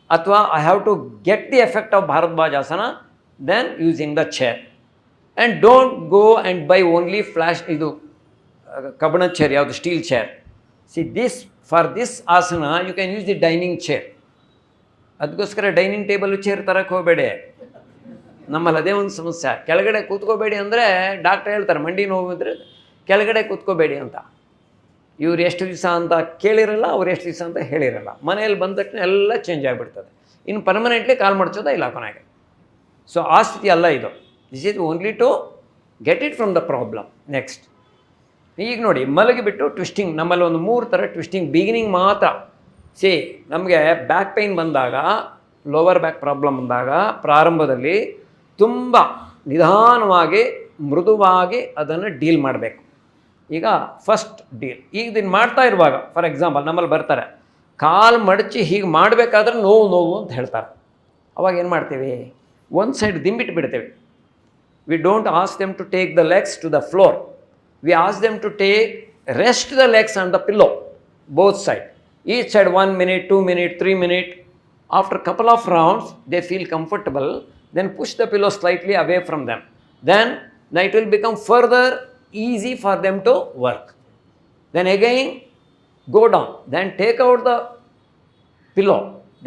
ಅಥವಾ I have to get the effect of Bharadwajasana, then using the chair. And don't go and buy only flash ಇದು ಕಬ್ಬಣದ ಚೇರ್, ಯಾವುದು steel chair. See this, for this asana you can use the dining chair. ಅದಕ್ಕೋಸ್ಕರ ಡೈನಿಂಗ್ ಟೇಬಲ್ ಚೇರ್ ತರಕ್ಕೆ ಹೋಗಬೇಡಿ. ನಮ್ಮಲ್ಲಿ ಅದೇ ಒಂದು ಸಮಸ್ಯೆ. ಕೆಳಗಡೆ ಕೂತ್ಕೋಬೇಡಿ ಅಂದರೆ ಡಾಕ್ಟರ್ ಹೇಳ್ತಾರೆ, ಮಂಡಿ ನೋವು ಇದ್ದರೆ ಕೆಳಗಡೆ ಕೂತ್ಕೋಬೇಡಿ ಅಂತ. ಇವ್ರು ಎಷ್ಟು ದಿವಸ ಅಂತ ಕೇಳಿರಲ್ಲ, ಅವ್ರು ಎಷ್ಟು ದಿವಸ ಅಂತ ಹೇಳಿರಲ್ಲ. ಮನೆಯಲ್ಲಿ ಬಂದ ತಕ್ಷಣ ಎಲ್ಲ ಚೇಂಜ್ ಆಗಿಬಿಡ್ತದೆ. ಇನ್ನು ಪರ್ಮನೆಂಟ್ಲಿ ಕಾಲು ಮಡ್ಚೋದ ಇಲ್ಲ ಕೊನೆಗೆ. ಸೊ ಆ ಸ್ಥಿತಿ ಅಲ್ಲ ಇದು. This is only to get it from the problem. Next, ಈಗ ನೋಡಿ ಮಲಗಿಬಿಟ್ಟು ಟ್ವಿಸ್ಟಿಂಗ್. ನಮ್ಮಲ್ಲಿ ಒಂದು 3 ಥರ ಟ್ವಿಸ್ಟಿಂಗ್. ಬಿಗಿನಿಂಗ್ ಮಾತ್ರ. ನಮಗೆ ಬ್ಯಾಕ್ ಪೈನ್ ಬಂದಾಗ, ಲೋವರ್ ಬ್ಯಾಕ್ ಪ್ರಾಬ್ಲಮ್ ಬಂದಾಗ ಪ್ರಾರಂಭದಲ್ಲಿ ತುಂಬ ನಿಧಾನವಾಗಿ ಮೃದುವಾಗಿ ಅದನ್ನು ಡೀಲ್ ಮಾಡಬೇಕು. ಈಗ ಫಸ್ಟ್ ಡೀಲ್. ಈಗ ಇದನ್ನು ಮಾಡ್ತಾ ಇರುವಾಗ, ಫಾರ್ ಎಕ್ಸಾಂಪಲ್ ನಮ್ಮಲ್ಲಿ ಬರ್ತಾರೆ, ಕಾಲು ಮಡಚಿ ಹೀಗೆ ಮಾಡಬೇಕಾದ್ರೆ ನೋವು ಅಂತ ಹೇಳ್ತಾರೆ. ಅವಾಗ ಏನು ಮಾಡ್ತೀವಿ? ಒಂದು ಸೈಡ್ ದಿಂಬಿಟ್ಟು ಬಿಡ್ತೇವೆ. We don't ask them to take the legs to the floor. We ask them to take rest the legs on the pillow, both side. Each side 1 minute, 2 minute, 3 minute. After couple of rounds, they feel comfortable. Then push the pillow slightly away from them. Then it will become further easy for them to work. Then again go down, then take out the pillow,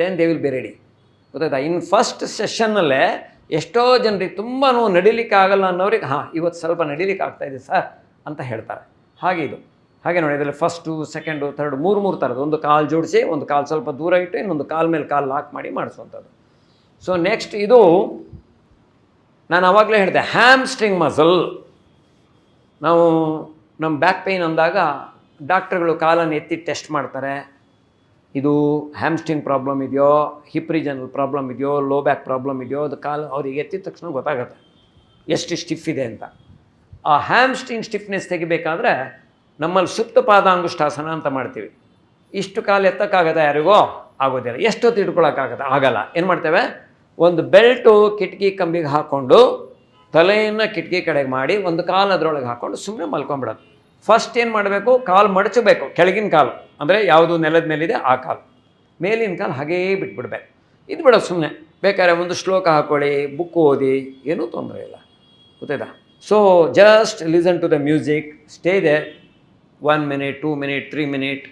then they will be ready. ಗೊತ್ತಾಯ್ತಾ? ಇನ್ನು ಫಸ್ಟ್ ಸೆಷನ್ನಲ್ಲೇ ಎಷ್ಟೋ ಜನರಿಗೆ ತುಂಬ ನೋವು, ನಡಿಲಿಕ್ಕೆ ಆಗಲ್ಲ ಅನ್ನೋರಿಗೆ ಇವತ್ತು ಸ್ವಲ್ಪ ನಡಿಲಿಕ್ಕೆ ಆಗ್ತಾಯಿದೆ ಸರ್ ಅಂತ ಹೇಳ್ತಾರೆ. ಹಾಗೆ ನೋಡಿ, ಇದರಲ್ಲಿ ಫಸ್ಟು, ಸೆಕೆಂಡು, ಥರ್ಡು, 3 ಥರದ್ದು. ಒಂದು ಕಾಲು ಜೋಡಿಸಿ, ಒಂದು ಕಾಲು ಸ್ವಲ್ಪ ದೂರ ಇಟ್ಟು, ಇನ್ನೊಂದು ಕಾಲು ಮೇಲೆ ಕಾಲು ಲಾಕ್ ಮಾಡಿ ಮಾಡಿಸುವಂಥದ್ದು. ಸೊ ನೆಕ್ಸ್ಟ್, ಇದು ನಾನು ಆವಾಗಲೇ ಹೇಳಿದೆ, ಹ್ಯಾಮ್ಸ್ಟ್ರಿಂಗ್ ಮಸಲ್. ನಾವು ನಮ್ಮ ಬ್ಯಾಕ್ ಪೇಯ್ನ್ ಅಂದಾಗ ಡಾಕ್ಟ್ರುಗಳು ಕಾಲನ್ನು ಎತ್ತಿ ಟೆಸ್ಟ್ ಮಾಡ್ತಾರೆ. ಇದು ಹ್ಯಾಮ್ಸ್ಟ್ರಿಂಗ್ ಪ್ರಾಬ್ಲಮ್ ಇದೆಯೋ, ಹಿಪ್ ರೀಜನಲ್ ಪ್ರಾಬ್ಲಮ್ ಇದೆಯೋ, ಲೋ ಬ್ಯಾಕ್ ಪ್ರಾಬ್ಲಮ್ ಇದೆಯೋ, ಅದು ಕಾಲು ಅವ್ರಿಗೆ ಎತ್ತಿದ ತಕ್ಷಣ ಗೊತ್ತಾಗುತ್ತೆ ಎಷ್ಟು ಸ್ಟಿಫ್ ಇದೆ ಅಂತ. ಆ ಹ್ಯಾಮ್ಸ್ಟ್ರಿಂಗ್ ಸ್ಟಿಫ್ನೆಸ್ ತೆಗಿಬೇಕಾದ್ರೆ ನಮ್ಮಲ್ಲಿ ಸುಪ್ತ ಪಾದಾಂಗುಷ್ಠಾಸನ ಅಂತ ಮಾಡ್ತೀವಿ. ಇಷ್ಟು ಕಾಲು ಎತ್ತಕ್ಕಾಗತ್ತೆ ಯಾರಿಗೋ? ಆಗೋದಿಲ್ಲ. ಎಷ್ಟೊತ್ತು ಇಟ್ಕೊಳ್ಳೋಕ್ಕಾಗತ್ತೆ? ಆಗಲ್ಲ. ಏನು ಮಾಡ್ತೇವೆ, ಒಂದು ಬೆಲ್ಟು ಕಿಟಕಿ ಕಂಬಿಗೆ ಹಾಕ್ಕೊಂಡು ತಲೆಯನ್ನು ಕಿಟಕಿ ಕಡೆಗೆ ಮಾಡಿ ಒಂದು ಕಾಲು ಅದರೊಳಗೆ ಹಾಕ್ಕೊಂಡು ಸುಮ್ಮನೆ ಮಲ್ಕೊಂಬಿಡೋದು. ಫಸ್ಟ್ ಏನು ಮಾಡಬೇಕು, ಕಾಲು ಮಡಚಬೇಕು. ಕೆಳಗಿನ ಕಾಲು ಅಂದರೆ ಯಾವುದು ನೆಲದ ಮೇಲಿದೆ ಆ ಕಾಲು, ಮೇಲಿನ ಕಾಲು ಹಾಗೇ ಬಿಟ್ಬಿಡ್ಬೇಕು. ಇದು ಬಿಡೋದು ಸುಮ್ಮನೆ. ಬೇಕಾದ್ರೆ ಒಂದು ಶ್ಲೋಕ ಹಾಕ್ಕೊಳ್ಳಿ, ಬುಕ್ ಓದಿ, ಏನೂ ತೊಂದರೆ ಇಲ್ಲ. ಗೊತ್ತಾಯ್ತಾ? So just listen to the music, stay there 1 minute, 2 minutes, 3 minutes.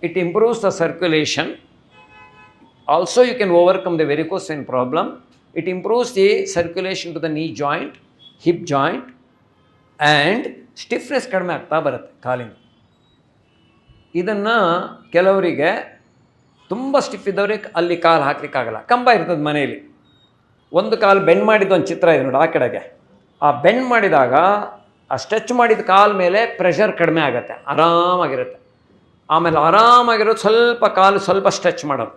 It improves the circulation. Also you can overcome the varicose vein problem. It improves the circulation to the knee joint, hip joint, and stiffness ಕಡಿಮೆ ಆಗ್ತಾ ಬರುತ್ತೆ ಕಾಲಿಂದ. ಇದನ್ನು ಕೆಲವರಿಗೆ ತುಂಬ ಸ್ಟಿಫ್ ಇದ್ದವ್ರಿಗೆ ಅಲ್ಲಿ ಕಾಲು ಹಾಕ್ಲಿಕ್ಕಾಗಲ್ಲ. ಕಂಬ ಇರ್ತದೆ ಮನೆಯಲ್ಲಿ, ಒಂದು ಕಾಲು ಬೆಂಡ್ ಮಾಡಿದ್ದು ಒಂದು ಚಿತ್ರ ಇದೆ ನೋಡಿ ಆ ಕಡೆಗೆ. ಆ ಬೆಂಡ್ ಮಾಡಿದಾಗ ಆ ಸ್ಟ್ರೆಚ್ ಮಾಡಿದ ಕಾಲ ಮೇಲೆ ಪ್ರೆಷರ್ ಕಡಿಮೆ ಆಗುತ್ತೆ, ಆರಾಮಾಗಿರುತ್ತೆ. ಆಮೇಲೆ ಆರಾಮಾಗಿರೋದು ಸ್ವಲ್ಪ ಕಾಲು ಸ್ವಲ್ಪ ಸ್ಟ್ರೆಚ್ ಮಾಡೋದು,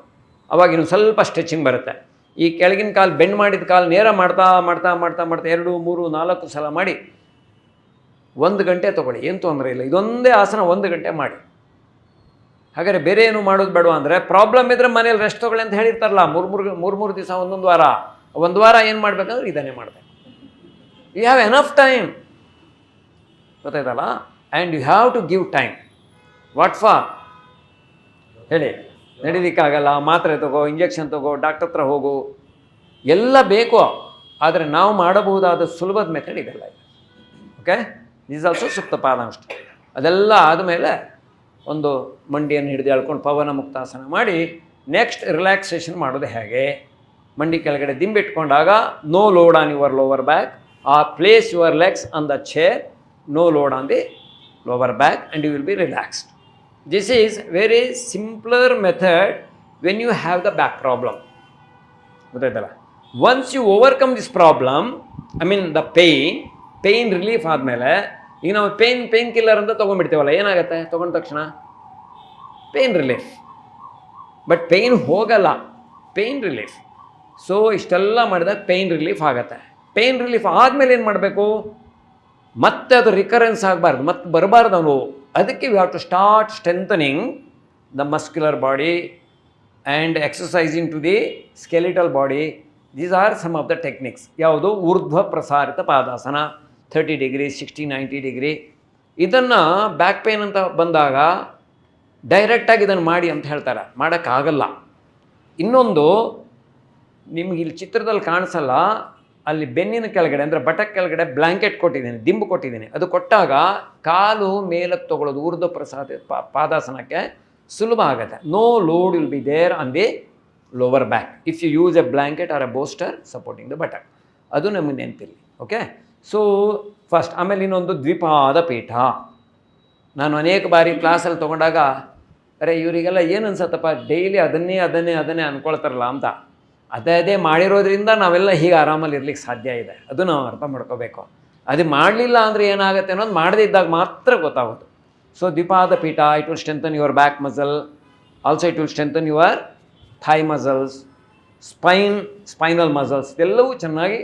ಅವಾಗ ಇನ್ನೊಂದು ಸ್ವಲ್ಪ ಸ್ಟ್ರೆಚಿಂಗ್ ಬರುತ್ತೆ. ಈ ಕೆಳಗಿನ ಕಾಲು ಬೆಂಡ್ ಮಾಡಿದ ಕಾಲು ನೇರ ಮಾಡ್ತಾ ಮಾಡ್ತಾ ಮಾಡ್ತಾ ಮಾಡ್ತಾ 2, 3, 4 ಸಲ ಮಾಡಿ 1 ಗಂಟೆ ತೊಗೊಳ್ಳಿ, ಏನು ತೊಂದರೆ ಇಲ್ಲ. ಇದೊಂದೇ ಆಸನ 1 ಗಂಟೆ ಮಾಡಿ. ಹಾಗಾದರೆ ಬೇರೆ ಏನು ಮಾಡೋದು ಬೇಡ ಅಂದರೆ, ಪ್ರಾಬ್ಲಮ್ ಇದ್ದರೆ ಮನೇಲಿ ರೆಸ್ಟ್ ತೊಗೊಳ್ಳಿ ಅಂತ ಹೇಳಿರ್ತಾರಲ್ಲ, 3 ದಿವಸ ಒಂದೊಂದು ವಾರ. ಒಂದು ವಾರ ಏನು ಮಾಡಬೇಕಂದ್ರೆ ಇದನ್ನೇ ಮಾಡಬೇಕು. You have enough time. ಗೊತ್ತಾಯ್ತಲ್ಲ? And you have to give time. What for ಹೇಳಿ? ನಡೀಲಿಕ್ಕಾಗಲ್ಲ, ಮಾತ್ರೆ ತಗೋ, ಇಂಜೆಕ್ಷನ್ ತಗೋ, ಡಾಕ್ಟರ್ ಹತ್ರ ಹೋಗು, ಎಲ್ಲ ಬೇಕು. ಆದರೆ ನಾವು ಮಾಡಬಹುದಾದ ಸುಲಭದ ಮೆಥಡ್ ಇದೆಲ್ಲ ಇದೆ. ಓಕೆ, ದಿಸ್ ಆಲ್ಸೋ ಸುಪ್ತ ಪಾದಾಂಶ. ಅದೆಲ್ಲ ಆದಮೇಲೆ ಒಂದು ಮಂಡಿಯನ್ನು ಹಿಡಿದು ಎಳ್ಕೊಂಡು ಪವನ ಮುಕ್ತಾಸನ ಮಾಡಿ ನೆಕ್ಸ್ಟ್ ರಿಲ್ಯಾಕ್ಸೇಷನ್ ಮಾಡೋದು ಹೇಗೆ? ಮಂಡಿ ಕೆಳಗಡೆ ದಿಂಬಿಟ್ಕೊಂಡಾಗ no load on your lower back, place your legs on the chair, no load on the lower back, and you will be relaxed. This is very simpler method when you have the back problem. Once you overcome this problem, I mean the pain relief ಆದಮೇಲೆ, ಈಗ ನಾವು ಪೇನ್ ಕಿಲ್ಲರ್ ಅಂತ ತೊಗೊಂಡ್ಬಿಡ್ತೀವಲ್ಲ, ಏನಾಗುತ್ತೆ ತೊಗೊಂಡ ತಕ್ಷಣ? Pain relief. ಬಟ್ ಪೇನ್ ಹೋಗಲ್ಲ, ಪೇನ್ ರಿಲೀಫ್. ಸೊ ಇಷ್ಟೆಲ್ಲ ಮಾಡಿದಾಗ ಪೇನ್ ರಿಲೀಫ್ ಆಗುತ್ತೆ. ಪೇನ್ ರಿಲೀಫ್ ಆದಮೇಲೆ ಏನು ಮಾಡಬೇಕು? ಮತ್ತೆ ಅದು ರಿಕರೆನ್ಸ್ ಆಗಬಾರ್ದು, ಮತ್ತೆ ಬರಬಾರ್ದು ಅವನು. ಅದಕ್ಕೆ we have to start strengthening the muscular body and exercising to the skeletal body. These are some of the techniques. ಯಾವುದು? ಊರ್ಧ್ವ ಪ್ರಸಾರಿತ ಪಾದಾಸನ, 30 ಡಿಗ್ರಿ, 60, 90 ಡಿಗ್ರಿ. ಇದನ್ನು ಬ್ಯಾಕ್ ಪೇನ್ ಅಂತ ಬಂದಾಗ ಡೈರೆಕ್ಟಾಗಿ ಇದನ್ನು ಮಾಡಿ ಅಂತ ಹೇಳ್ತಾರೆ, ಮಾಡೋಕ್ಕಾಗಲ್ಲ. ಇನ್ನೊಂದು ನಿಮ್ಗೆ ಇಲ್ಲಿ ಚಿತ್ರದಲ್ಲಿ ಕಾಣಿಸಲ್ಲ, ಅಲ್ಲಿ ಬೆನ್ನಿನ ಕೆಳಗಡೆ ಅಂದರೆ ಬಟಕ್ ಕೆಳಗಡೆ ಬ್ಲ್ಯಾಂಕೆಟ್ ಕೊಟ್ಟಿದ್ದೀನಿ, ದಿಂಬು ಕೊಟ್ಟಿದ್ದೀನಿ. ಅದು ಕೊಟ್ಟಾಗ ಕಾಲು ಮೇಲಕ್ಕೆ ತೊಗೊಳ್ಳೋದು ಊರ್ಧ್ವ ಪ್ರಸಾದ ಪಾದಾಸನಕ್ಕೆ ಸುಲಭ ಆಗುತ್ತೆ. No load will be there on the lower back if you use a blanket or a bolster supporting the buttock. ಅದು ನಮಗೆ ನೆನಪಿರಲಿ. Okay, so first. ಆಮೇಲೆ ಇನ್ನೊಂದು ದ್ವಿಪಾದ ಪೀಠ. ನಾನು ಅನೇಕ ಬಾರಿ ಕ್ಲಾಸಲ್ಲಿ ತೊಗೊಂಡಾಗ, ಅರೆ ಇವರಿಗೆಲ್ಲ ಏನು ಅನ್ಸತ್ತಪ್ಪ, ಡೈಲಿ ಅದನ್ನೇ ಅಂದ್ಕೊಳ್ತಾರಲ್ಲ ಅಂತ. ಅದೇ ಮಾಡಿರೋದ್ರಿಂದ ನಾವೆಲ್ಲ ಹೀಗೆ ಆರಾಮಲ್ಲಿ ಇರ್ಲಿಕ್ಕೆ ಸಾಧ್ಯ ಇದೆ. ಅದು ನಾವು ಅರ್ಥ ಮಾಡ್ಕೋಬೇಕು. ಅದು ಮಾಡಲಿಲ್ಲ ಅಂದರೆ ಏನಾಗುತ್ತೆ ಅನ್ನೋದು ಮಾಡದೇ ಇದ್ದಾಗ ಮಾತ್ರ ಗೊತ್ತಾಗೋದು. ಸೊ ದ್ವಿಪಾದ ಪೀಠ, it will strengthen your back muscle, also it will strengthen your thigh muscles, spinal muscles, ಇದೆಲ್ಲವೂ ಚೆನ್ನಾಗಿ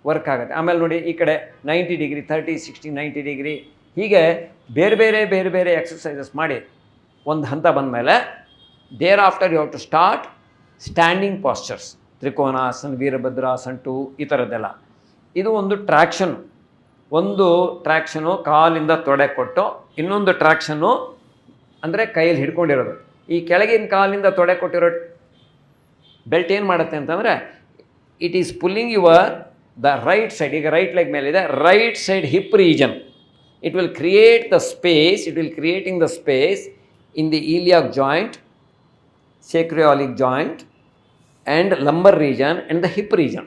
ವರ್ಕ್ ಆಗುತ್ತೆ. ಆಮೇಲೆ ನೋಡಿ ಈ ಕಡೆ 90 ಡಿಗ್ರಿ, 30, 60, 90 ಡಿಗ್ರಿ, ಹೀಗೆ ಬೇರೆ ಬೇರೆ ಎಕ್ಸಸೈಸಸ್ ಮಾಡಿ ಒಂದು ಹಂತ ಬಂದಮೇಲೆ thereafter you have to start standing postures, Trikonasana, Virabhadrasana 2, ಈ ಥರದ್ದೆಲ್ಲ. ಇದು ಒಂದು ಟ್ರ್ಯಾಕ್ಷನ್. ಒಂದು ಟ್ರ್ಯಾಕ್ಷನು ಕಾಲಿಂದ ತೊಡೆ ಕೊಟ್ಟು, ಇನ್ನೊಂದು ಟ್ರ್ಯಾಕ್ಷನ್ನು ಅಂದರೆ ಕೈಯಲ್ಲಿ ಹಿಡ್ಕೊಂಡಿರೋದು. ಈ ಕೆಳಗಿನ ಕಾಲಿಂದ ತೊಡೆ ಕೊಟ್ಟಿರೋ ಬೆಲ್ಟ್ ಏನು ಮಾಡುತ್ತೆ ಅಂತಂದರೆ, it is pulling your the right side. ಈಗ ರೈಟ್ ಲೆಗ್ ಮೇಲಿದೆ, right side hip region. It will create the space, it will creating the space in the iliac joint, sacroiliac joint and lumbar region and the hip region.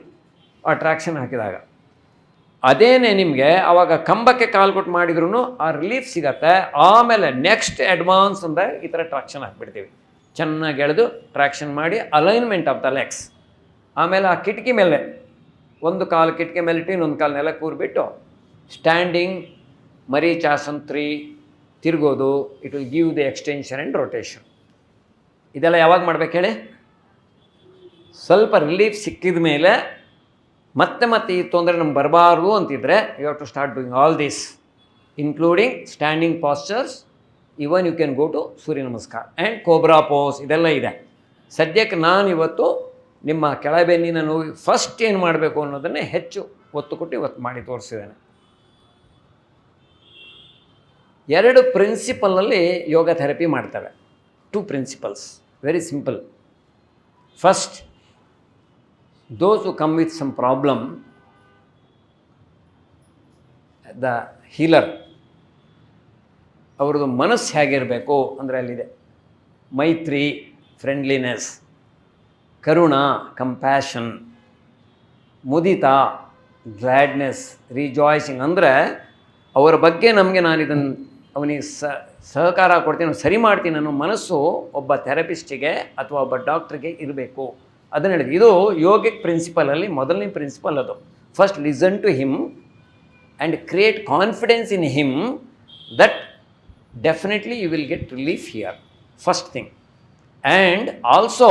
ಆ ಟ್ರ್ಯಾಕ್ಷನ್ ಹಾಕಿದಾಗ ಅದೇನೇ ನಿಮಗೆ ಆವಾಗ ಕಂಬಕ್ಕೆ ಕಾಲು ಕೊಟ್ಟು ಮಾಡಿದ್ರೂ ಆ ರಿಲೀಫ್ ಸಿಗತ್ತೆ. ಆಮೇಲೆ ನೆಕ್ಸ್ಟ್ ಅಡ್ವಾನ್ಸ್ ಅಂದರೆ ಈ ಥರ ಟ್ರಾಕ್ಷನ್ ಹಾಕ್ಬಿಡ್ತೀವಿ. ಚೆನ್ನಾಗಿ ಎಳೆದು ಟ್ರ್ಯಾಕ್ಷನ್ ಮಾಡಿ ಅಲೈನ್ಮೆಂಟ್ ಆಫ್ ದ ಲೆಗ್ಸ್. ಆಮೇಲೆ ಆ ಕಿಟಕಿ ಮೇಲೆ ಒಂದು ಕಾಲು ಕಿಟಕಿ ಮೇಲೆ ಇಟ್ಟು ಇನ್ನೊಂದು ಕಾಲು ನೆಲ ಕೂರ್ಬಿಟ್ಟು ಸ್ಟ್ಯಾಂಡಿಂಗ್ ಮರೀಚಾಸನ್ 3 ತಿರುಗೋದು. It will give the extension and rotation. ಇದೆಲ್ಲ ಯಾವಾಗ ಮಾಡ್ಬೇಕು ಹೇಳಿ? ಸ್ವಲ್ಪ ರಿಲೀಫ್ ಸಿಕ್ಕಿದ ಮೇಲೆ ಮತ್ತೆ ಈ ತೊಂದರೆ ನಮ್ಗೆ ಬರಬಾರ್ದು ಅಂತಿದ್ರೆ you have to start doing all this. Including standing postures. Even you can go to Surya Namaskar and cobra pose, ಇದೆಲ್ಲ ಇದೆ. ಸದ್ಯಕ್ಕೆ ನಾನು ಇವತ್ತು ನಿಮ್ಮ ಕೆಳಬೆನ್ನಿನ ನೋವು ಫಸ್ಟ್ ಏನು ಮಾಡಬೇಕು ಅನ್ನೋದನ್ನೇ ಹೆಚ್ಚು ಒತ್ತು ಕೊಟ್ಟು ಇವತ್ತು ಮಾಡಿ ತೋರಿಸಿದ್ದೇನೆ. 2 ಪ್ರಿನ್ಸಿಪಲಲ್ಲಿ ಯೋಗ ಥೆರಪಿ ಮಾಡ್ತವೆ. 2 principles, very simple. First, those who come with some problem, the healer, ಅವ್ರದ್ದು ಮನಸ್ಸು ಹೇಗಿರಬೇಕು ಅಂದರೆ ಅಲ್ಲಿದೆ. ಮೈತ್ರಿ, ಫ್ರೆಂಡ್ಲಿನೆಸ್, ಕರುಣ, ಕಂಪ್ಯಾಷನ್, ಮುದಿತ, ಗ್ಲ್ಯಾಡ್ನೆಸ್, ರಿಜಾಯ್ಸಿಂಗ್. ಅಂದರೆ ಅವರ ಬಗ್ಗೆ ನಮಗೆ ನಾನು ಇದನ್ನು ಅವನಿಗೆ ಸಹಕಾರ ಕೊಡ್ತೀನಿ, ಸರಿ ಮಾಡ್ತೀನಿ ಅನ್ನೋ ಮನಸ್ಸು ಒಬ್ಬ ಥೆರಪಿಸ್ಟಿಗೆ ಅಥವಾ ಒಬ್ಬ ಡಾಕ್ಟ್ರಿಗೆ ಇರಬೇಕು. ಅದನ್ನು ಹೇಳಿದೆ. ಇದು ಯೋಗಿಕ್ ಪ್ರಿನ್ಸಿಪಲಲ್ಲಿ ಮೊದಲನೇ ಪ್ರಿನ್ಸಿಪಲ್ ಅದು. First listen to him and create confidence in him, that definitely you will get relief here, first thing. And also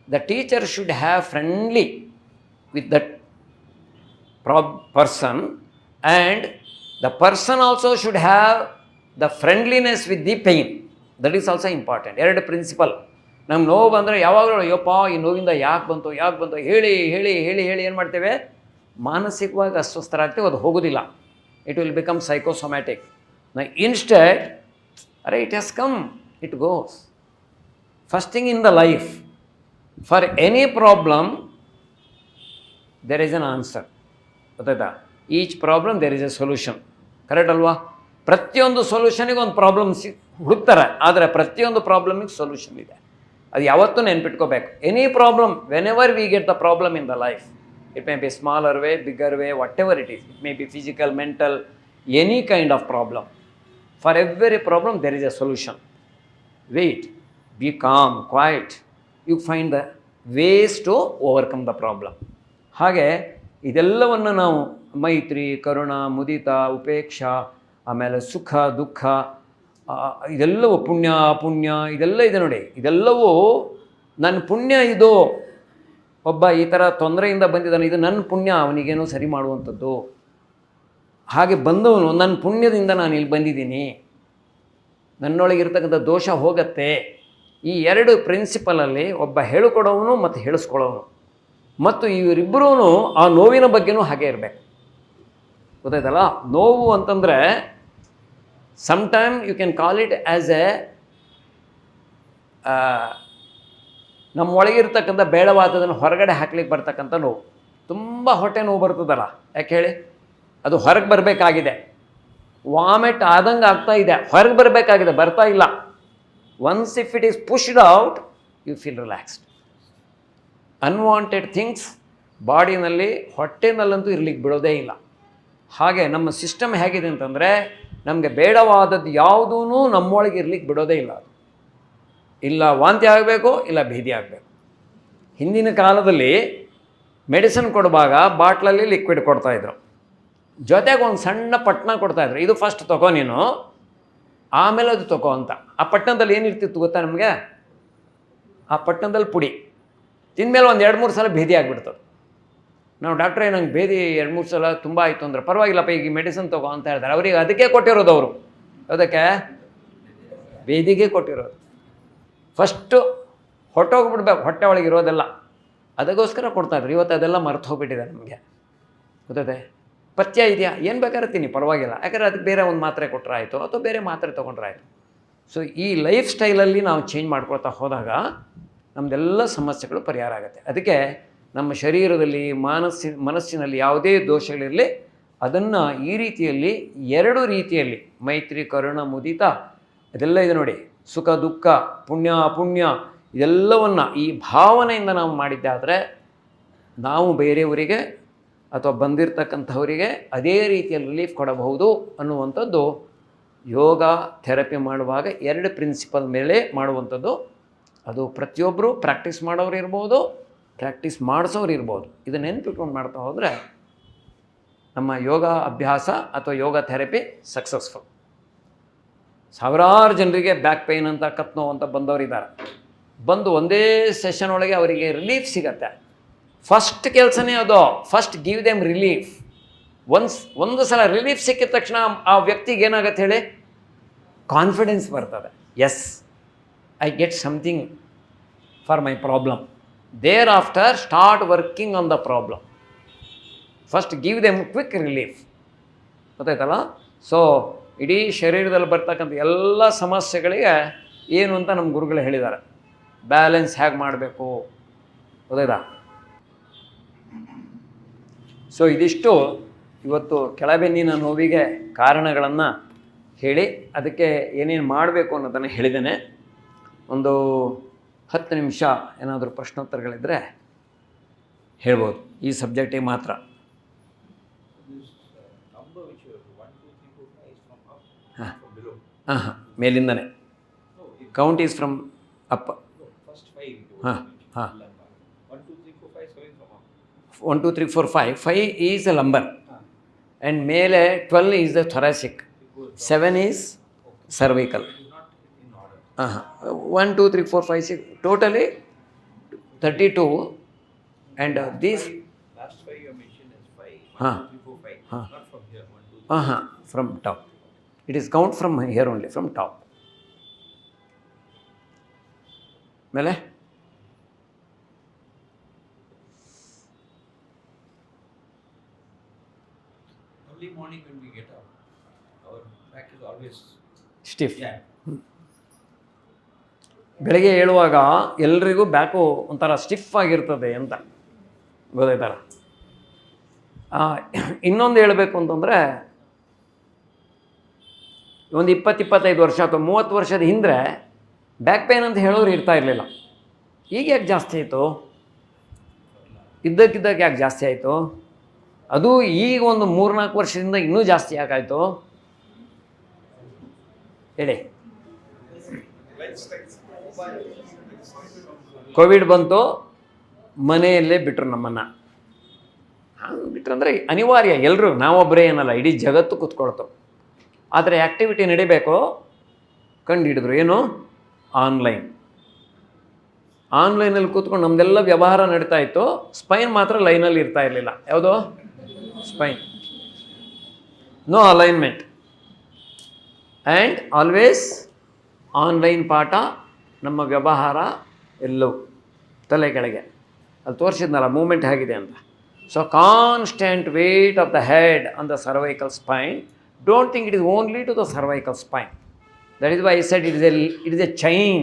the teacher should have friendly with that person, and the person also should have the friendliness with the pain. That is also important. 2 principal. ನಮ್ಗೆ ನೋವು ಬಂದರೆ ಯಾವಾಗಲೂ ಅಯ್ಯಪ್ಪ ಈ ನೋವಿಂದ ಯಾಕೆ ಬಂತು ಹೇಳಿ ಹೇಳಿ ಹೇಳಿ ಹೇಳಿ ಏನು ಮಾಡ್ತೇವೆ, ಮಾನಸಿಕವಾಗಿ ಅಸ್ವಸ್ಥರಾಗ್ತೇವೆ, ಅದು ಹೋಗೋದಿಲ್ಲ. It will become psychosomatic. ನಾ instead, are it has come, it goes. First thing in the life, for any problem there is an answer. ಗೊತ್ತಾಯ್ತಾ? Each problem there is a solution. Correct ಅಲ್ವಾ? ಪ್ರತಿಯೊಂದು ಸೊಲ್ಯೂಷನಿಗೆ ಒಂದು ಪ್ರಾಬ್ಲಮ್ ಹುಡುಕ್ತಾರೆ, ಆದರೆ ಪ್ರತಿಯೊಂದು ಪ್ರಾಬ್ಲಮಿಗೆ ಸೊಲ್ಯೂಷನ್ ಇದೆ. ಅದು ಯಾವತ್ತೂ ನೆನ್ಪಿಟ್ಕೋಬೇಕು. Any problem, whenever we get the problem in the life, it may be smaller way, bigger way, whatever it is, it may be physical, mental, any kind of problem. For every problem there is a solution. Wait, be calm, quiet, you find the ways to overcome the problem. ಹಾಗೆ ಇದೆಲ್ಲವನ್ನು ನಾವು ಮೈತ್ರಿ, ಕರುಣ, ಮುದಿತ, ಉಪೇಕ್ಷಾ, ಆಮೇಲೆ ಸುಖ, ದುಃಖ, ಇದೆಲ್ಲವೂ ಪುಣ್ಯ, ಅಪುಣ್ಯ, ಇದೆಲ್ಲ ಇದೆ ನೋಡಿ. ಇದೆಲ್ಲವೂ ನನ್ನ ಪುಣ್ಯ, ಇದು ಒಬ್ಬ ಈ ಥರ ತೊಂದರೆಯಿಂದ ಬಂದಿದ್ದಾನೆ, ಇದು ನನ್ನ ಪುಣ್ಯ, ಅವನಿಗೇನೋ ಸರಿ ಮಾಡುವಂಥದ್ದು. ಹಾಗೆ ಬಂದವನು ನನ್ನ ಪುಣ್ಯದಿಂದ ನಾನು ಇಲ್ಲಿ ಬಂದಿದ್ದೀನಿ, ನನ್ನೊಳಗಿರ್ತಕ್ಕಂಥ ದೋಷ ಹೋಗತ್ತೆ. ಈ 2 ಪ್ರಿನ್ಸಿಪಲಲ್ಲಿ ಒಬ್ಬ ಹೇಳಿಕೊಡೋವನು ಮತ್ತು ಹೇಳಿಸ್ಕೊಳ್ಳೋನು, ಮತ್ತು ಇವರಿಬ್ಬರೂ ಆ ನೋವಿನ ಬಗ್ಗೆನೂ ಹಾಗೆ ಇರಬೇಕು. ಗೊತ್ತಾಯ್ತಲ್ಲ? ನೋವು ಅಂತಂದರೆ sometime you can call it as a ನಮ್ಮ ಒಳಗಿರ್ತಕ್ಕಂಥ ಬೇಡವಾದದನ್ನು ಹೊರಗಡೆ ಹಾಕ್ಲಿಕ್ಕೆ ಬರ್ತಕ್ಕಂಥ ನೋವು. ತುಂಬ ಹೊಟ್ಟೆ ನೋವು ಬರ್ತದಲ್ಲ, ಯಾಕೆ ಹೇಳಿ? ಅದು ಹೊರಗೆ ಬರಬೇಕಾಗಿದೆ, ವಾಮಿಟ್ ಆದಂಗೆ ಆಗ್ತಾ ಇದೆ, ಹೊರಗೆ ಬರಬೇಕಾಗಿದೆ, ಬರ್ತಾ ಇಲ್ಲ. Once if it is pushed out, you feel relaxed. Unwanted things ಬಾಡಿನಲ್ಲಿ, ಹೊಟ್ಟೆನಲ್ಲಂತೂ ಇರಲಿಕ್ಕೆ ಬಿಡೋದೇ ಇಲ್ಲ. ಹಾಗೆ ನಮ್ಮ ಸಿಸ್ಟಮ್ ಹೇಗಿದೆ ಅಂತಂದರೆ, ನಮಗೆ ಬೇಡವಾದದ್ದು ಯಾವುದೂ ನಮ್ಮೊಳಗೆ ಇರಲಿಕ್ಕೆ ಬಿಡೋದೇ ಇಲ್ಲ. ಅದು ಇಲ್ಲ ವಾಂತಿ ಆಗಬೇಕು, ಇಲ್ಲ ಭೇದಿ ಆಗಬೇಕು. ಹಿಂದಿನ ಕಾಲದಲ್ಲಿ ಮೆಡಿಸಿನ್ ಕೊಡುವಾಗ ಬಾಟ್ಲಲ್ಲಿ ಲಿಕ್ವಿಡ್ ಕೊಡ್ತಾಯಿದ್ರು, ಜೊತೆಗೆ ಒಂದು ಸಣ್ಣ ಪಟ್ಟಣ ಕೊಡ್ತಾಯಿದ್ರು, ಇದು ಫಸ್ಟ್ ತಗೋ ನೀನು, ಆಮೇಲೆ ಅದು ತಗೋ ಅಂತ. ಆ ಪಟ್ಟಣದಲ್ಲಿ ಏನಿರ್ತಿತ್ತು ಗೊತ್ತಾ ನಮಗೆ? ಆ ಪಟ್ಟಣದಲ್ಲಿ ಪುಡಿ ತಿಂದಮೇಲೆ ಒಂದು 2-3 ಸಲ ಭೇದಿ ಆಗಿಬಿಡ್ತದೆ. ನಾವು ಡಾಕ್ಟ್ರೇ ನಂಗೆ ಭೇದಿ 2-3 ಸಲ ತುಂಬ ಆಯಿತು ಅಂದ್ರೆ, ಪರವಾಗಿಲ್ಲಪ್ಪ ಈಗ ಮೆಡಿಸಿನ್ ತಗೋ ಅಂತ ಹೇಳ್ತಾರೆ. ಅವ್ರಿಗೆ ಅದಕ್ಕೆ ಕೊಟ್ಟಿರೋದು, ಅವರು ಅದಕ್ಕೆ ಭೇದಿಗೆ ಕೊಟ್ಟಿರೋದು. ಫಸ್ಟು ಹೊಟ್ಟೋಗ್ಬಿಡ್ಬೇಕು, ಹೊಟ್ಟೆ ಒಳಗೆ ಇರೋದೆಲ್ಲ, ಅದಕ್ಕೋಸ್ಕರ ಕೊಡ್ತಾಯಿದ್ರು. ಇವತ್ತು ಅದೆಲ್ಲ ಮರೆತು ಹೋಗ್ಬಿಟ್ಟಿದೆ ನಮಗೆ. ಗೊತ್ತದೆ? ಪಥ್ಯ ಇದೆಯಾ, ಏನು ಬೇಕಾದ್ರೆ ತಿನ್ನಿ, ಪರವಾಗಿಲ್ಲ, ಯಾಕಂದರೆ ಅದಕ್ಕೆ ಬೇರೆ ಒಂದು ಮಾತ್ರೆ ಕೊಟ್ಟರೆ ಆಯಿತು, ಅಥವಾ ಬೇರೆ ಮಾತ್ರೆ ತೊಗೊಂಡ್ರೆ ಆಯಿತು. ಸೊ ಈ ಲೈಫ್ ಸ್ಟೈಲಲ್ಲಿ ನಾವು ಚೇಂಜ್ ಮಾಡ್ಕೊಳ್ತಾ ಹೋದಾಗ ನಮ್ಮದೆಲ್ಲ ಸಮಸ್ಯೆಗಳು ಪರಿಹಾರ ಆಗುತ್ತೆ. ಅದಕ್ಕೆ ನಮ್ಮ ಶರೀರದಲ್ಲಿ, ಮನಸ್ಸಿನಲ್ಲಿ ಯಾವುದೇ ದೋಷಗಳಿರಲಿ, ಅದನ್ನು ಈ ರೀತಿಯಲ್ಲಿ 2 ರೀತಿಯಲ್ಲಿ, ಮೈತ್ರಿ, ಕರುಣ, ಮುದಿತ, ಇದೆಲ್ಲ ಇದೆ ನೋಡಿ. ಸುಖ, ದುಃಖ, ಪುಣ್ಯ, ಅಪುಣ್ಯ, ಇದೆಲ್ಲವನ್ನು ಈ ಭಾವನೆಯಿಂದ ನಾವು ಮಾಡಿದ್ದಾದರೆ ನಾವು ಬೇರೆಯವರಿಗೆ ಅಥವಾ ಬಂದಿರತಕ್ಕಂಥವರಿಗೆ ಅದೇ ರೀತಿಯಲ್ಲಿ ರಿಲೀಫ್ ಕೊಡಬಹುದು ಅನ್ನುವಂಥದ್ದು ಯೋಗ ಥೆರಪಿ ಮಾಡುವಾಗ 2 ಪ್ರಿನ್ಸಿಪಲ್ ಮೇಲೆ ಮಾಡುವಂಥದ್ದು. ಅದು ಪ್ರತಿಯೊಬ್ಬರು ಪ್ರಾಕ್ಟೀಸ್ ಮಾಡೋರು ಇರ್ಬೋದು, ಪ್ರಾಕ್ಟೀಸ್ ಮಾಡಿಸೋರು ಇರ್ಬೋದು. ಇದು ನೆನಪಿಟ್ಕೊಂಡು ಮಾಡ್ತಾ ಹೋದರೆ ನಮ್ಮ ಯೋಗ ಅಭ್ಯಾಸ ಅಥವಾ ಯೋಗ ಥೆರಪಿ ಸಕ್ಸಸ್ಫುಲ್. ಸಾವಿರಾರು ಜನರಿಗೆ ಬ್ಯಾಕ್ ಪೇಯ್ನ್ ಅಂತ, ಕತ್ ನೋವು ಅಂತ ಬಂದವರಿದ್ದಾರೆ. ಬಂದು ಒಂದೇ ಸೆಷನ್ ಒಳಗೆ ಅವರಿಗೆ ರಿಲೀಫ್ ಸಿಗತ್ತೆ. ಫಸ್ಟ್ ಕೆಲಸನೇ ಅದು, ಫಸ್ಟ್ ಗಿವ್ ದೆಮ್ ರಿಲೀಫ್. ಒಂದು ಸಲ ರಿಲೀಫ್ ಸಿಕ್ಕಿದ ತಕ್ಷಣ ಆ ವ್ಯಕ್ತಿಗೆ ಏನಾಗತ್ತೆ ಹೇಳಿ, ಕಾನ್ಫಿಡೆನ್ಸ್ ಬರ್ತದೆ. Yes, I get something for my problem. There after start working on the problem. First give them quick relief. ಗೊತ್ತಾಯ್ತಲ್ಲ? ಸೊ ಇಡೀ ಶರೀರದಲ್ಲಿ ಬರ್ತಕ್ಕಂಥ ಎಲ್ಲ ಸಮಸ್ಯೆಗಳಿಗೆ ಏನು ಅಂತ ನಮ್ಮ ಗುರುಗಳು ಹೇಳಿದ್ದಾರೆ, ಬ್ಯಾಲೆನ್ಸ್ ಹೇಗೆ ಮಾಡಬೇಕು. ಗೊತ್ತಾಯ್ತಾ? ಸೊ ಇದಿಷ್ಟು ಇವತ್ತು ಕೆಳಬೆನ್ನಿನ ನೋವಿಗೆ ಕಾರಣಗಳನ್ನು ಹೇಳಿ ಅದಕ್ಕೆ ಏನೇನು ಮಾಡಬೇಕು ಅನ್ನೋದನ್ನು ಹೇಳಿದ್ದೇನೆ. ಒಂದು 10 ನಿಮಿಷ ಏನಾದರೂ ಪ್ರಶ್ನೋತ್ತರಗಳಿದ್ದರೆ ಹೇಳ್ಬೋದು, ಈ ಸಬ್ಜೆಕ್ಟಿಗೆ ಮಾತ್ರ. ಹಾಂ ಹಾಂ, ಮೇಲಿಂದನೇ ಕೌಂಟ್ ಈಸ್ ಫ್ರಮ್ ಅಪ್. ಹಾಂ ಹಾಂ, 1 2 3 4 5. 5 ಈಸ್ ಎ ಲಂಬರ್ ಆ್ಯಂಡ್ ಮೇಲೆ 12 is the thoracic, 7 is cervical. ಹಾಂ ಹಾಂ, 1 2 3 4 5 6 totally 32 and these. Last 5 you mentioned as 5. Huh. 1 2 3 4 5. Huh. Not from here. 1 2 3. From top. It is count from here only, from top. ಮೇಲೆ Early morning when we get up, our back is always stiff. yeah. ಬೆಳಗ್ಗೆ ಏಳುವಾಗ ಎಲ್ರಿಗೂ ಬ್ಯಾಕು ಒಂಥರ ಸ್ಟಿಫ್ ಆಗಿರ್ತದೆ ಅಂತ, ಗೊತ್ತಾಯ್ತಲ್ಲ? ಇನ್ನೊಂದು ಹೇಳಬೇಕು ಅಂತಂದರೆ, ಒಂದು 20-25 ವರ್ಷ ಅಥವಾ 30 ವರ್ಷದ ಹಿಂದೆ ಬ್ಯಾಕ್ ಪೇನ್ ಅಂತ ಹೇಳೋರು ಇರ್ತಾ ಇರಲಿಲ್ಲ. ಈಗ ಯಾಕೆ ಜಾಸ್ತಿ ಆಯಿತು? ಇದ್ದಕ್ಕಿದ್ದಕ್ಕೆ ಯಾಕೆ ಜಾಸ್ತಿ ಆಯಿತು? ಅದು ಈಗ ಒಂದು 3-4 ವರ್ಷದಿಂದ ಇನ್ನೂ ಜಾಸ್ತಿ ಯಾಕಾಯಿತು ಹೇಳಿ? ಕೋವಿಡ್ ಬಂತು, ಮನೆಯಲ್ಲೇ ಬಿಟ್ಟರು ನಮ್ಮನ್ನು. ಬಿಟ್ಟರು ಅಂದರೆ ಅನಿವಾರ್ಯ, ಎಲ್ಲರೂ, ನಾವೊಬ್ಬರೇ ಏನಲ್ಲ, ಇಡೀ ಜಗತ್ತು ಕೂತ್ಕೊಳ್ತು. ಆದರೆ ಆ್ಯಕ್ಟಿವಿಟಿ ನಡಿಬೇಕು, ಕಂಡು ಹಿಡಿದ್ರು ಏನು? ಆನ್ಲೈನಲ್ಲಿ ಕೂತ್ಕೊಂಡು ನಮ್ಮದೆಲ್ಲ ವ್ಯವಹಾರ ನಡೀತಾ ಇತ್ತು. ಸ್ಪೈನ್ ಮಾತ್ರ ಲೈನಲ್ಲಿ ಇರ್ತಾ ಇರಲಿಲ್ಲ. ಯಾವುದೋ spine, no alignment. And always online ಪಾಠ, ನಮ್ಮ ವ್ಯವಹಾರ ಎಲ್ಲವೂ ತಲೆ ಕೆಳಗೆ. ಅಲ್ಲಿ ತೋರಿಸಿದ್ನಲ್ಲ ಮೂಮೆಂಟ್ ಹೇಗಿದೆ ಅಂತ. So constant weight of the head on the cervical spine. Don't think it is only to the cervical spine. That is why I said it is a chain.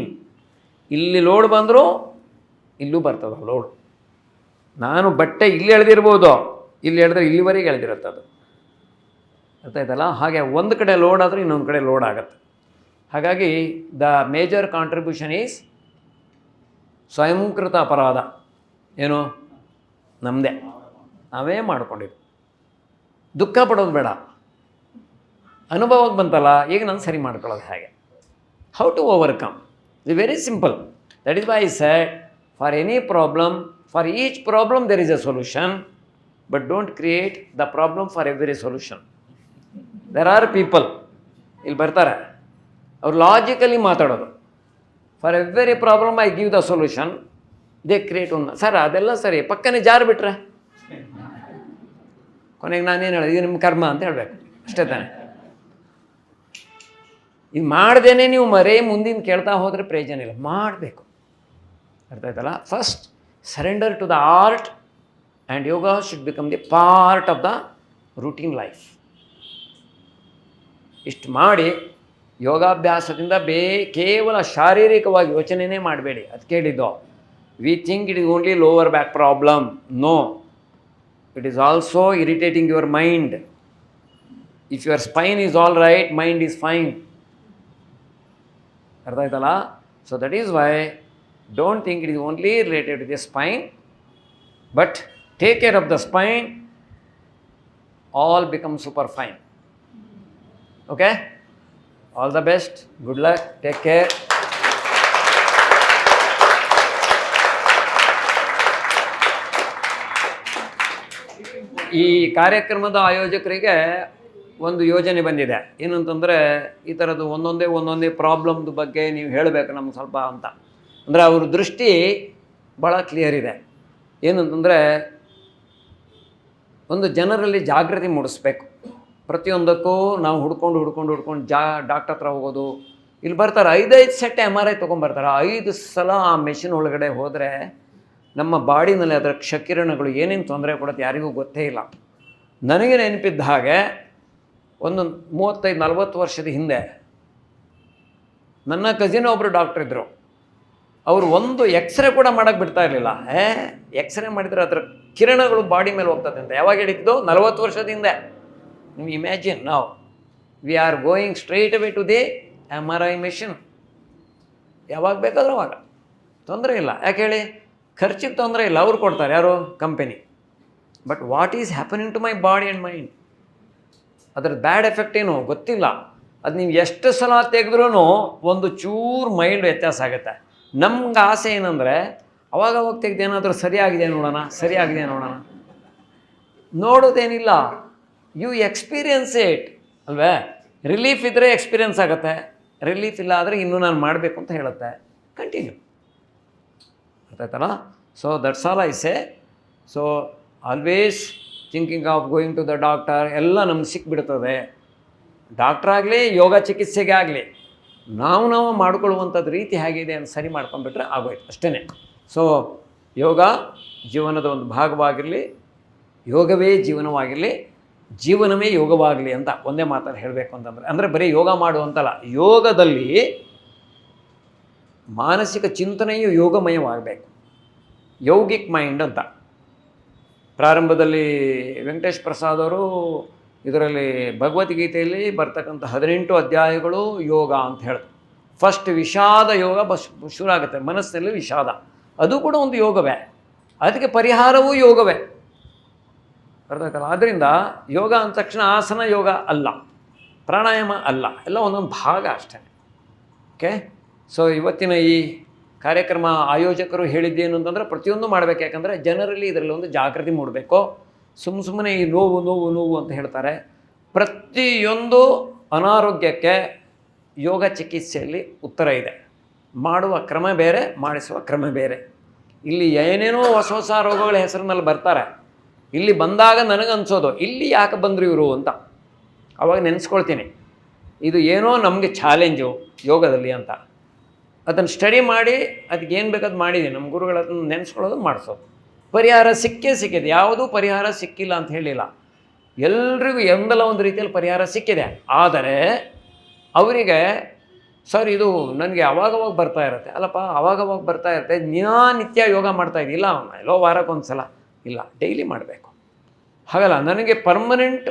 ಇಲ್ಲಿ ಲೋಡ್ ಬಂದರೂ ಇಲ್ಲೂ ಬರ್ತದೆ ಲೋಡ್. ನಾನು ಬಟ್ಟೆ ಇಲ್ಲಿ ಎಳೆದಿರ್ಬೋದು, ಇಲ್ಲಿ ಎಳೆದ್ರೆ ಇಲ್ಲಿವರೆಗೆ ಎಳೆದಿರುತ್ತೆ ಅದು. ಅರ್ಥ ಆಯ್ತಲ್ಲ? ಹಾಗೆ ಒಂದು ಕಡೆ ಲೋಡ್ ಆದರೆ ಇನ್ನೊಂದು ಕಡೆ ಲೋಡ್ ಆಗುತ್ತೆ. ಹಾಗಾಗಿ ದ ಮೇಜರ್ ಕಾಂಟ್ರಿಬ್ಯೂಷನ್ ಈಸ್ ಸ್ವಯಂಕೃತ ಅಪರಾಧ. ಏನು? ನಮ್ಮದೇ, ನಾವೇ ಮಾಡ್ಕೊಂಡಿದ್ದು. ದುಃಖ ಪಡೋದು ಬೇಡ. ಅನುಭವಕ್ಕೆ ಬಂತಲ್ಲ, ಈಗ ನಾನು ಸರಿ ಮಾಡ್ಕೊಳ್ಳೋದು ಹೇಗೆ? How to overcome? It very simple. That is why I said, for any problem, for each problem there is a solution, but don't create the problem for every solution. There are people ಇಲ್ಲಿ ಬರ್ತಾರೆ, ಅವ್ರು ಲಾಜಿಕಲಿ ಮಾತಾಡೋದು. For every problem I give the solution, they create ಒಂದು. ಸರ್ ಅದೆಲ್ಲ ಸರಿ, ಪಕ್ಕನೇ ಜಾರು ಬಿಟ್ರೆ ಕೊನೆಗೆ ನಾನೇನು ಹೇಳೋದು? ಇದು ನಿಮ್ಮ ಕರ್ಮ ಅಂತ ಹೇಳಬೇಕು ಅಷ್ಟೇ ತಾನೆ. ಇದು ಮಾಡ್ದೇನೆ ನೀವು ಮುಂದಿನ ಕೇಳ್ತಾ ಹೋದರೆ ಪ್ರಯೋಜನ ಇಲ್ಲ. ಮಾಡಬೇಕು. ಅರ್ಥ ಆಯ್ತಲ್ಲ? First surrender to the art and yoga should become the part of the routine life. ಇಷ್ಟು ಮಾಡಿ ಯೋಗಾಭ್ಯಾಸದಿಂದ ಕೇವಲ ಶಾರೀರಿಕವಾಗಿ ಯೋಚನೆಯೇ ಮಾಡಬೇಡಿ. ಅದು ಕೇಳಿದ್ದು, we think it is only lower back problem. No, it is also irritating your mind. If your spine is all right, mind is fine. ಅರ್ಥ ಆಯ್ತಲ್ಲ? So that is why don't think it is only related to the spine, but take care of the spine, all become super fine. Okay, all the best, good luck, take care. ಈ ಕಾರ್ಯಕ್ರಮದ ಆಯೋಜಕರಿಗೆ ಒಂದು ಯೋಜನೆ ಬಂದಿದೆ. ಏನಂತಂದರೆ, ಈ ಥರದ್ದು ಒಂದೊಂದೇ ಪ್ರಾಬ್ಲಮ್ದು ಬಗ್ಗೆ ನೀವು ಹೇಳಬೇಕು ನಮ್ಗೆ ಸ್ವಲ್ಪ ಅಂತ. ಅಂದರೆ ಅವ್ರ ದೃಷ್ಟಿ ಭಾಳ ಕ್ಲಿಯರ್ ಇದೆ. ಏನಂತಂದರೆ, ಒಂದು ಜನರಲ್ಲಿ ಜಾಗೃತಿ ಮೂಡಿಸ್ಬೇಕು. ಪ್ರತಿಯೊಂದಕ್ಕೂ ನಾವು ಹುಡ್ಕೊಂಡು ಡಾಕ್ಟರ್ ಹತ್ರ ಹೋಗೋದು. ಇಲ್ಲಿ ಬರ್ತಾರೆ 5 ಸೆಟ್ MRI ತೊಗೊಂಬರ್ತಾರೆ. 5 ಸಲ ಆ ಮೆಷಿನ್ ಒಳಗಡೆ ಹೋದರೆ ನಮ್ಮ ಬಾಡಿನಲ್ಲಿ ಅದರ ಕ್ಷಕಿರಣಗಳು ಏನೇನು ತೊಂದರೆ ಕೊಡುತ್ತೆ ಯಾರಿಗೂ ಗೊತ್ತೇ ಇಲ್ಲ. ನನಗೆ ನೆನಪಿದ್ದ ಹಾಗೆ ಒಂದು 35-40 ವರ್ಷದ ಹಿಂದೆ ನನ್ನ ಕಸಿನ್ ಒಬ್ಬರು ಡಾಕ್ಟ್ರ್ ಇದ್ದರು. ಅವರು ಒಂದು ಎಕ್ಸ್ರೇ ಕೂಡ ಮಾಡೋಕ್ಕೆ ಬಿಡ್ತಾ ಇರಲಿಲ್ಲ. ಎಕ್ಸ್ರೇ ಮಾಡಿದರೆ ಅದರ ಕಿರಣಗಳು ಬಾಡಿ ಮೇಲೆ ಹೋಗ್ತದೆ ಅಂತ. ಯಾವಾಗ ಹೇಳಿದ್ದು? 40 ವರ್ಷದ ಹಿಂದೆ. ನೀವು ಇಮ್ಯಾಜಿನ್, ನಾವು we are going straight away to the MRI machine. ಯಾವಾಗ ಬೇಕಾದ್ರೂ ಅವಾಗ, ತೊಂದರೆ ಇಲ್ಲ. ಯಾಕೆ ಹೇಳಿ? ಖರ್ಚಿಗೆ ತೊಂದರೆ ಇಲ್ಲ, ಅವ್ರು ಕೊಡ್ತಾರೆ. ಯಾರು? Company. But what is happening to my body and mind? ಅದರ ಬ್ಯಾಡ್ ಎಫೆಕ್ಟ್ ಏನು ಗೊತ್ತಿಲ್ಲ. ಅದು ನೀವು ಎಷ್ಟು ಸಲ ತೆಗೆದ್ರೂ ಒಂದು ಚೂರು ಮೈಂಡ್ ವ್ಯತ್ಯಾಸ ಆಗುತ್ತೆ. ನಮ್ಗೆ ಆಸೆ ಏನಂದರೆ ಅವಾಗ ತೆಗೆದು ಏನಾದರೂ ಸರಿಯಾಗಿದೆ ನೋಡೋಣ. ನೋಡೋದೇನಿಲ್ಲ, ಯು ಎಕ್ಸ್ಪೀರಿಯನ್ಸ್ ಇಟ್ ಅಲ್ವೇ? ರಿಲೀಫ್ ಇದ್ದರೆ ಎಕ್ಸ್ಪೀರಿಯನ್ಸ್ ಆಗುತ್ತೆ, ರಿಲೀಫ್ ಇಲ್ಲ ಆದರೆ ಇನ್ನೂ ನಾನು ಮಾಡಬೇಕು ಅಂತ ಹೇಳುತ್ತೆ. ಕಂಟಿನ್ಯೂ. ಅರ್ಥ ಆಯ್ತಲ್ಲ? So that's all I say. So always thinking of going to the doctor ಎಲ್ಲ ನಮ್ಗೆ ಸಿಕ್ಬಿಡ್ತದೆ. ಡಾಕ್ಟ್ರಾಗಲಿ ಯೋಗ ಚಿಕಿತ್ಸೆಗೆ ಆಗಲಿ ನಾವು ಮಾಡ್ಕೊಳ್ಳುವಂಥದ್ದು ರೀತಿ ಹೇಗಿದೆ ಅಂತ ಸರಿ ಮಾಡ್ಕೊಂಡ್ಬಿಟ್ರೆ ಆಗೋಯ್ತು, ಅಷ್ಟೇ. ಸೊ ಯೋಗ ಜೀವನದ ಒಂದು ಭಾಗವಾಗಿರಲಿ, ಯೋಗವೇ ಜೀವನವಾಗಿರಲಿ, ಜೀವನವೇ ಯೋಗವಾಗಲಿ ಅಂತ ಒಂದೇ ಮಾತನ್ನು ಹೇಳಬೇಕು ಅಂದರೆ ಬರೀ ಯೋಗ ಮಾಡುವಂತಲ್ಲ, ಯೋಗದಲ್ಲಿ ಮಾನಸಿಕ ಚಿಂತನೆಯು ಯೋಗಮಯವಾಗಬೇಕು. ಯೌಗಿಕ್ ಮೈಂಡ್ ಅಂತ ಪ್ರಾರಂಭದಲ್ಲಿ ವೆಂಕಟೇಶ್ ಪ್ರಸಾದ್ ಅವರು ಇದರಲ್ಲಿ ಭಗವದ್ಗೀತೆಯಲ್ಲಿ ಬರ್ತಕ್ಕಂಥ 18 ಅಧ್ಯಾಯಗಳು ಯೋಗ ಅಂತ ಹೇಳಿದ್ರು. ಫಸ್ಟ್ ವಿಷಾದ ಯೋಗ ಶುರು ಆಗುತ್ತೆ, ಮನಸ್ಸಿನಲ್ಲಿ ವಿಷಾದ, ಅದು ಕೂಡ ಒಂದು ಯೋಗವೇ. ಅದಕ್ಕೆ ಪರಿಹಾರವೂ ಯೋಗವೇ. ಅರ್ಥ ಆಯ್ತಲ್ಲ? ಆದ್ದರಿಂದ ಯೋಗ ಅಂದ ತಕ್ಷಣ ಆಸನ ಯೋಗ ಅಲ್ಲ, ಪ್ರಾಣಾಯಾಮ ಅಲ್ಲ, ಎಲ್ಲ ಒಂದೊಂದು ಭಾಗ ಅಷ್ಟೇ. ಓಕೆ. ಸೊ ಇವತ್ತಿನ ಈ ಕಾರ್ಯಕ್ರಮ ಆಯೋಜಕರು ಹೇಳಿದ್ದೇನು ಅಂತಂದರೆ ಪ್ರತಿಯೊಂದು ಮಾಡಬೇಕು. ಯಾಕಂದರೆ ಜನರಲ್ಲಿ ಇದರಲ್ಲಿ ಒಂದು ಜಾಗೃತಿ ಮೂಡಬೇಕು. ಸುಮ್ಮನೆ ಈ ನೋವು ಅಂತ ಹೇಳ್ತಾರೆ. ಪ್ರತಿಯೊಂದು ಅನಾರೋಗ್ಯಕ್ಕೆ ಯೋಗ ಚಿಕಿತ್ಸೆಯಲ್ಲಿ ಉತ್ತರ ಇದೆ. ಮಾಡುವ ಕ್ರಮ ಬೇರೆ, ಮಾಡಿಸುವ ಕ್ರಮ ಬೇರೆ. ಇಲ್ಲಿ ಏನೇನೋ ಹೊಸ ರೋಗಗಳ ಹೆಸರಿನಲ್ಲಿ ಬರ್ತಾರೆ. ಇಲ್ಲಿ ಬಂದಾಗ ನನಗನ್ಸೋದು ಇಲ್ಲಿ ಯಾಕೆ ಬಂದರು ಇವರು ಅಂತ. ಆವಾಗ ನೆನೆಸ್ಕೊಳ್ತೀನಿ, ಇದು ಏನೋ ನಮಗೆ ಚಾಲೆಂಜು ಯೋಗದಲ್ಲಿ ಅಂತ. ಅದನ್ನು ಸ್ಟಡಿ ಮಾಡಿ ಅದಕ್ಕೆ ಏನು ಬೇಕಾದ್ ಮಾಡಿದ್ದೀನಿ. ನಮ್ಮ ಗುರುಗಳನ್ನ ನೆನೆಸ್ಕೊಳ್ಳೋದು, ಮಾಡಿಸೋದು. ಪರಿಹಾರ ಸಿಕ್ಕಿದೆ. ಯಾವುದೂ ಪರಿಹಾರ ಸಿಕ್ಕಿಲ್ಲ ಅಂತ ಹೇಳಿಲ್ಲ. ಎಲ್ರಿಗೂ ಎಂದಲ್ಲ ಒಂದು ರೀತಿಯಲ್ಲಿ ಪರಿಹಾರ ಸಿಕ್ಕಿದೆ. ಆದರೆ ಅವರಿಗೆ ಸರ್ ಇದು ನನಗೆ ಅವಾಗವಾಗ ಬರ್ತಾ ಇರುತ್ತೆ. ಅಲ್ಲಪ್ಪ, ಅವಾಗವಾಗ ಬರ್ತಾ ಇರುತ್ತೆ, ನಿತ್ಯ ಯೋಗ ಮಾಡ್ತಾಯಿದ್ದಿಲ್ಲ, ಎಲ್ಲೋ ವಾರಕ್ಕೊಂದು ಸಲ ಇಲ್ಲ, ಡೈಲಿ ಮಾಡಬೇಕು. ಹಾಗಲ್ಲ, ನನಗೆ ಪರ್ಮನೆಂಟ್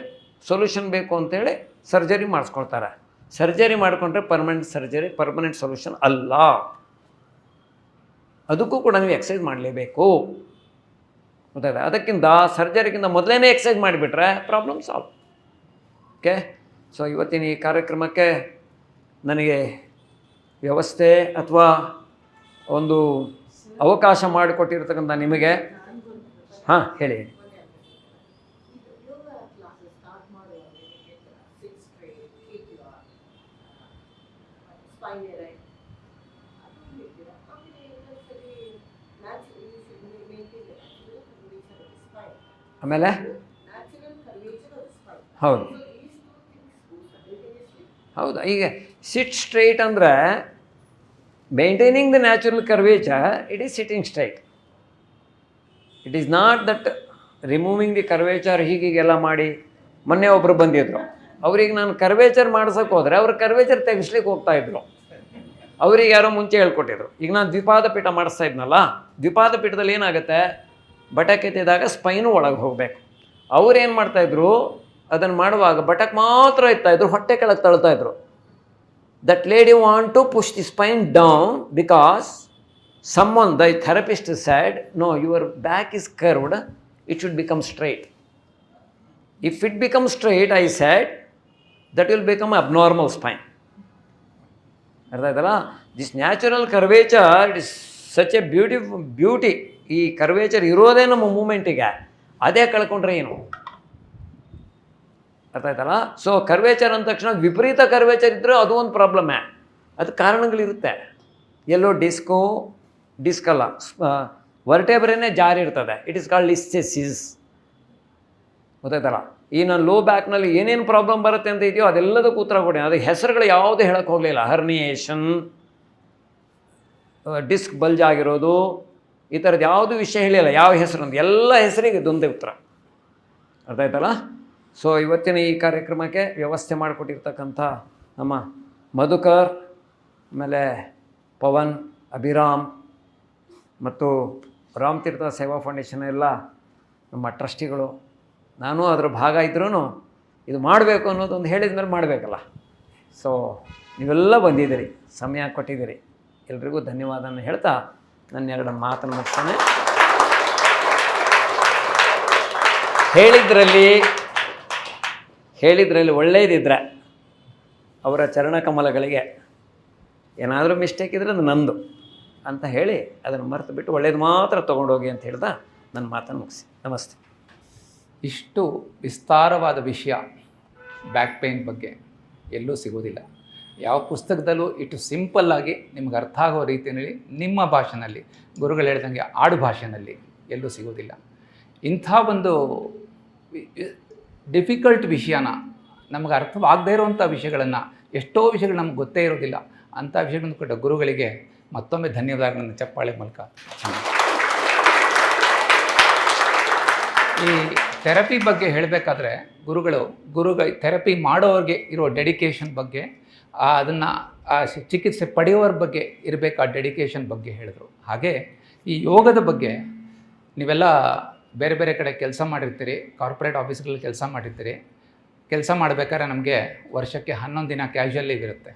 ಸೊಲ್ಯೂಷನ್ ಬೇಕು ಅಂತೇಳಿ ಸರ್ಜರಿ ಮಾಡಿಸ್ಕೊಳ್ತಾರೆ. ಸರ್ಜರಿ ಮಾಡಿಕೊಂಡ್ರೆ ಪರ್ಮನೆಂಟ್ ಸೊಲ್ಯೂಷನ್ ಅಲ್ಲ. ಅದಕ್ಕೂ ಕೂಡ ನೀವು ಎಕ್ಸಸೈಸ್ ಮಾಡಲೇಬೇಕು. ಗೊತ್ತಾಯ್ತಾ? ಅದಕ್ಕಿಂತ ಸರ್ಜರಿಗಿಂತ ಮೊದಲೇ ಎಕ್ಸಸೈಸ್ ಮಾಡಿಬಿಟ್ರೆ ಪ್ರಾಬ್ಲಮ್ ಸಾಲ್ವ್. ಓಕೆ. ಸೊ ಇವತ್ತಿನ ಈ ಕಾರ್ಯಕ್ರಮಕ್ಕೆ ನನಗೆ ವ್ಯವಸ್ಥೆ ಅಥವಾ ಒಂದು ಅವಕಾಶ ಮಾಡಿಕೊಟ್ಟಿರ್ತಕ್ಕಂಥ ನಿಮಗೆ ಹೇಳಿ. ಆಮೇಲೆ ಹೌದು, ಈಗ ಸಿಟ್ ಸ್ಟ್ರೈಟ್ ಅಂದರೆ maintaining the natural curvature, it is sitting straight. It is not that removing the curvature ಹೀಗೆಲ್ಲ ಮಾಡಿ. ಮೊನ್ನೆ ಒಬ್ಬರು ಬಂದಿದ್ರು, ಅವ್ರಿಗೆ ನಾನು ಕರ್ವೇಚರ್ ಮಾಡ್ಸೋಕೆ ಹೋದರೆ ಅವ್ರು ಕರ್ವೇಚರ್ ತೆಗಿಸ್ಲಿಕ್ಕೆ ಹೋಗ್ತಾಯಿದ್ರು. ಅವ್ರಿಗೆ ಯಾರೋ ಮುಂಚೆ ಹೇಳ್ಕೊಟ್ಟಿದ್ರು. ಈಗ ನಾನು ದ್ವಿಪಾದ ಪೀಠ ಮಾಡಿಸ್ತಾ ಇದ್ನಲ್ಲ, ದ್ವಿಪಾದ ಪೀಠದಲ್ಲಿ ಏನಾಗುತ್ತೆ, ಬಟಕ್ ಎತ್ತಿದಾಗ ಸ್ಪೈನು ಒಳಗೆ ಹೋಗಬೇಕು. ಅವ್ರೇನು ಮಾಡ್ತಾಯಿದ್ರು, ಅದನ್ನು ಮಾಡುವಾಗ ಬಟಕ್ ಮಾತ್ರ ಎತ್ತಾಯಿದ್ರು, ಹೊಟ್ಟೆ ಕೆಳಗೆ ತಳ್ತಾಯಿದ್ರು. That lady want to push the spine down because someone, the therapist said, no, your back is curved, it should become straight. If it becomes straight, I said, that will become abnormal spine. ಅರ್ಥ ಆಯ್ತಲ್ಲ? This natural curvature, it is such A beauty. ಈ ಕರ್ವೇಚರ್ ಇರೋದೇ ನಮ್ಮ ಮೂಮೆಂಟಿಗೆ, ಅದೇ ಕಳ್ಕೊಂಡ್ರೆ ಏನು? ಅರ್ಥ ಆಯ್ತಲ್ಲ? ಸೊ ಕರ್ವೇಚರ್ ಅಂದ ತಕ್ಷಣ ವಿಪರೀತ ಕರ್ವೇಚರ್ ಇದ್ದರೆ ಅದು ಒಂದು ಪ್ರಾಬ್ಲಮ್ಮೇ. ಅದು ಕಾರಣಗಳಿರುತ್ತೆ. ಎಲ್ಲೋ ಡಿಸ್ಕಲ್ಲ, ವರ್ಟೆಬ್ರೇನೇ ಜಾರಿ ಇರ್ತದೆ. It is called listhesis. ಗೊತ್ತಾಯ್ತಲ್ಲ. ಈ ನಾನು ಲೋ ಬ್ಯಾಕ್ನಲ್ಲಿ ಏನೇನು ಪ್ರಾಬ್ಲಮ್ ಬರುತ್ತೆ ಅಂತ ಇದೆಯೋ ಅದೆಲ್ಲದಕ್ಕೂ ಉತ್ತರ ಕೊಡಿ. ಅದಕ್ಕೆ ಹೆಸರುಗಳು ಯಾವುದೇ ಹೇಳೋಕ್ಕೆ ಹೋಗಲಿಲ್ಲ. ಹರ್ನಿಯೇಷನ್, ಡಿಸ್ಕ್ ಬಲ್ಜ್ ಆಗಿರೋದು, ಈ ಥರದ್ದು ಯಾವುದು ವಿಷಯ ಹೇಳಿಲ್ಲ. ಯಾವ ಹೆಸರು ಅಂತ ಎಲ್ಲ ಹೆಸರಿಗೆ ಇದೊಂದೇ ಉತ್ತರ. ಅರ್ಥ ಆಯ್ತಲ್ಲ. ಸೊ ಇವತ್ತಿನ ಈ ಕಾರ್ಯಕ್ರಮಕ್ಕೆ ವ್ಯವಸ್ಥೆ ಮಾಡಿಕೊಟ್ಟಿರ್ತಕ್ಕಂಥ ನಮ್ಮ ಮಧುಕರ್, ಆಮೇಲೆ ಪವನ್, ಅಭಿರಾಮ್ ಮತ್ತು ರಾಮತೀರ್ಥ ಸೇವಾ ಫೌಂಡೇಶನ್ ಎಲ್ಲ ನಮ್ಮ ಟ್ರಸ್ಟಿಗಳು, ನಾನು ಅದರ ಭಾಗ ಇದ್ರೂ ಇದು ಮಾಡಬೇಕು ಅನ್ನೋದೊಂದು ಹೇಳಿದ ಮೇಲೆ ಮಾಡಬೇಕಲ್ಲ. ಸೊ ನೀವೆಲ್ಲ ಬಂದಿದ್ದೀರಿ, ಸಮಯ ಕೊಟ್ಟಿದ್ದೀರಿ, ಎಲ್ರಿಗೂ ಧನ್ಯವಾದನ ಹೇಳ್ತಾ ನನ್ನ ಎರಡು ಮಾತನ್ನು ಮುಗಿಸ್ತೇನೆ. ಹೇಳಿದ್ರಲ್ಲಿ ಒಳ್ಳೆಯದಿದ್ದರೆ ಅವರ ಚರಣಕಮಲಗಳಿಗೆ ಏನಾದರೂ ಮಿಸ್ಟೇಕ್ ಇದ್ದರೆ ಅದು ನಂದು ಅಂತ ಹೇಳಿ ಅದನ್ನು ಮರೆತು ಬಿಟ್ಟು ಒಳ್ಳೇದು ಮಾತ್ರ ತೊಗೊಂಡೋಗಿ ಅಂತ ಹೇಳ್ದ ನನ್ನ ಮಾತನ್ನು ಮುಗಿಸಿ. ನಮಸ್ತೆ. ಇಷ್ಟು ವಿಸ್ತಾರವಾದ ವಿಷಯ ಬ್ಯಾಕ್ ಪೇಯ್ನ್ ಬಗ್ಗೆ ಎಲ್ಲೂ ಸಿಗೋದಿಲ್ಲ. ಯಾವ ಪುಸ್ತಕದಲ್ಲೂ ಇಷ್ಟು ಸಿಂಪಲ್ಲಾಗಿ ನಿಮ್ಗೆ ಅರ್ಥ ಆಗೋ ರೀತಿಯಲ್ಲಿ ನಿಮ್ಮ ಭಾಷೆಯಲ್ಲಿ, ಗುರುಗಳು ಹೇಳ್ದಂಗೆ ಆಡು ಭಾಷೆಯಲ್ಲಿ ಎಲ್ಲೂ ಸಿಗೋದಿಲ್ಲ. ಇಂಥ ಒಂದು ಡಿಫಿಕಲ್ಟ್ ವಿಷಯನ, ನಮಗೆ ಅರ್ಥವಾಗದೇ ಇರೋವಂಥ ವಿಷಯಗಳನ್ನು, ಎಷ್ಟೋ ವಿಷಯಗಳು ನಮ್ಗೆ ಗೊತ್ತೇ ಇರೋದಿಲ್ಲ, ಅಂಥ ವಿಷಯಗಳನ್ನು ಕೊಟ್ಟ ಗುರುಗಳಿಗೆ ಮತ್ತೊಮ್ಮೆ ಧನ್ಯವಾದಗಳನ್ನು ಚಪ್ಪಾಳೆ ಮೂಲಕ. ಈ ಥೆರಪಿ ಬಗ್ಗೆ ಹೇಳಬೇಕಾದ್ರೆ ಗುರುಗಳು ಥೆರಪಿ ಮಾಡೋರಿಗೆ ಇರೋ ಡೆಡಿಕೇಶನ್ ಬಗ್ಗೆ, ಅದನ್ನು ಚಿಕಿತ್ಸೆ ಪಡೆಯೋರ ಬಗ್ಗೆ ಇರಬೇಕು ಆ ಡೆಡಿಕೇಶನ್ ಬಗ್ಗೆ ಹೇಳಿದ್ರು. ಹಾಗೆ ಈ ಯೋಗದ ಬಗ್ಗೆ ನೀವೆಲ್ಲ ಬೇರೆ ಬೇರೆ ಕಡೆ ಕೆಲಸ ಮಾಡಿರ್ತೀರಿ, ಕಾರ್ಪೊರೇಟ್ ಆಫೀಸ್ಗಳಲ್ಲಿ ಕೆಲಸ ಮಾಡಿರ್ತೀರಿ. ಕೆಲಸ ಮಾಡಬೇಕಾದ್ರೆ ನಮಗೆ ವರ್ಷಕ್ಕೆ 11 ದಿನ ಕ್ಯಾಶುವಲ್ ಲೀವ್ ಇರುತ್ತೆ,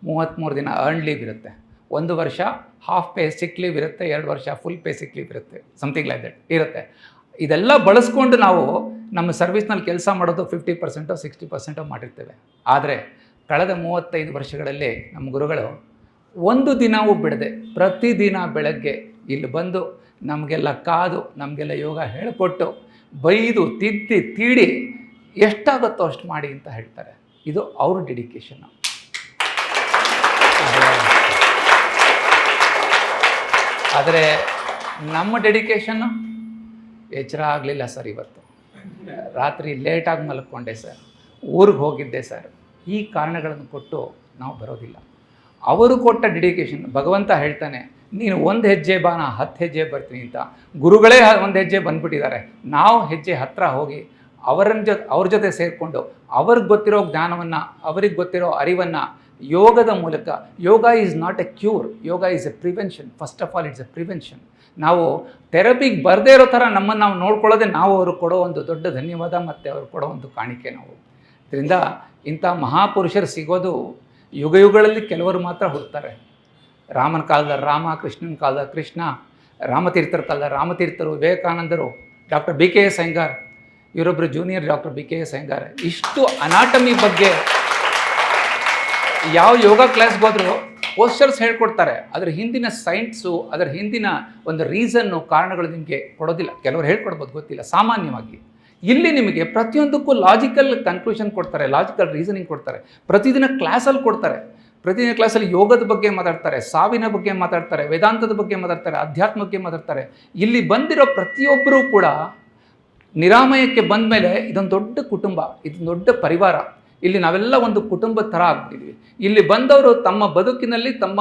33 ದಿನ ಅರ್ನ್ ಲೀವ್ ಇರುತ್ತೆ, 1 ವರ್ಷ ಹಾಫ್ ಪೇ ಸಿಕ್ ಲೀವ್ ಇರುತ್ತೆ, 2 ವರ್ಷ ಫುಲ್ ಪೇ ಸಿಕ್ ಲೀವ್ ಇರುತ್ತೆ, ಸಮಥಿಂಗ್ ಲೈಕ್ ದಟ್ ಇರುತ್ತೆ. ಇದೆಲ್ಲ ಬಳಸ್ಕೊಂಡು ನಾವು ನಮ್ಮ ಸರ್ವಿಸ್ನಲ್ಲಿ ಕೆಲಸ ಮಾಡೋದು 50% 60% ಮಾಡಿರ್ತೇವೆ. ಆದರೆ ಕಳೆದ 35 ವರ್ಷಗಳಲ್ಲಿ ನಮ್ಮ ಗುರುಗಳು ಒಂದು ದಿನವೂ ಬಿಡದೆ ಪ್ರತಿದಿನ ಬೆಳಗ್ಗೆ ಇಲ್ಲಿ ಬಂದು ನಮಗೆಲ್ಲ ಕಾದು, ನಮಗೆಲ್ಲ ಯೋಗ ಹೇಳಿಕೊಟ್ಟು, ಬೈದು, ತಿದ್ದಿ, ತೀಡಿ ಎಷ್ಟಾಗುತ್ತೋ ಅಷ್ಟು ಮಾಡಿ ಅಂತ ಹೇಳ್ತಾರೆ. ಇದು ಅವ್ರ ಡೆಡಿಕೇಶನ್ನು. ಆದರೆ ನಮ್ಮ ಡೆಡಿಕೇಶನ್ನು ಎಚ್ಚರ ಆಗಲಿಲ್ಲ ಸರ್. ಇವತ್ತು ರಾತ್ರಿ ಲೇಟಾಗಿ ಮಲ್ಕೊಂಡೆ ಸರ್, ಊರಿಗೆ ಹೋಗಿದ್ದೆ ಸರ್, ಈ ಕಾರಣಗಳನ್ನು ಕೊಟ್ಟು ನಾವು ಬರೋದಿಲ್ಲ. ಅವರು ಕೊಟ್ಟ ಡೆಡಿಕೇಶನ್, ಭಗವಂತ ಹೇಳ್ತಾನೆ ನೀನು 1 ಹೆಜ್ಜೆ ಬಾ, ನಾ 10 ಹೆಜ್ಜೆ ಬರ್ತೀನಿ ಅಂತ. ಗುರುಗಳೇ 1 ಹೆಜ್ಜೆ ಬಂದುಬಿಟ್ಟಿದ್ದಾರೆ. ನಾವು ಹೆಜ್ಜೆ ಹತ್ತಿರ ಹೋಗಿ ಅವ್ರ ಜೊತೆ ಸೇರಿಕೊಂಡು ಅವ್ರಿಗೆ ಗೊತ್ತಿರೋ ಜ್ಞಾನವನ್ನು, ಅವ್ರಿಗೆ ಗೊತ್ತಿರೋ ಅರಿವನ್ನು ಯೋಗದ ಮೂಲಕ, yoga is not a cure, yoga is a prevention. First of all it's a prevention. ನಾವು ಥೆರಪಿಗೆ ಬರದೇ ಇರೋ ಥರ ನಮ್ಮನ್ನು ನಾವು ನೋಡ್ಕೊಳ್ಳೋದೇ ನಾವು ಅವ್ರಿಗೆ ಕೊಡೋ ಒಂದು ದೊಡ್ಡ ಧನ್ಯವಾದ ಮತ್ತು ಅವ್ರಿಗೆ ಕೊಡೋ ಒಂದು ಕಾಣಿಕೆ ನಾವು. ಇದರಿಂದ ಇಂಥ ಮಹಾಪುರುಷರು ಸಿಗೋದು ಯುಗಗಳಲ್ಲಿ ಕೆಲವರು ಮಾತ್ರ ಹುಡ್ತಾರೆ. ರಾಮನ ಕಾಲದ ರಾಮ, ಕೃಷ್ಣನ ಕಾಲದ ಕೃಷ್ಣ, ರಾಮತೀರ್ಥರ ಕಾಲದ ರಾಮತೀರ್ಥರು, ವಿವೇಕಾನಂದರು, ಡಾಕ್ಟರ್ BKS ಅಯ್ಯಂಗಾರ್, ಇವರೊಬ್ಬರು ಜೂನಿಯರ್ ಡಾಕ್ಟರ್ BKS ಅಯ್ಯಂಗಾರ್. ಇಷ್ಟು ಅನಾಟಮಿ ಬಗ್ಗೆ ಯಾವ ಯೋಗ ಕ್ಲಾಸ್ಗೆ ಹೋದರೂ ಪೋಸ್ಟರ್ಸ್ ಹೇಳ್ಕೊಡ್ತಾರೆ. ಅದರ ಹಿಂದಿನ ಸೈನ್ಸು, ಅದರ ಹಿಂದಿನ ಒಂದು ರೀಸನ್ನು, ಕಾರಣಗಳು ನಿಮಗೆ ಕೊಡೋದಿಲ್ಲ. ಕೆಲವರು ಹೇಳ್ಕೊಡ್ಬೋದು, ಗೊತ್ತಿಲ್ಲ. ಸಾಮಾನ್ಯವಾಗಿ ಇಲ್ಲಿ ನಿಮಗೆ ಪ್ರತಿಯೊಂದಕ್ಕೂ ಲಾಜಿಕಲ್ ಕನ್ಕ್ಲೂಷನ್ ಕೊಡ್ತಾರೆ, ಲಾಜಿಕಲ್ ರೀಸನಿಂಗ್ ಕೊಡ್ತಾರೆ. ಪ್ರತಿದಿನ ಕ್ಲಾಸಲ್ಲಿ ಕೊಡ್ತಾರೆ. ಪ್ರತಿದಿನ ಕ್ಲಾಸಲ್ಲಿ ಯೋಗದ ಬಗ್ಗೆ ಮಾತಾಡ್ತಾರೆ, ಸಾವಿನ ಬಗ್ಗೆ ಮಾತಾಡ್ತಾರೆ, ವೇದಾಂತದ ಬಗ್ಗೆ ಮಾತಾಡ್ತಾರೆ, ಅಧ್ಯಾತ್ಮ ಬಗ್ಗೆ ಮಾತಾಡ್ತಾರೆ. ಇಲ್ಲಿ ಬಂದಿರೋ ಪ್ರತಿಯೊಬ್ಬರೂ ಕೂಡ ನಿರಾಮಯಕ್ಕೆ ಬಂದ ಮೇಲೆ ಇದೊಂದು ದೊಡ್ಡ ಕುಟುಂಬ, ಇದೊಂದು ದೊಡ್ಡ ಪರಿವಾರ. ಇಲ್ಲಿ ನಾವೆಲ್ಲ ಒಂದು ಕುಟುಂಬದ ಥರ ಆಗ್ಬಿಟ್ಟಿದ್ವಿ. ಇಲ್ಲಿ ಬಂದವರು ತಮ್ಮ ಬದುಕಿನಲ್ಲಿ ತಮ್ಮ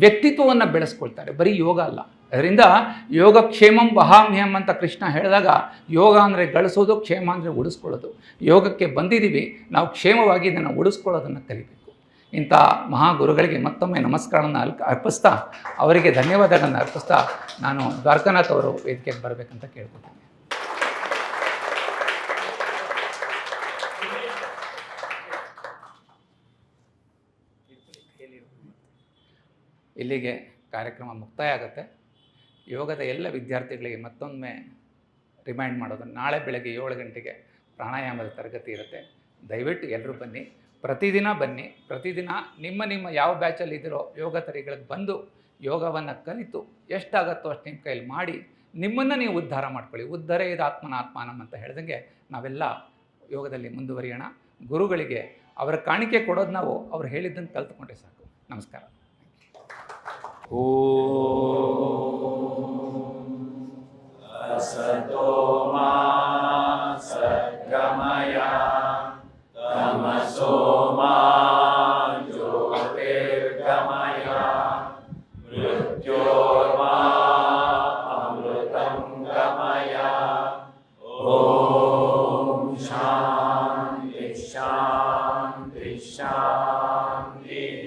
ವ್ಯಕ್ತಿತ್ವವನ್ನು ಬೆಳೆಸ್ಕೊಳ್ತಾರೆ, ಬರೀ ಯೋಗ ಅಲ್ಲ. ಅದರಿಂದ ಯೋಗ ಕ್ಷೇಮಂ ವಹಾಮ್ಯಹಂ ಅಂತ ಕೃಷ್ಣ ಹೇಳಿದಾಗ, ಯೋಗ ಅಂದರೆ ಗಳಿಸೋದು, ಕ್ಷೇಮ ಅಂದರೆ ಉಳಿಸ್ಕೊಳ್ಳೋದು. ಯೋಗಕ್ಕೆ ಬಂದಿದ್ದೀವಿ, ನಾವು ಕ್ಷೇಮವಾಗಿ ಇದನ್ನು ಉಳಿಸ್ಕೊಳ್ಳೋದನ್ನು ಕಲಿಬೇಕು. ಇಂಥ ಮಹಾಗುರುಗಳಿಗೆ ಮತ್ತೊಮ್ಮೆ ನಮಸ್ಕಾರವನ್ನು ಅರ್ಪಿಸ್ತಾ, ಅವರಿಗೆ ಧನ್ಯವಾದಗಳನ್ನು ಅರ್ಪಿಸ್ತಾ, ನಾನು ದ್ವಾರಕಾನಾಥ್ ಅವರು ವೇದಿಕೆಗೆ ಬರಬೇಕಂತ ಕೇಳ್ಕೊತೀನಿ. ಇಲ್ಲಿಗೆ ಕಾರ್ಯಕ್ರಮ ಮುಕ್ತಾಯ ಆಗುತ್ತೆ. ಯೋಗದ ಎಲ್ಲ ವಿದ್ಯಾರ್ಥಿಗಳಿಗೆ ಮತ್ತೊಮ್ಮೆ ರಿಮೈಂಡ್ ಮಾಡೋದು, ನಾಳೆ ಬೆಳಗ್ಗೆ 7 ಗಂಟೆಗೆ ಪ್ರಾಣಾಯಾಮದ ತರಗತಿ ಇರುತ್ತೆ. ದಯವಿಟ್ಟು ಎಲ್ಲರೂ ಬನ್ನಿ, ಪ್ರತಿದಿನ ಬನ್ನಿ. ಪ್ರತಿದಿನ ನಿಮ್ಮ ಯಾವ ಬ್ಯಾಚಲ್ಲಿ ಇದ್ದೀರೋ ಯೋಗ ತರಿಗಳಿಗೆ ಬಂದು ಯೋಗವನ್ನು ಕಲಿತು ಎಷ್ಟಾಗತ್ತೋ ಅಷ್ಟು ನಿಮ್ಮ ಕೈಯಲ್ಲಿ ಮಾಡಿ ನಿಮ್ಮನ್ನು ನೀವು ಉದ್ಧಾರ ಮಾಡ್ಕೊಳ್ಳಿ. ಉದ್ಧರೇದ ಆತ್ಮನಾತ್ಮಾನಂ ಅಂತ ಹೇಳ್ದಂಗೆ ನಾವೆಲ್ಲ ಯೋಗದಲ್ಲಿ ಮುಂದುವರಿಯೋಣ. ಗುರುಗಳಿಗೆ ಅವರ ಕಾಣಿಕೆ ಕೊಡೋದು ನಾವು ಅವ್ರು ಹೇಳಿದ್ದನ್ನು ಕಲ್ತ್ಕೊಂಡ್ರೆ ಸಾಕು. ನಮಸ್ಕಾರ. असतो मा सत् शान्तिः